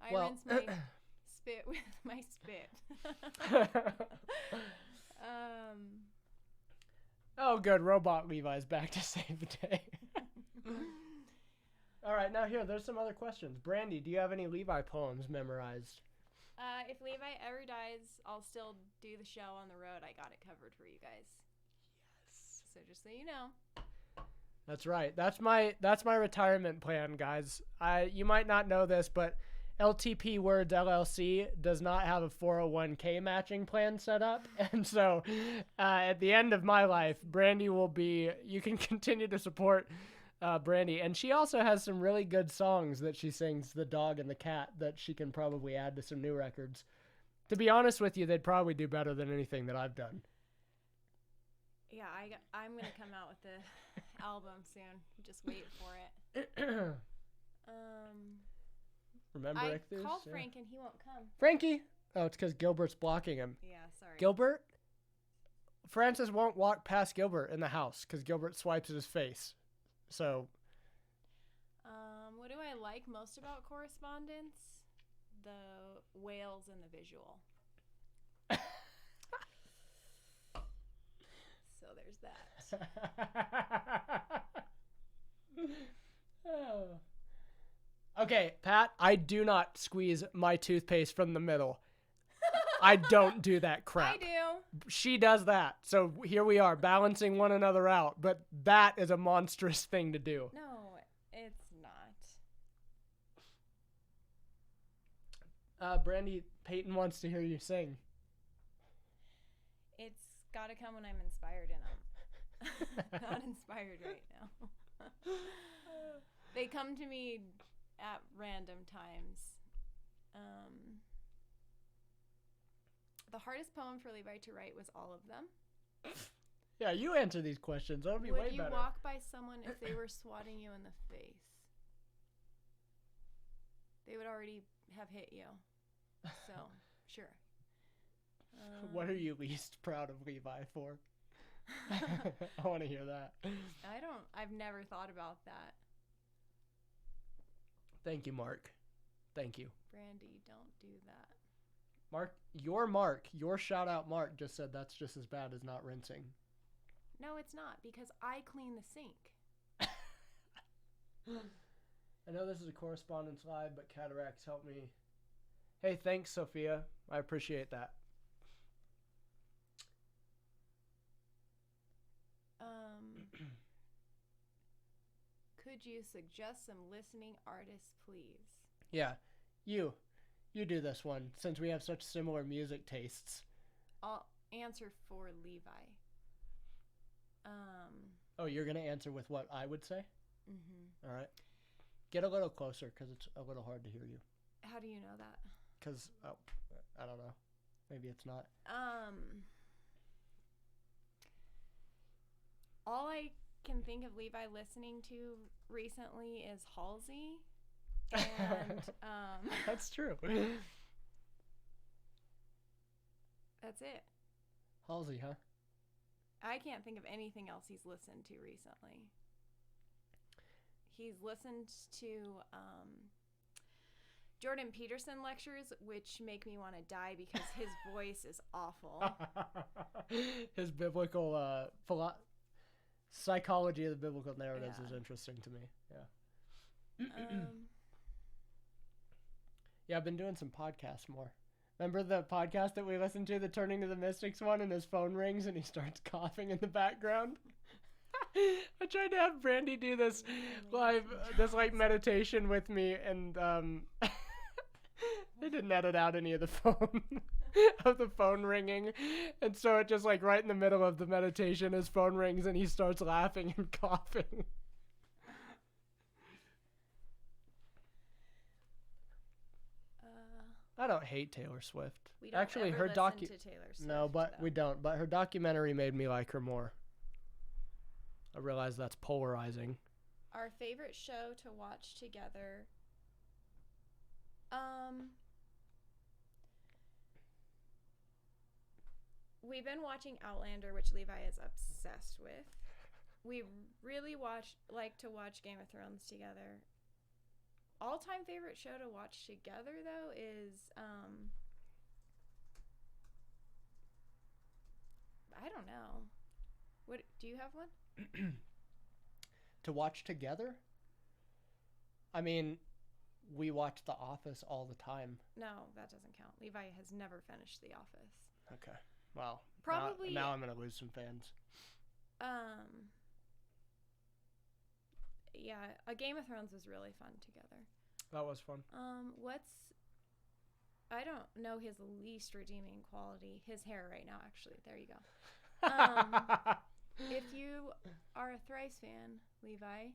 S2: I
S1: Well,
S2: rinse my spit with my spit.
S1: Oh, good. Robot Levi's back to save the day. All right, now here, there's some other questions. Brandy, do you have any Levi poems memorized?
S2: If Levi ever dies, I'll still do the show on the road. I got it covered for you guys. Yes. So just so you know.
S1: That's right. That's my retirement plan, guys. You might not know this, but LTP Words LLC does not have a 401k matching plan set up. And so at the end of my life, Brandy you can continue to support Brandy. And she also has some really good songs that she sings, The Dog and the Cat, that she can probably add to some new records. To be honest with you, they'd probably do better than anything that I've done.
S2: Yeah, I'm going to come out with the album soon. Just wait for it.
S1: Remember
S2: I
S1: Icthus?
S2: called Frank and he won't come.
S1: Frankie? Oh, it's because Gilbert's blocking him.
S2: Yeah, sorry.
S1: Gilbert? Francis won't walk past Gilbert in the house because Gilbert swipes his face. So.
S2: What do I like most about Correspondence? The whales and the visual. So there's that.
S1: Oh. Okay, Pat, I do not squeeze my toothpaste from the middle. I don't do that crap.
S2: I do.
S1: She does that. So here we are balancing one another out. But that is a monstrous thing to do.
S2: No, it's
S1: not. Brandy, Peyton wants to hear you sing.
S2: It's got to come when I'm inspired, and I'm not inspired right now. They come to me at random times. The hardest poem for Levi to write was all of them.
S1: Yeah, you answer these questions. That would be way better.
S2: Would you walk by someone if they were swatting you in the face? They would already have hit you. So, sure.
S1: What are you least proud of Levi for? I want to hear that.
S2: I've never thought about that.
S1: Thank you, Mark. Thank you.
S2: Brandy, don't do that.
S1: Your shout out Mark just said that's just as bad as not rinsing.
S2: No, it's not, because I clean the sink.
S1: I know this is a Correspondence Live, but cataracts help me. Hey, thanks, Sophia. I appreciate that.
S2: Could you suggest some listening artists, please?
S1: Yeah, you do this one, since we have such similar music tastes.
S2: I'll answer for Levi.
S1: Oh, you're going to answer with what I would say?
S2: Mm-hmm.
S1: All right. Get a little closer, because it's a little hard to hear you.
S2: How do you know that?
S1: Because, I don't know. Maybe it's not.
S2: All I can think of Levi listening to recently is Halsey. And,
S1: That's true.
S2: That's it.
S1: Halsey, huh?
S2: I can't think of anything else he's listened to recently. He's listened to Jordan Peterson lectures, which make me want to die because his voice is awful.
S1: His biblical psychology of the biblical narratives is interesting to me. Yeah. Yeah, I've been doing some podcasts more. Remember the podcast that we listened to, the Turning to the Mystics one, and his phone rings and he starts coughing in the background? I tried to have Brandy do this meditation with me, and I didn't edit out any of the phone ringing, and so it just right in the middle of the meditation, his phone rings and he starts laughing and coughing. I don't hate Taylor Swift.
S2: We don't
S1: actually
S2: ever
S1: her
S2: listen to Taylor Swift.
S1: No, but
S2: though.
S1: we don't. But her documentary made me like her more. I realize that's polarizing.
S2: Our favorite show to watch together. We've been watching Outlander, which Levi is obsessed with. we really like to watch Game of Thrones together. All-time favorite show to watch together, though, is I don't know. What do you have one?
S1: To watch together? I mean, we watch The Office all the time.
S2: No, that doesn't count. Levi has never finished The Office.
S1: Okay. Well,
S2: Probably
S1: now I'm going to lose some fans.
S2: Yeah, a Game of Thrones was really fun together.
S1: That was fun.
S2: I don't know his least redeeming quality. His hair right now, actually. There you go. If you are a Thrice fan, Levi,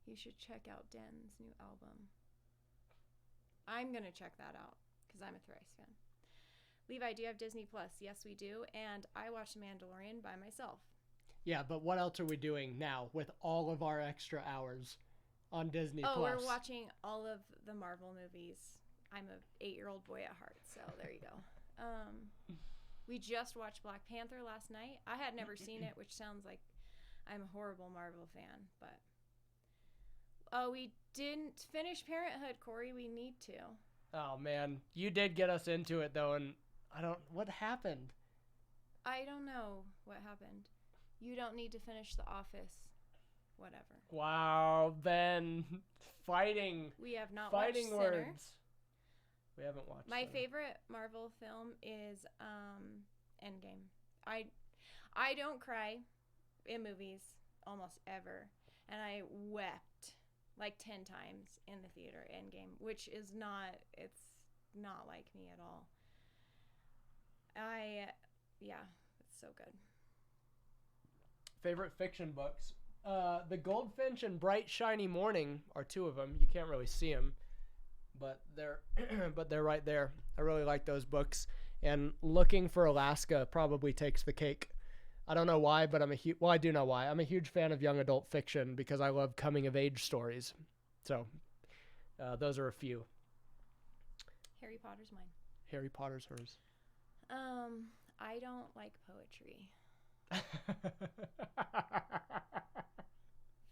S2: you should check out Den's new album. I'm going to check that out because I'm a Thrice fan. Levi, do you have Disney Plus? Yes, we do. And I watched Mandalorian by myself.
S1: Yeah, but what else are we doing now with all of our extra hours on Disney Plus?
S2: Oh, we're watching all of the Marvel movies. I'm a 8-year-old boy at heart, so there you go. We just watched Black Panther last night. I had never seen it, which sounds like I'm a horrible Marvel fan, but... Oh, we didn't finish Parenthood, Corey. We need to.
S1: Oh, man. You did get us into it, though, and what happened?
S2: I don't know what happened. You don't need to finish The Office. Whatever.
S1: Wow, Ben. Fighting.
S2: We have not
S1: fighting
S2: watched Sinner.
S1: words. We haven't watched
S2: My
S1: Sinner.
S2: favorite Marvel film is Endgame. I don't cry in movies almost ever, and I wept like 10 times in the theater Endgame, which is not like me at all. It's so good.
S1: Favorite fiction books. The Goldfinch and Bright Shiny Morning are two of them. You can't really see them, but they're right there. I really like those books. And Looking for Alaska probably takes the cake. I don't know why, but I do know why. I'm a huge fan of young adult fiction because I love coming of age stories. So those are a few.
S2: Harry Potter's mine.
S1: Harry Potter's hers.
S2: I don't like poetry.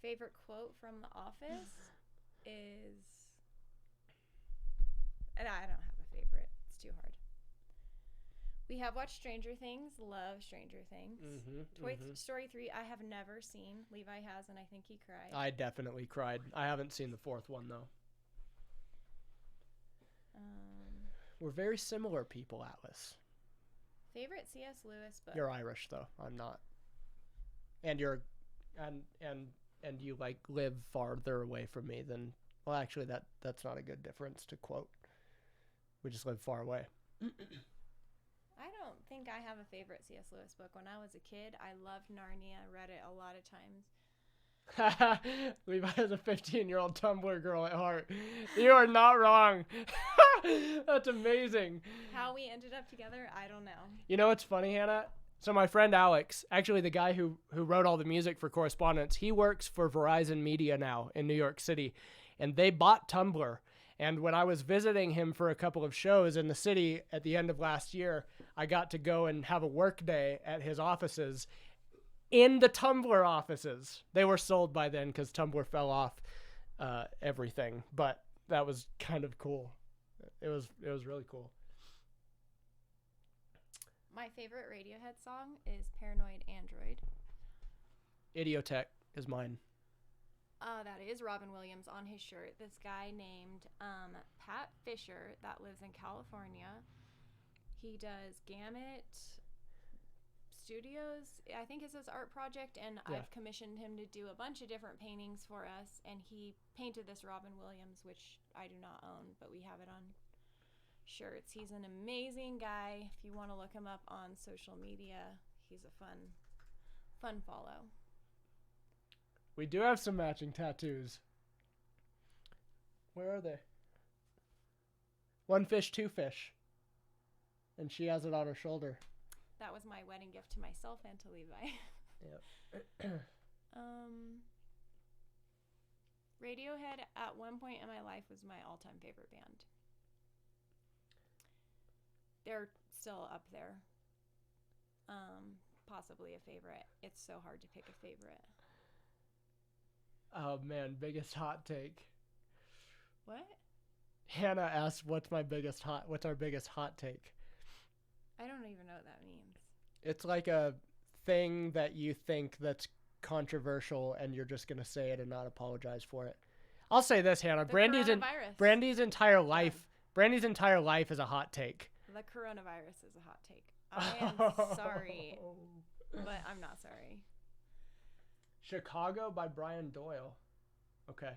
S2: Favorite quote from The Office is... And I don't have a favorite. It's too hard. We have watched Stranger Things. Love Stranger Things. Toy Story 3 I have never seen. Levi has, and I think he cried.
S1: I definitely cried. I haven't seen the fourth one, though. We're very similar people, Atlas.
S2: Favorite C.S. Lewis book?
S1: You're Irish, though. I'm not. And you like live farther away from me than... Well, actually, that's not a good difference to quote. We just live far away.
S2: I don't think I have a favorite C.S. Lewis book. When I was a kid, I loved Narnia. I read it a lot of times.
S1: Levi is a 15-year-old Tumblr girl at heart. You are not wrong. That's amazing.
S2: How we ended up together, I don't know.
S1: You know what's funny, Hannah? So my friend Alex, actually the guy who wrote all the music for Correspondence, he works for Verizon Media now in New York City, and they bought Tumblr. And when I was visiting him for a couple of shows in the city at the end of last year, I got to go and have a work day at his offices. In the Tumblr offices. They were sold by then because Tumblr fell off everything. But that was kind of cool. It was really cool.
S2: My favorite Radiohead song is Paranoid Android.
S1: Idiotech is mine.
S2: That is Robin Williams on his shirt. This guy named Pat Fisher that lives in California. He does Gamut Studios, I think is his art project, and yeah. I've commissioned him to do a bunch of different paintings for us, and he painted this Robin Williams, which I do not own, but we have it on shirts. He's an amazing guy. If you want to look him up on social media, he's a fun follow.
S1: We do have some matching tattoos. Where are they? One fish, two fish. And she has it on her shoulder.
S2: That was my wedding gift to myself and to Levi.
S1: Yep.
S2: Radiohead at one point in my life was my all-time favorite band. They're still up there. Possibly a favorite. It's so hard to pick a favorite.
S1: Oh man, biggest hot take.
S2: What?
S1: Hannah asked, what's our biggest hot take?
S2: I don't even know what that means.
S1: It's like a thing that you think that's controversial and you're just going to say it and not apologize for it. I'll say this, Hannah. Brandy's entire life is a hot take.
S2: The coronavirus is a hot take. I am sorry, but I'm not sorry.
S1: Chicago by Brian Doyle. Okay.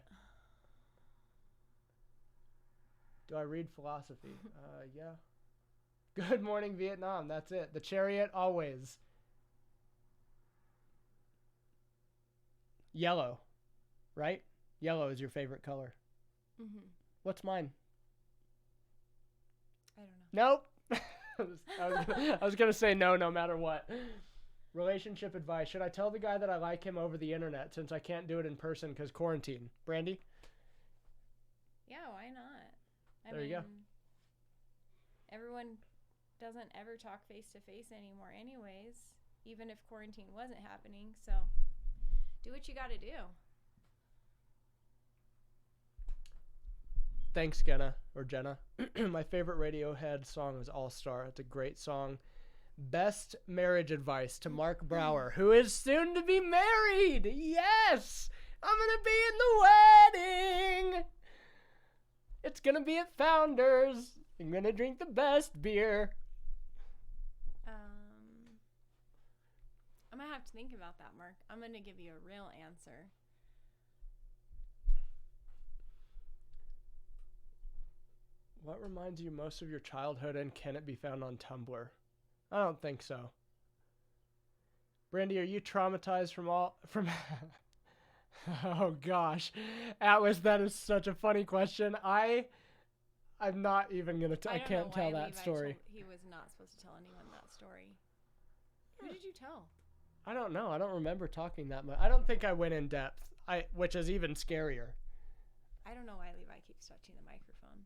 S1: Do I read philosophy? Yeah. Good morning, Vietnam. That's it. The Chariot always. Yellow, right? Yellow is your favorite color.
S2: Mm-hmm.
S1: What's mine?
S2: I don't know.
S1: Nope. I was gonna say no matter what. Relationship advice. Should I tell the guy that I like him over the internet since I can't do it in person because quarantine? Brandy?
S2: Yeah, why not?
S1: There you go.
S2: Everyone doesn't ever talk face to face anymore anyways, even if quarantine wasn't happening. So do what you got to do.
S1: Thanks, Jenna. My favorite Radiohead song is All Star. It's a great song. Best marriage advice to Mark Brower, who is soon to be married. Yes! I'm going to be in the wedding. It's going to be at Founders. I'm going to drink the best beer.
S2: I'm going to have to think about that, Mark. I'm going to give you a real answer.
S1: What reminds you most of your childhood and can it be found on Tumblr? I don't think so. Brandy, are you traumatized from Oh gosh. Atlas, that is such a funny question. I'm not even going to I can't tell that story.
S2: He was not supposed to tell anyone that story. Who did you tell?
S1: I don't know. I don't remember talking that much. I don't think I went in depth. Which is even scarier.
S2: I don't know why Levi keeps touching the microphone.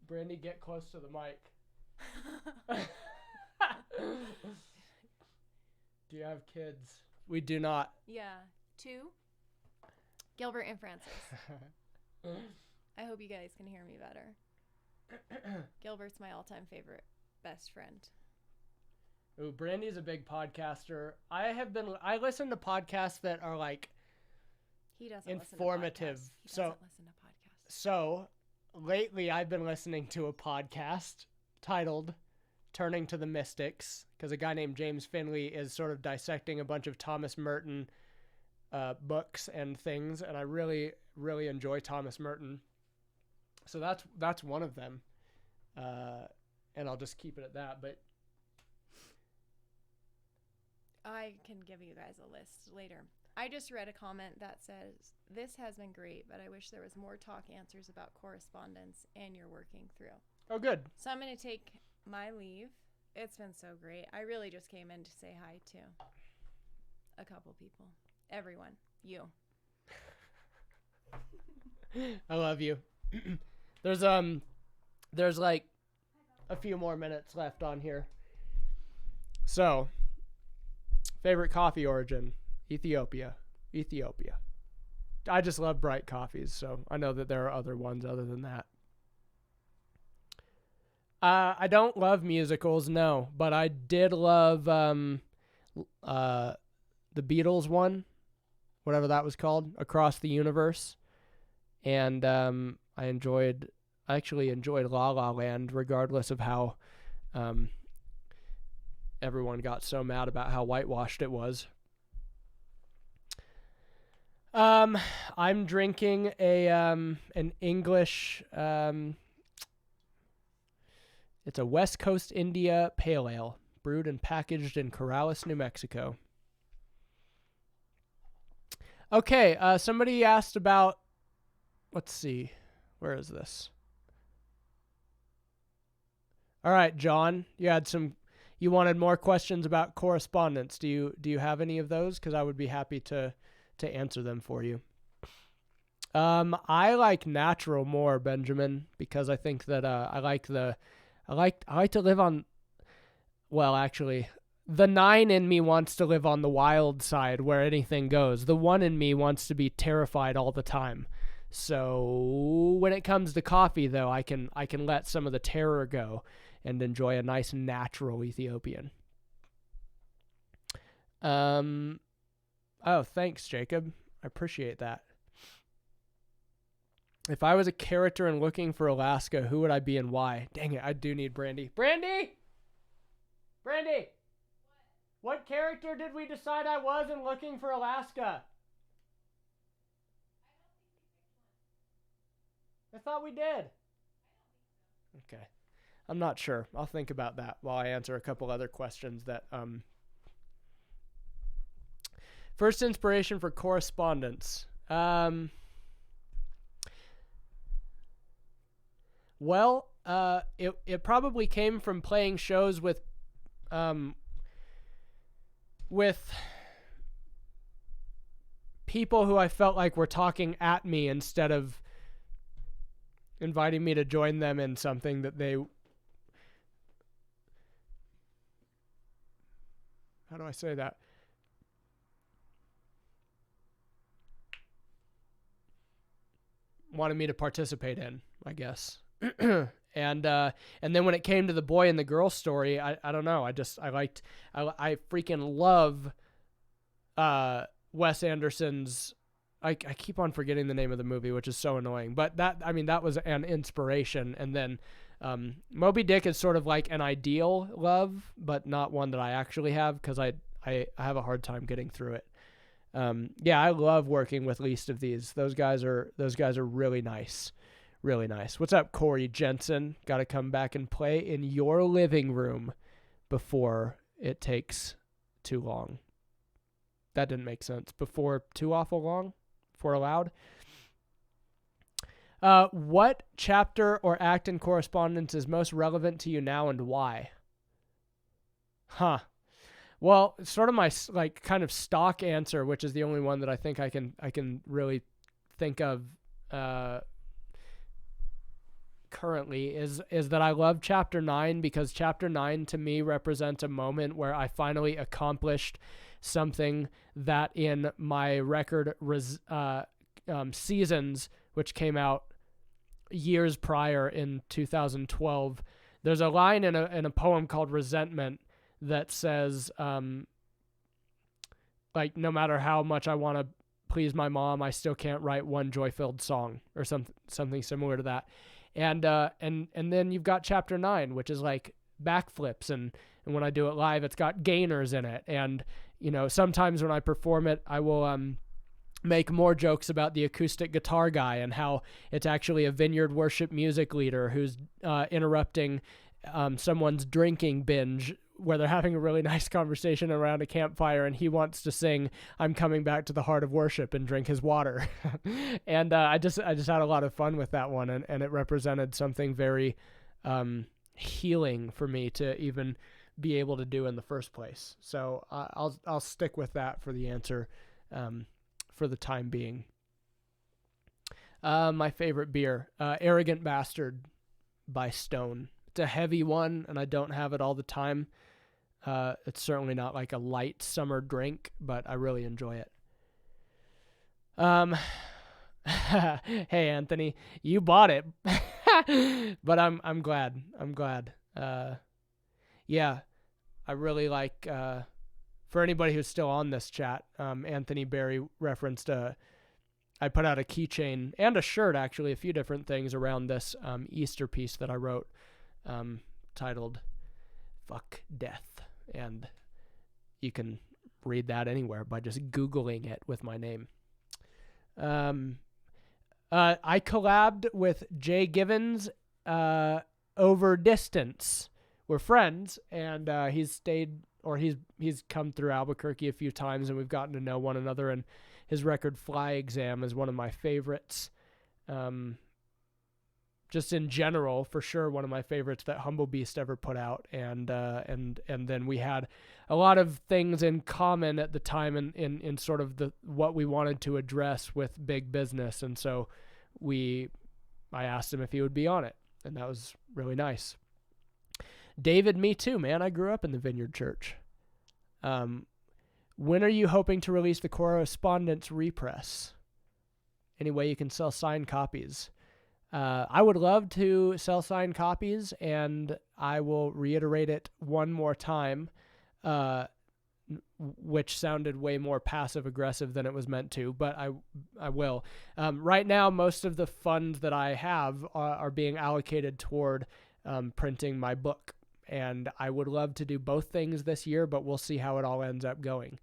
S1: Brandy, get close to the mic. Do you have kids? We do not.
S2: Yeah. 2. Gilbert and Francis. I hope you guys can hear me better. Gilbert's my all-time favorite best friend.
S1: Ooh, Brandy's a big podcaster. I listen to podcasts that are like
S2: he doesn't
S1: informative.
S2: Listen to podcasts. He doesn't listen to podcasts.
S1: So lately I've been listening to a podcast titled Turning to the Mystics, because a guy named James Finley is sort of dissecting a bunch of Thomas Merton books and things, and I really, really enjoy Thomas Merton. So that's one of them, and I'll just keep it at that. But
S2: I can give you guys a list later. I just read a comment that says, "This has been great, but I wish there was more talk answers about correspondence and you're working through."
S1: Oh, good.
S2: So I'm going to take my leave. It's been so great. I really just came in to say hi to a couple people. Everyone. You.
S1: I love you. There's like a few more minutes left on here. So, favorite coffee origin? Ethiopia. I just love bright coffees, so I know that there are other ones other than that. I don't love musicals, no, but I did love the Beatles one, whatever that was called, Across the Universe, and I actually enjoyed La La Land, regardless of how everyone got so mad about how whitewashed it was. I'm drinking an English. It's a West Coast India Pale Ale, brewed and packaged in Corrales, New Mexico. Okay, somebody asked about, let's see, where is this? All right, John, you wanted more questions about correspondence. Do you have any of those? Because I would be happy to answer them for you. I like natural more, Benjamin, because I think that I like to live on. Well, actually, the 9 in me wants to live on the wild side where anything goes. The 1 in me wants to be terrified all the time. So when it comes to coffee, though, I can let some of the terror go and enjoy a nice natural Ethiopian. Oh, thanks, Jacob. I appreciate that. If I was a character and looking for Alaska, who would I be and why? Dang it, I do need Brandy. Brandy! Brandy! What character did we decide I was in looking for Alaska? I thought we did. Okay. I'm not sure. I'll think about that while I answer a couple other questions that First inspiration for correspondence. Well, it probably came from playing shows with people who I felt like were talking at me instead of inviting me to join them in something that they... How do I say that? Wanted me to participate in, I guess. And then when it came to the boy and the girl story, I don't know. I freaking love Wes Anderson's. I keep on forgetting the name of the movie, which is so annoying. But that was an inspiration. And then Moby Dick is sort of like an ideal love, but not one that I actually have because I have a hard time getting through it. Yeah, I love working with Least of These. Those guys are really nice. Really nice. What's up, Corey Jensen? Got to come back and play in your living room before it takes too long. That didn't make sense. Before too awful long? Before allowed? What chapter or act in Correspondence is most relevant to you now and why? Huh. Well, it's sort of my kind of stock answer, which is the only one that I think I can really think of currently is that I love chapter 9 because chapter 9 to me represents a moment where I finally accomplished something that in my record Seasons, which came out years prior in 2012, there's a line in a poem called Resentment that says no matter how much I want to please my mom, I still can't write one joy-filled song, or something similar to that. And then you've got chapter 9, which is like backflips, and when I do it live, it's got gainers in it. And sometimes when I perform it, I will make more jokes about the acoustic guitar guy and how it's actually a vineyard worship music leader who's interrupting someone's drinking binge where they're having a really nice conversation around a campfire, and he wants to sing "I'm Coming Back to the Heart of Worship" and drink his water. And I just had a lot of fun with that one, and it represented something very healing for me to even be able to do in the first place. So I'll stick with that for the answer for the time being. My favorite beer, Arrogant Bastard by Stone. It's a heavy one, and I don't have it all the time. It's certainly not like a light summer drink, but I really enjoy it. Hey Anthony, you bought it, but I'm glad. Yeah, I really like. For anybody who's still on this chat, Anthony Barry referenced I put out a keychain and a shirt, actually, a few different things around this Easter piece that I wrote, titled "Fuck Death." And you can read that anywhere by just Googling it with my name. I collabed with Jay Givens over distance. We're friends, and he's come through Albuquerque a few times, and we've gotten to know one another, and his record Fly Exam is one of my favorites. Just in general, for sure, one of my favorites that Humble Beast ever put out, and then we had a lot of things in common at the time in sort of what we wanted to address with big business, and so I asked him if he would be on it, and that was really nice. David, me too, man. I grew up in the Vineyard Church. When are you hoping to release the Correspondence repress? Any way you can sell signed copies? I would love to sell signed copies, and I will reiterate it one more time, which sounded way more passive-aggressive than it was meant to, but I will. Right now, most of the funds that I have are being allocated toward printing my book, and I would love to do both things this year, but we'll see how it all ends up going.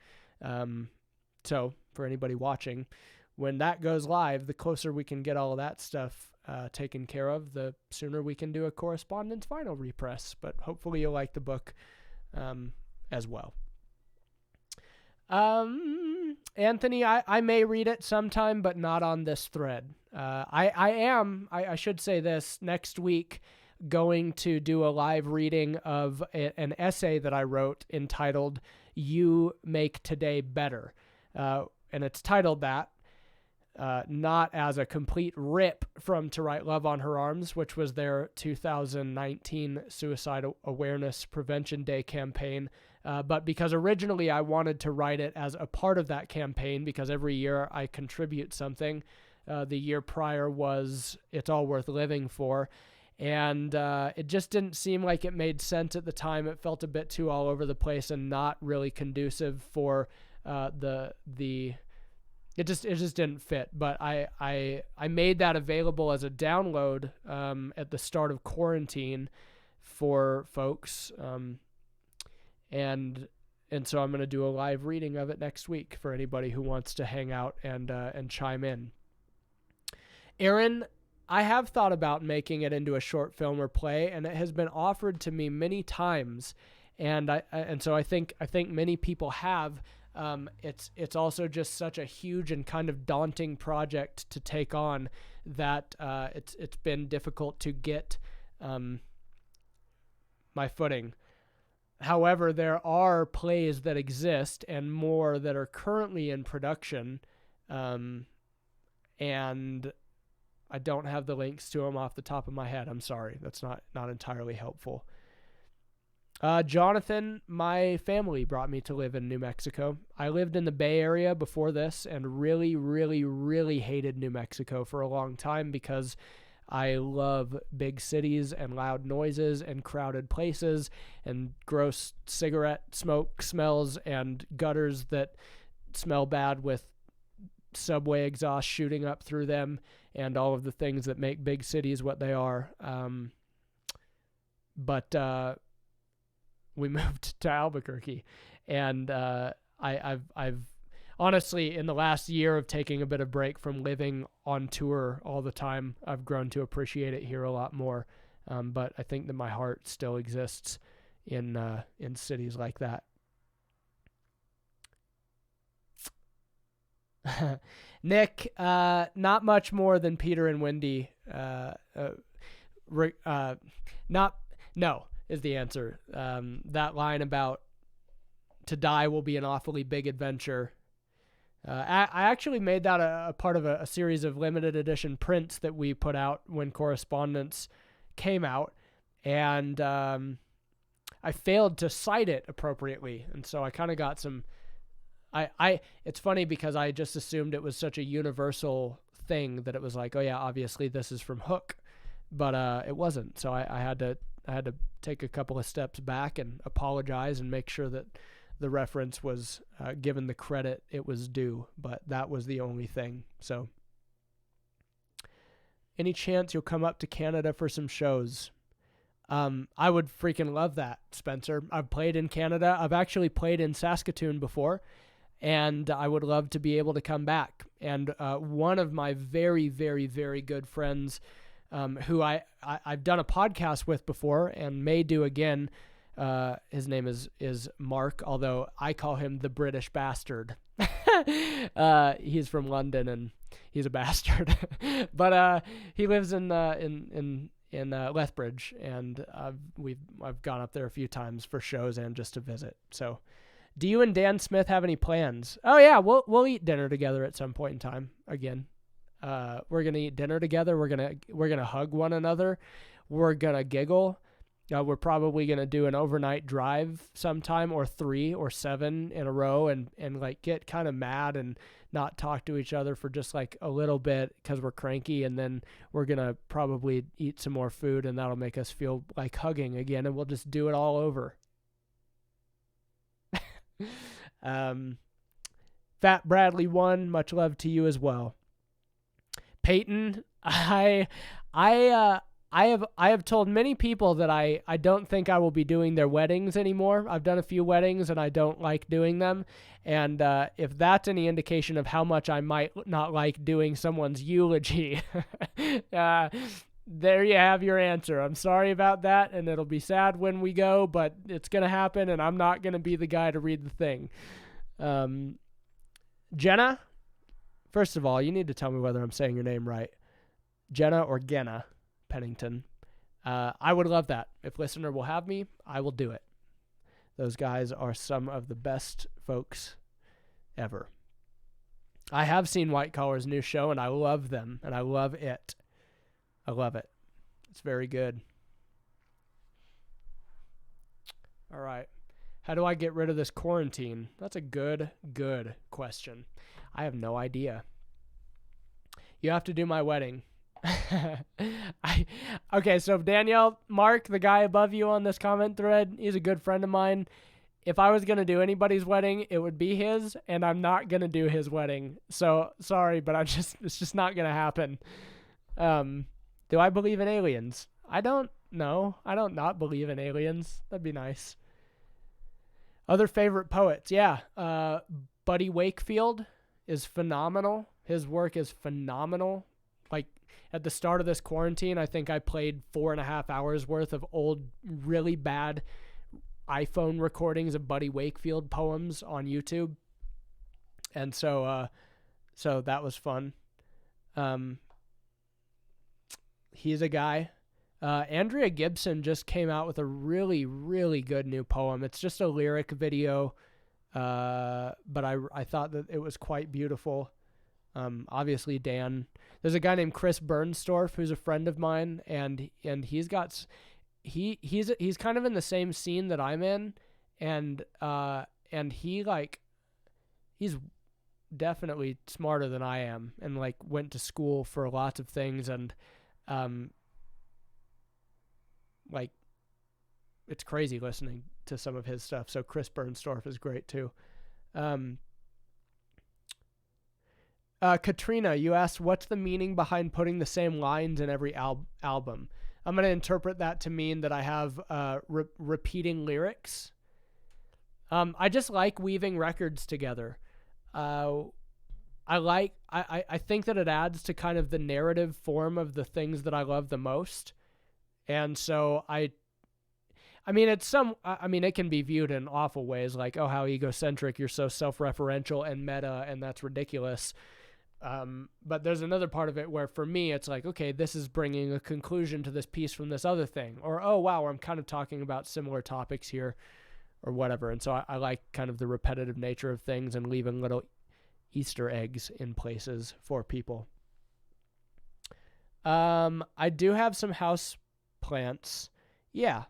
S1: So for anybody watching, when that goes live, the closer we can get all of that stuff taken care of, the sooner we can do a Correspondence vinyl repress. But hopefully you'll like the book as well. Anthony, I may read it sometime, but not on this thread. I should say this, next week, going to do a live reading of an essay that I wrote entitled "You Make Today Better." And it's titled that, not as a complete rip from To Write Love on Her Arms, which was their 2019 Suicide Awareness Prevention Day campaign, but because originally I wanted to write it as a part of that campaign, because every year I contribute something. The year prior was It's All Worth Living For, and it just didn't seem like it made sense at the time. It felt a bit too all over the place and not really conducive for it just didn't fit. But I made that available as a download at the start of quarantine for folks, and so I'm going to do a live reading of it next week for anybody who wants to hang out and chime in. Aaron, I have thought about making it into a short film or play, and it has been offered to me many times, and so I think many people have. It's also just such a huge and kind of daunting project to take on that it's been difficult to get my footing. However, there are plays that exist and more that are currently in production, and I don't have the links to them off the top of my head. I'm sorry. That's not entirely helpful. Jonathan, my family brought me to live in New Mexico. I lived in the Bay Area before this and really, really, really hated New Mexico for a long time because I love big cities and loud noises and crowded places and gross cigarette smoke smells and gutters that smell bad with subway exhaust shooting up through them and all of the things that make big cities what they are. But we moved to Albuquerque, and I've honestly, in the last year of taking a bit of break from living on tour all the time, I've grown to appreciate it here a lot more. But I think that my heart still exists in cities like that. Nick, not much more than Peter and Wendy. No is the answer. That line about to die will be an awfully big adventure. I actually made that a part of a series of limited edition prints that we put out when Correspondence came out, and I failed to cite it appropriately, and so I kind of got some. It's funny because I just assumed it was such a universal thing that it was like, oh yeah, obviously this is from Hook, but it wasn't. So I had to take a couple of steps back and apologize and make sure that the reference was given the credit it was due, but that was the only thing. So any chance you'll come up to Canada for some shows? I would freaking love that, Spencer. I've played in Canada. I've actually played in Saskatoon before, and I would love to be able to come back. And one of my very, very, very good friends, who I've done a podcast with before and may do again, his name is Mark, although I call him the British bastard. He's from London and he's a bastard. But he lives in Lethbridge, and I've gone up there a few times for shows and just to visit. So, do you and Dan Smith have any plans? Oh yeah, we'll eat dinner together at some point in time again. We're gonna eat dinner together. We're gonna hug one another. We're gonna giggle. We're probably going to do an overnight drive sometime, or 3 or 7 in a row, and like get kind of mad and not talk to each other for just like a little bit because we're cranky. And then we're going to probably eat some more food, and that'll make us feel like hugging again, and we'll just do it all over. Fat Bradley 1, much love to you as well. Peyton, I have told many people that I don't think I will be doing their weddings anymore. I've done a few weddings and I don't like doing them. And if that's any indication of how much I might not like doing someone's eulogy, there you have your answer. I'm sorry about that, and it'll be sad when we go, but it's going to happen, and I'm not going to be the guy to read the thing. Jenna, first of all, you need to tell me whether I'm saying your name right. Jenna or Genna Pennington. I would love that. If listener will have me, I will do it. Those guys are some of the best folks ever. I have seen White Collar's new show, and I love them, and I love it. I love it. It's very good. All right. How do I get rid of this quarantine? That's a good question. I have no idea. You have to do my wedding. Okay, so Danielle, Mark, the guy above you on this comment thread, he's a good friend of mine. If I was going to do anybody's wedding, it would be his, and I'm not going to do his wedding. So, sorry, but it's just not going to happen. Do I believe in aliens? I don't know. I don't not believe in aliens. That'd be nice. Other favorite poets. Yeah. Buddy Wakefield is phenomenal. His work is phenomenal. Like, at the start of this quarantine, I think I played 4.5 hours worth of old, really bad iPhone recordings of Buddy Wakefield poems on YouTube. And so that was fun. He's a guy. Andrea Gibson just came out with a really, really good new poem. It's just a lyric video, but I thought that it was quite beautiful. Obviously, Dan. There's a guy named Chris Bernstorff who's a friend of mine, and he's got he's kind of in the same scene that I'm in, and he's definitely smarter than I am, and like went to school for lots of things, and like it's crazy listening to some of his stuff. So Chris Bernstorff is great too. Katrina, you asked, what's the meaning behind putting the same lines in every album? I'm going to interpret that to mean that I have repeating lyrics. I just like weaving records together. I think that it adds to kind of the narrative form of the things that I love the most. And so it can be viewed in awful ways, like, oh, how egocentric, you're so self-referential and meta, and that's ridiculous. But there's another part of it where for me, it's like, okay, this is bringing a conclusion to this piece from this other thing, or, oh, wow, I'm kind of talking about similar topics here or whatever. And so I like kind of the repetitive nature of things and leaving little Easter eggs in places for people. I do have some house plants. Yeah,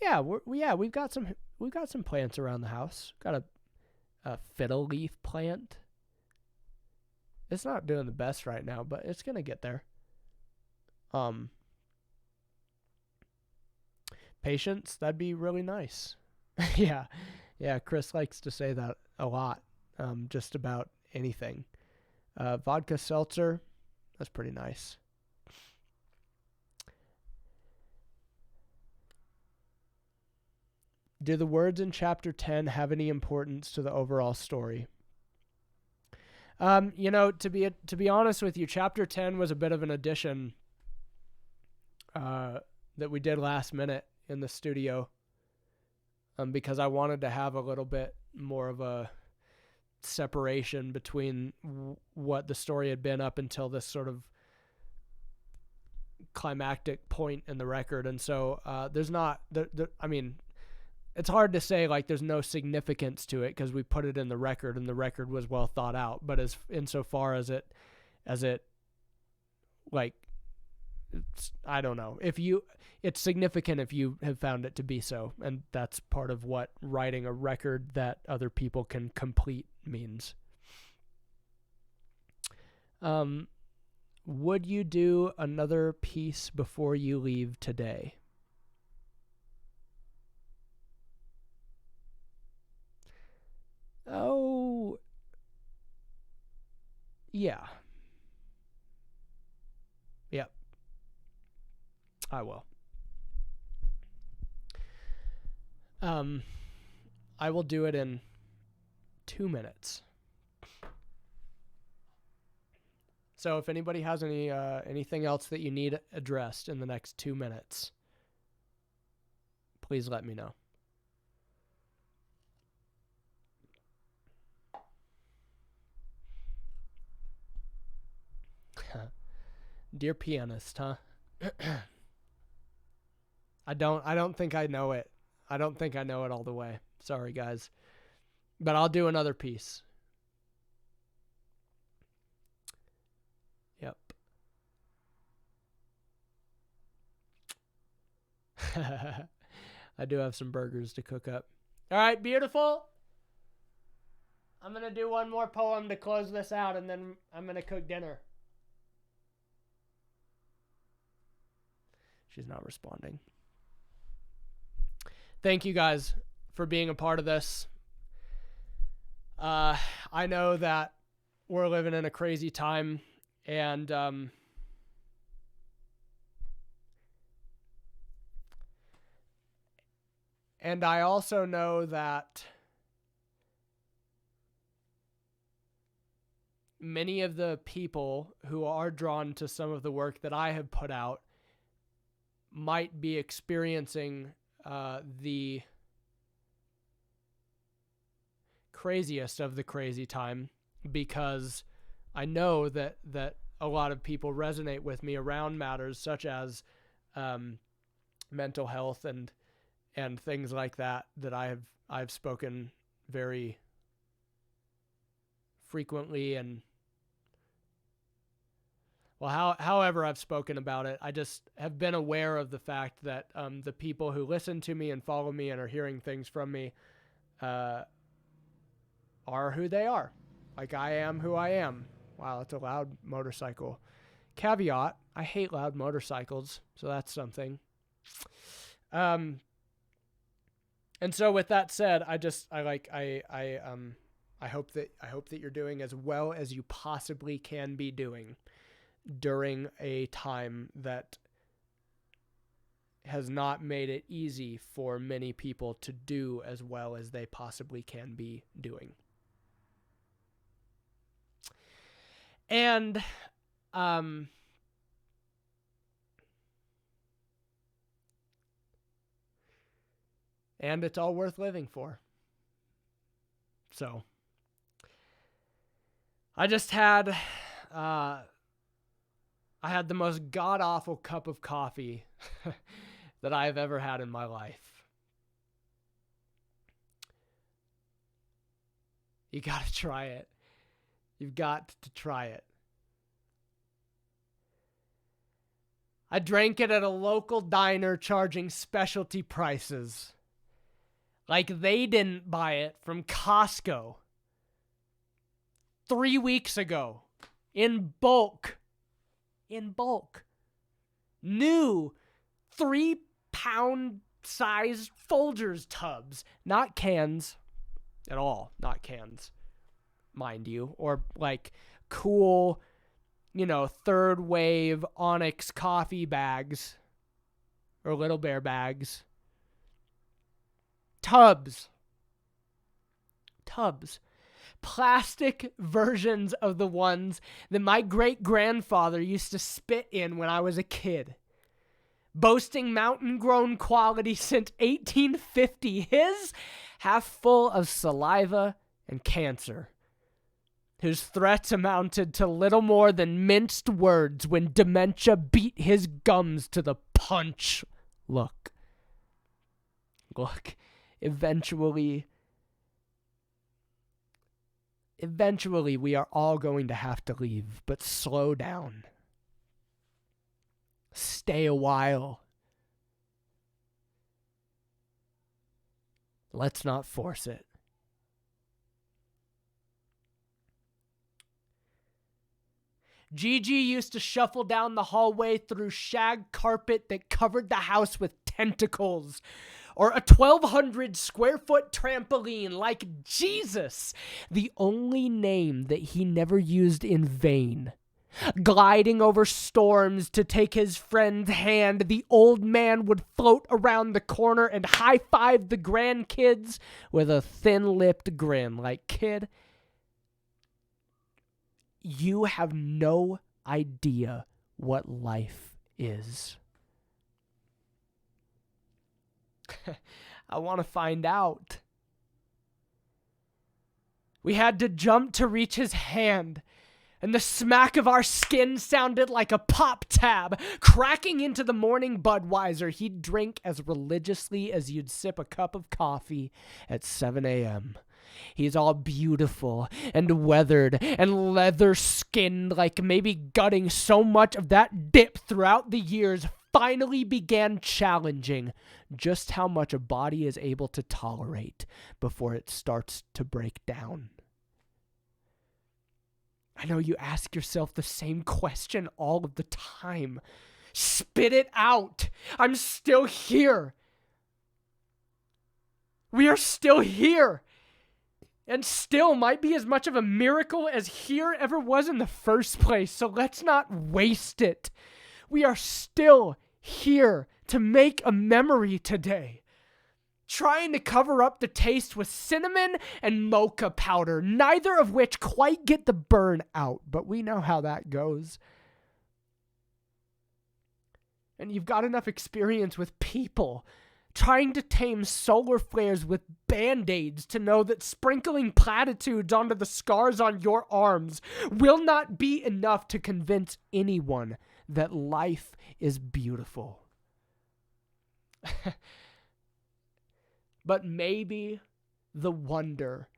S1: we've got some plants around the house. Got a fiddle leaf plant. It's not doing the best right now, but it's gonna get there. Patience, that'd be really nice. Yeah, Chris likes to say that a lot. Just about anything. Vodka seltzer, that's pretty nice. Do the words in chapter 10 have any importance to the overall story? To be honest with you, chapter 10 was a bit of an addition that we did last minute in the studio, because I wanted to have a little bit more of a separation between what the story had been up until this sort of climactic point in the record. And so it's hard to say like there's no significance to it because we put it in the record and the record was well thought out. But as insofar as it like I don't know. It's significant if you have found it to be so, and that's part of what writing a record that other people can complete means. Would you do another piece before you leave today? Oh, yeah. Yep. I will. I will do it in 2 minutes. So if anybody has anything else that you need addressed in the next 2 minutes, please let me know. Dear pianist, huh? I don't think I know it. I don't think I know it all the way. Sorry, guys. But I'll do another piece. Yep. I do have some burgers to cook up. All right, beautiful. I'm going to do one more poem to close this out, and then I'm going to cook dinner. She's not responding. Thank you guys for being a part of this. I know that we're living in a crazy time, and I also know that many of the people who are drawn to some of the work that I have put out might be experiencing the craziest of the crazy time, because I know that a lot of people resonate with me around matters such as mental health and things like that I've spoken very frequently, and however I've spoken about it, I just have been aware of the fact that the people who listen to me and follow me and are hearing things from me are who they are. Like, I am who I am. Wow, that's a loud motorcycle. Caveat, I hate loud motorcycles, so that's something. And so with that said, I hope that you're doing as well as you possibly can be doing during a time that has not made it easy for many people to do as well as they possibly can be doing. And it's all worth living for. So I just had I had the most god-awful cup of coffee that I have ever had in my life. You gotta try it. You've got to try it. I drank it at a local diner charging specialty prices. Like they didn't buy it from Costco 3 weeks ago. In bulk. New 3-pound sized Folgers tubs. Not cans at all. Not cans, mind you. Or like cool, third wave Onyx coffee bags. Or Little Bear bags. Tubs. Plastic versions of the ones that my great-grandfather used to spit in when I was a kid. Boasting mountain-grown quality since 1850. His half full of saliva and cancer, whose threats amounted to little more than minced words when dementia beat his gums to the punch. Look, eventually we are all going to have to leave, but slow down. Stay a while. Let's not force it. Gigi used to shuffle down the hallway through shag carpet that covered the house with tentacles, or a 1,200 square foot trampoline like Jesus, the only name that he never used in vain. Gliding over storms to take his friend's hand, the old man would float around the corner and high-five the grandkids with a thin-lipped grin like, "Kid, you have no idea what life is." I want to find out. We had to jump to reach his hand, and the smack of our skin sounded like a pop tab cracking into the morning Budweiser he'd drink as religiously as you'd sip a cup of coffee at 7 a.m. He's all beautiful and weathered and leather-skinned, like maybe gutting so much of that dip throughout the years finally began challenging just how much a body is able to tolerate before it starts to break down. I know you ask yourself the same question all of the time. Spit it out. I'm still here. We are still here. And still might be as much of a miracle as here ever was in the first place, so let's not waste it. We are still here to make a memory today. Trying to cover up the taste with cinnamon and mocha powder, neither of which quite get the burn out, but we know how that goes. And you've got enough experience with people trying to tame solar flares with band-aids to know that sprinkling platitudes onto the scars on your arms will not be enough to convince anyone that life is beautiful. But maybe the wonder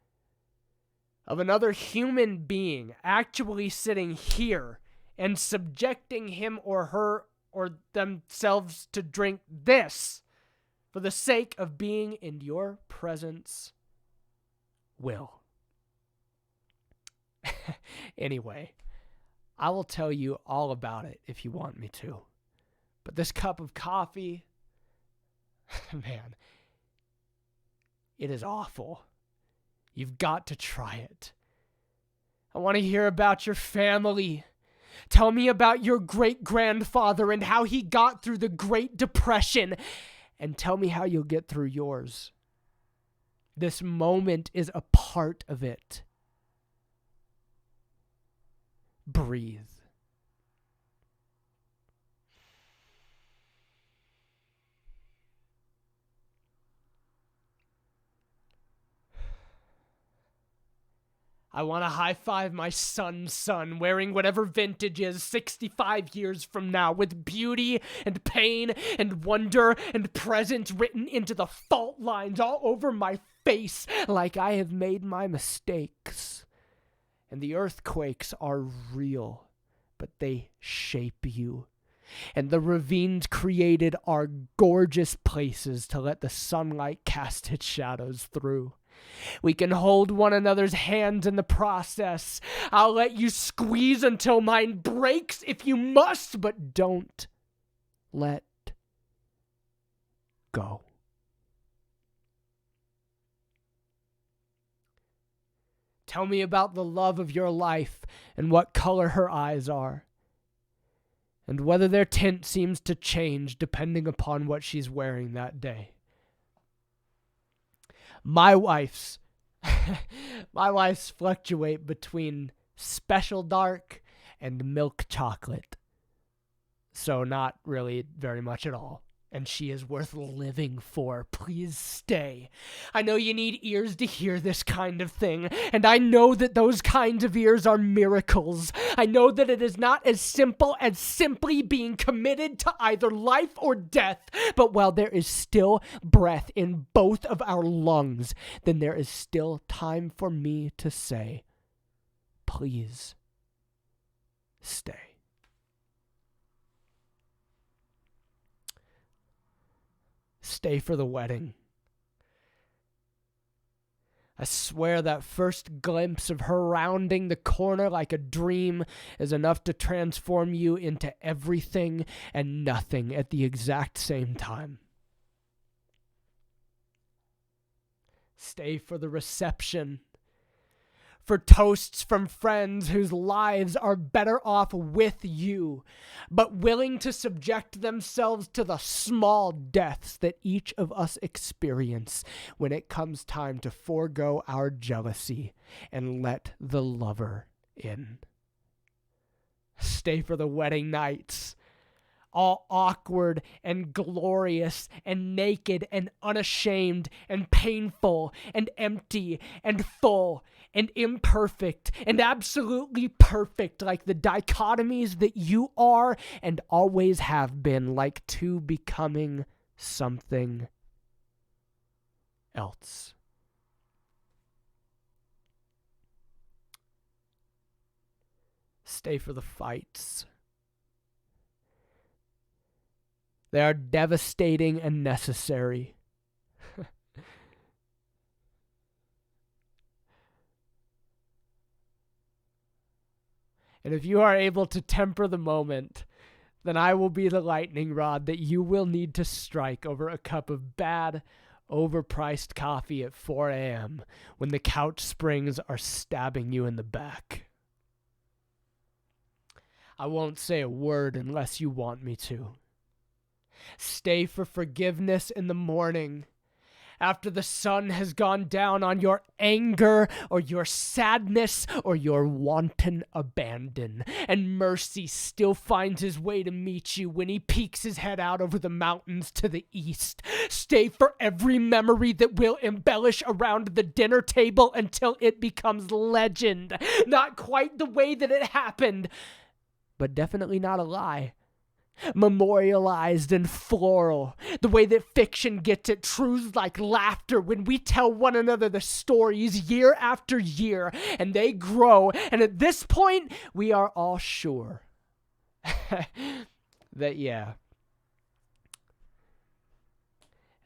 S1: of another human being actually sitting here and subjecting him or her or themselves to drink this for the sake of being in your presence will. Anyway, I will tell you all about it if you want me to. But this cup of coffee, man, it is awful. You've got to try it. I want to hear about your family. Tell me about your great-grandfather and how he got through the Great Depression. And tell me how you'll get through yours. This moment is a part of it. Breathe. I want to high-five my son's son wearing whatever vintage is 65 years from now with beauty and pain and wonder and presence written into the fault lines all over my face like I have made my mistakes. And the earthquakes are real, but they shape you. And the ravines created are gorgeous places to let the sunlight cast its shadows through. We can hold one another's hands in the process. I'll let you squeeze until mine breaks if you must, but don't let go. Tell me about the love of your life and what color her eyes are, and whether their tint seems to change depending upon what she's wearing that day. My wife's fluctuate between special dark and milk chocolate. So not really very much at all. And she is worth living for. Please stay. I know you need ears to hear this kind of thing, and I know that those kinds of ears are miracles. I know that it is not as simple as simply being committed to either life or death, but while there is still breath in both of our lungs, then there is still time for me to say, please stay. Stay for the wedding. I swear that first glimpse of her rounding the corner like a dream is enough to transform you into everything and nothing at the exact same time. Stay for the reception. For toasts from friends whose lives are better off with you, but willing to subject themselves to the small deaths that each of us experience when it comes time to forego our jealousy and let the lover in. Stay for the wedding nights, all awkward and glorious and naked and unashamed and painful and empty and full and imperfect and absolutely perfect, like the dichotomies that you are and always have been, like two becoming something else. Stay for the fights. They are devastating and necessary. And if you are able to temper the moment, then I will be the lightning rod that you will need to strike over a cup of bad, overpriced coffee at 4 a.m. when the couch springs are stabbing you in the back. I won't say a word unless you want me to. Stay for forgiveness in the morning, after the sun has gone down on your anger or your sadness or your wanton abandon, and mercy still finds his way to meet you when he peeks his head out over the mountains to the east. Stay for every memory that will embellish around the dinner table until it becomes legend. Not quite the way that it happened, but definitely not a lie. Memorialized and floral, the way that fiction gets at truths like laughter when we tell one another the stories year after year, and they grow, and at this point, we are all sure that, yeah.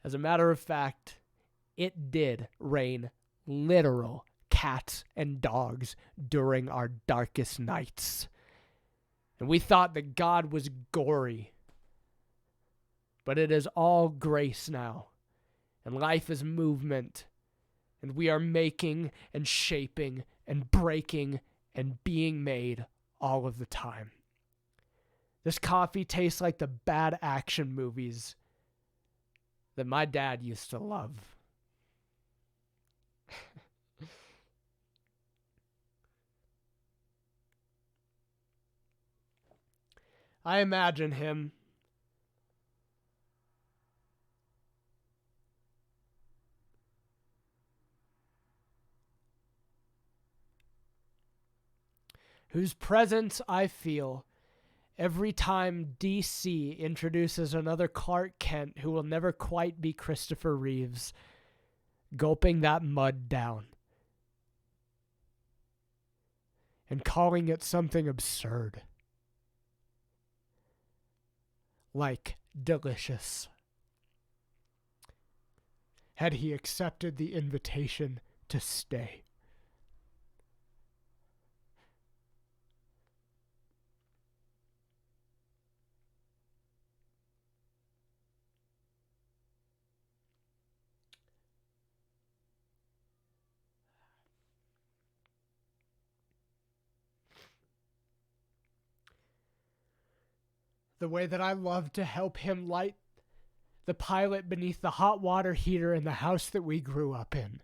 S1: As a matter of fact, it did rain literal cats and dogs during our darkest nights. And we thought that God was gory. But it is all grace now. And life is movement. And we are making and shaping and breaking and being made all of the time. This coffee tastes like the bad action movies that my dad used to love. I imagine him whose presence I feel every time DC introduces another Clark Kent who will never quite be Christopher Reeves, gulping that mud down and calling it something absurd. Like delicious. Had he accepted the invitation to stay. The way that I love to help him light the pilot beneath the hot water heater in the house that we grew up in.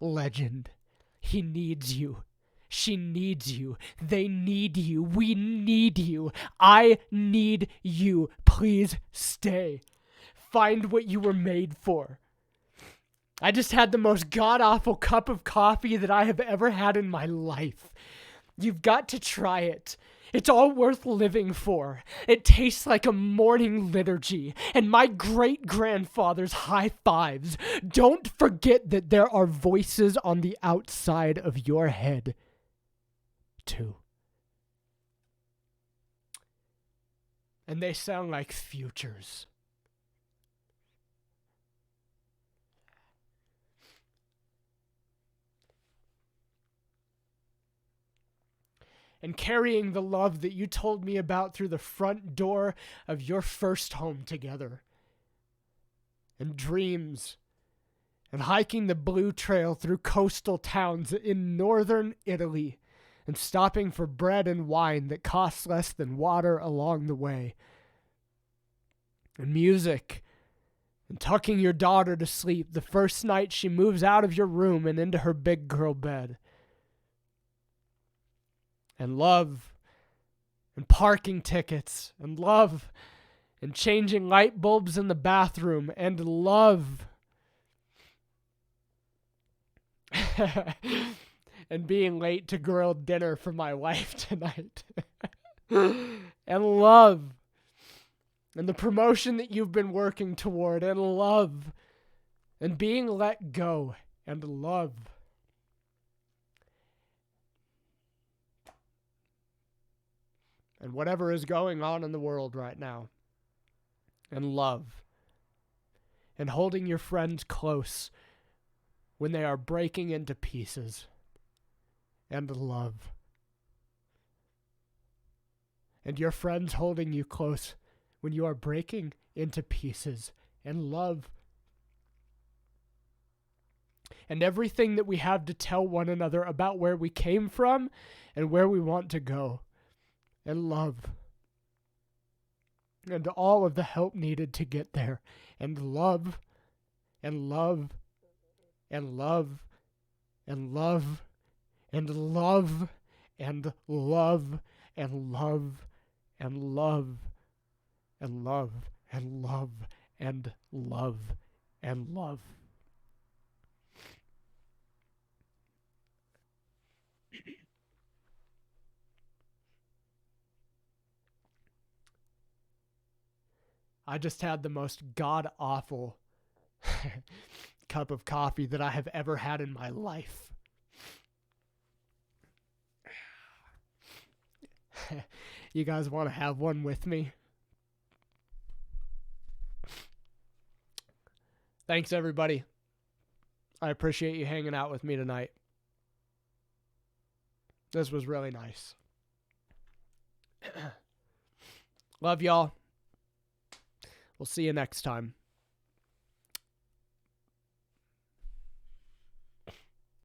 S1: Legend. He needs you. She needs you. They need you. We need you. I need you. Please stay. Find what you were made for. I just had the most god-awful cup of coffee that I have ever had in my life. You've got to try it. It's all worth living for. It tastes like a morning liturgy and my great-grandfather's high fives. Don't forget that there are voices on the outside of your head, too. And they sound like futures. and carrying the love that you told me about through the front door of your first home together. And dreams, and hiking the blue trail through coastal towns in northern Italy, and stopping for bread and wine that costs less than water along the way. And music, and tucking your daughter to sleep the first night she moves out of your room and into her big girl bed. And love, and parking tickets, and love, and changing light bulbs in the bathroom, and love. And being late to grilled dinner for my wife tonight. And love. And the promotion that you've been working toward, and love. And being let go, and love. And whatever is going on in the world right now, and love. And holding your friends close when they are breaking into pieces, and love. And your friends holding you close when you are breaking into pieces, and love. And everything that we have to tell one another about where we came from and where we want to go, and love. And all of the help needed to get there, and love, and love, and love, and love, and love, and love, and love, and love, and love, and love, and love, and love. I just had the most god-awful cup of coffee that I have ever had in my life. You guys want to have one with me? Thanks, everybody. I appreciate you hanging out with me tonight. This was really nice. Love y'all. We'll see you next time.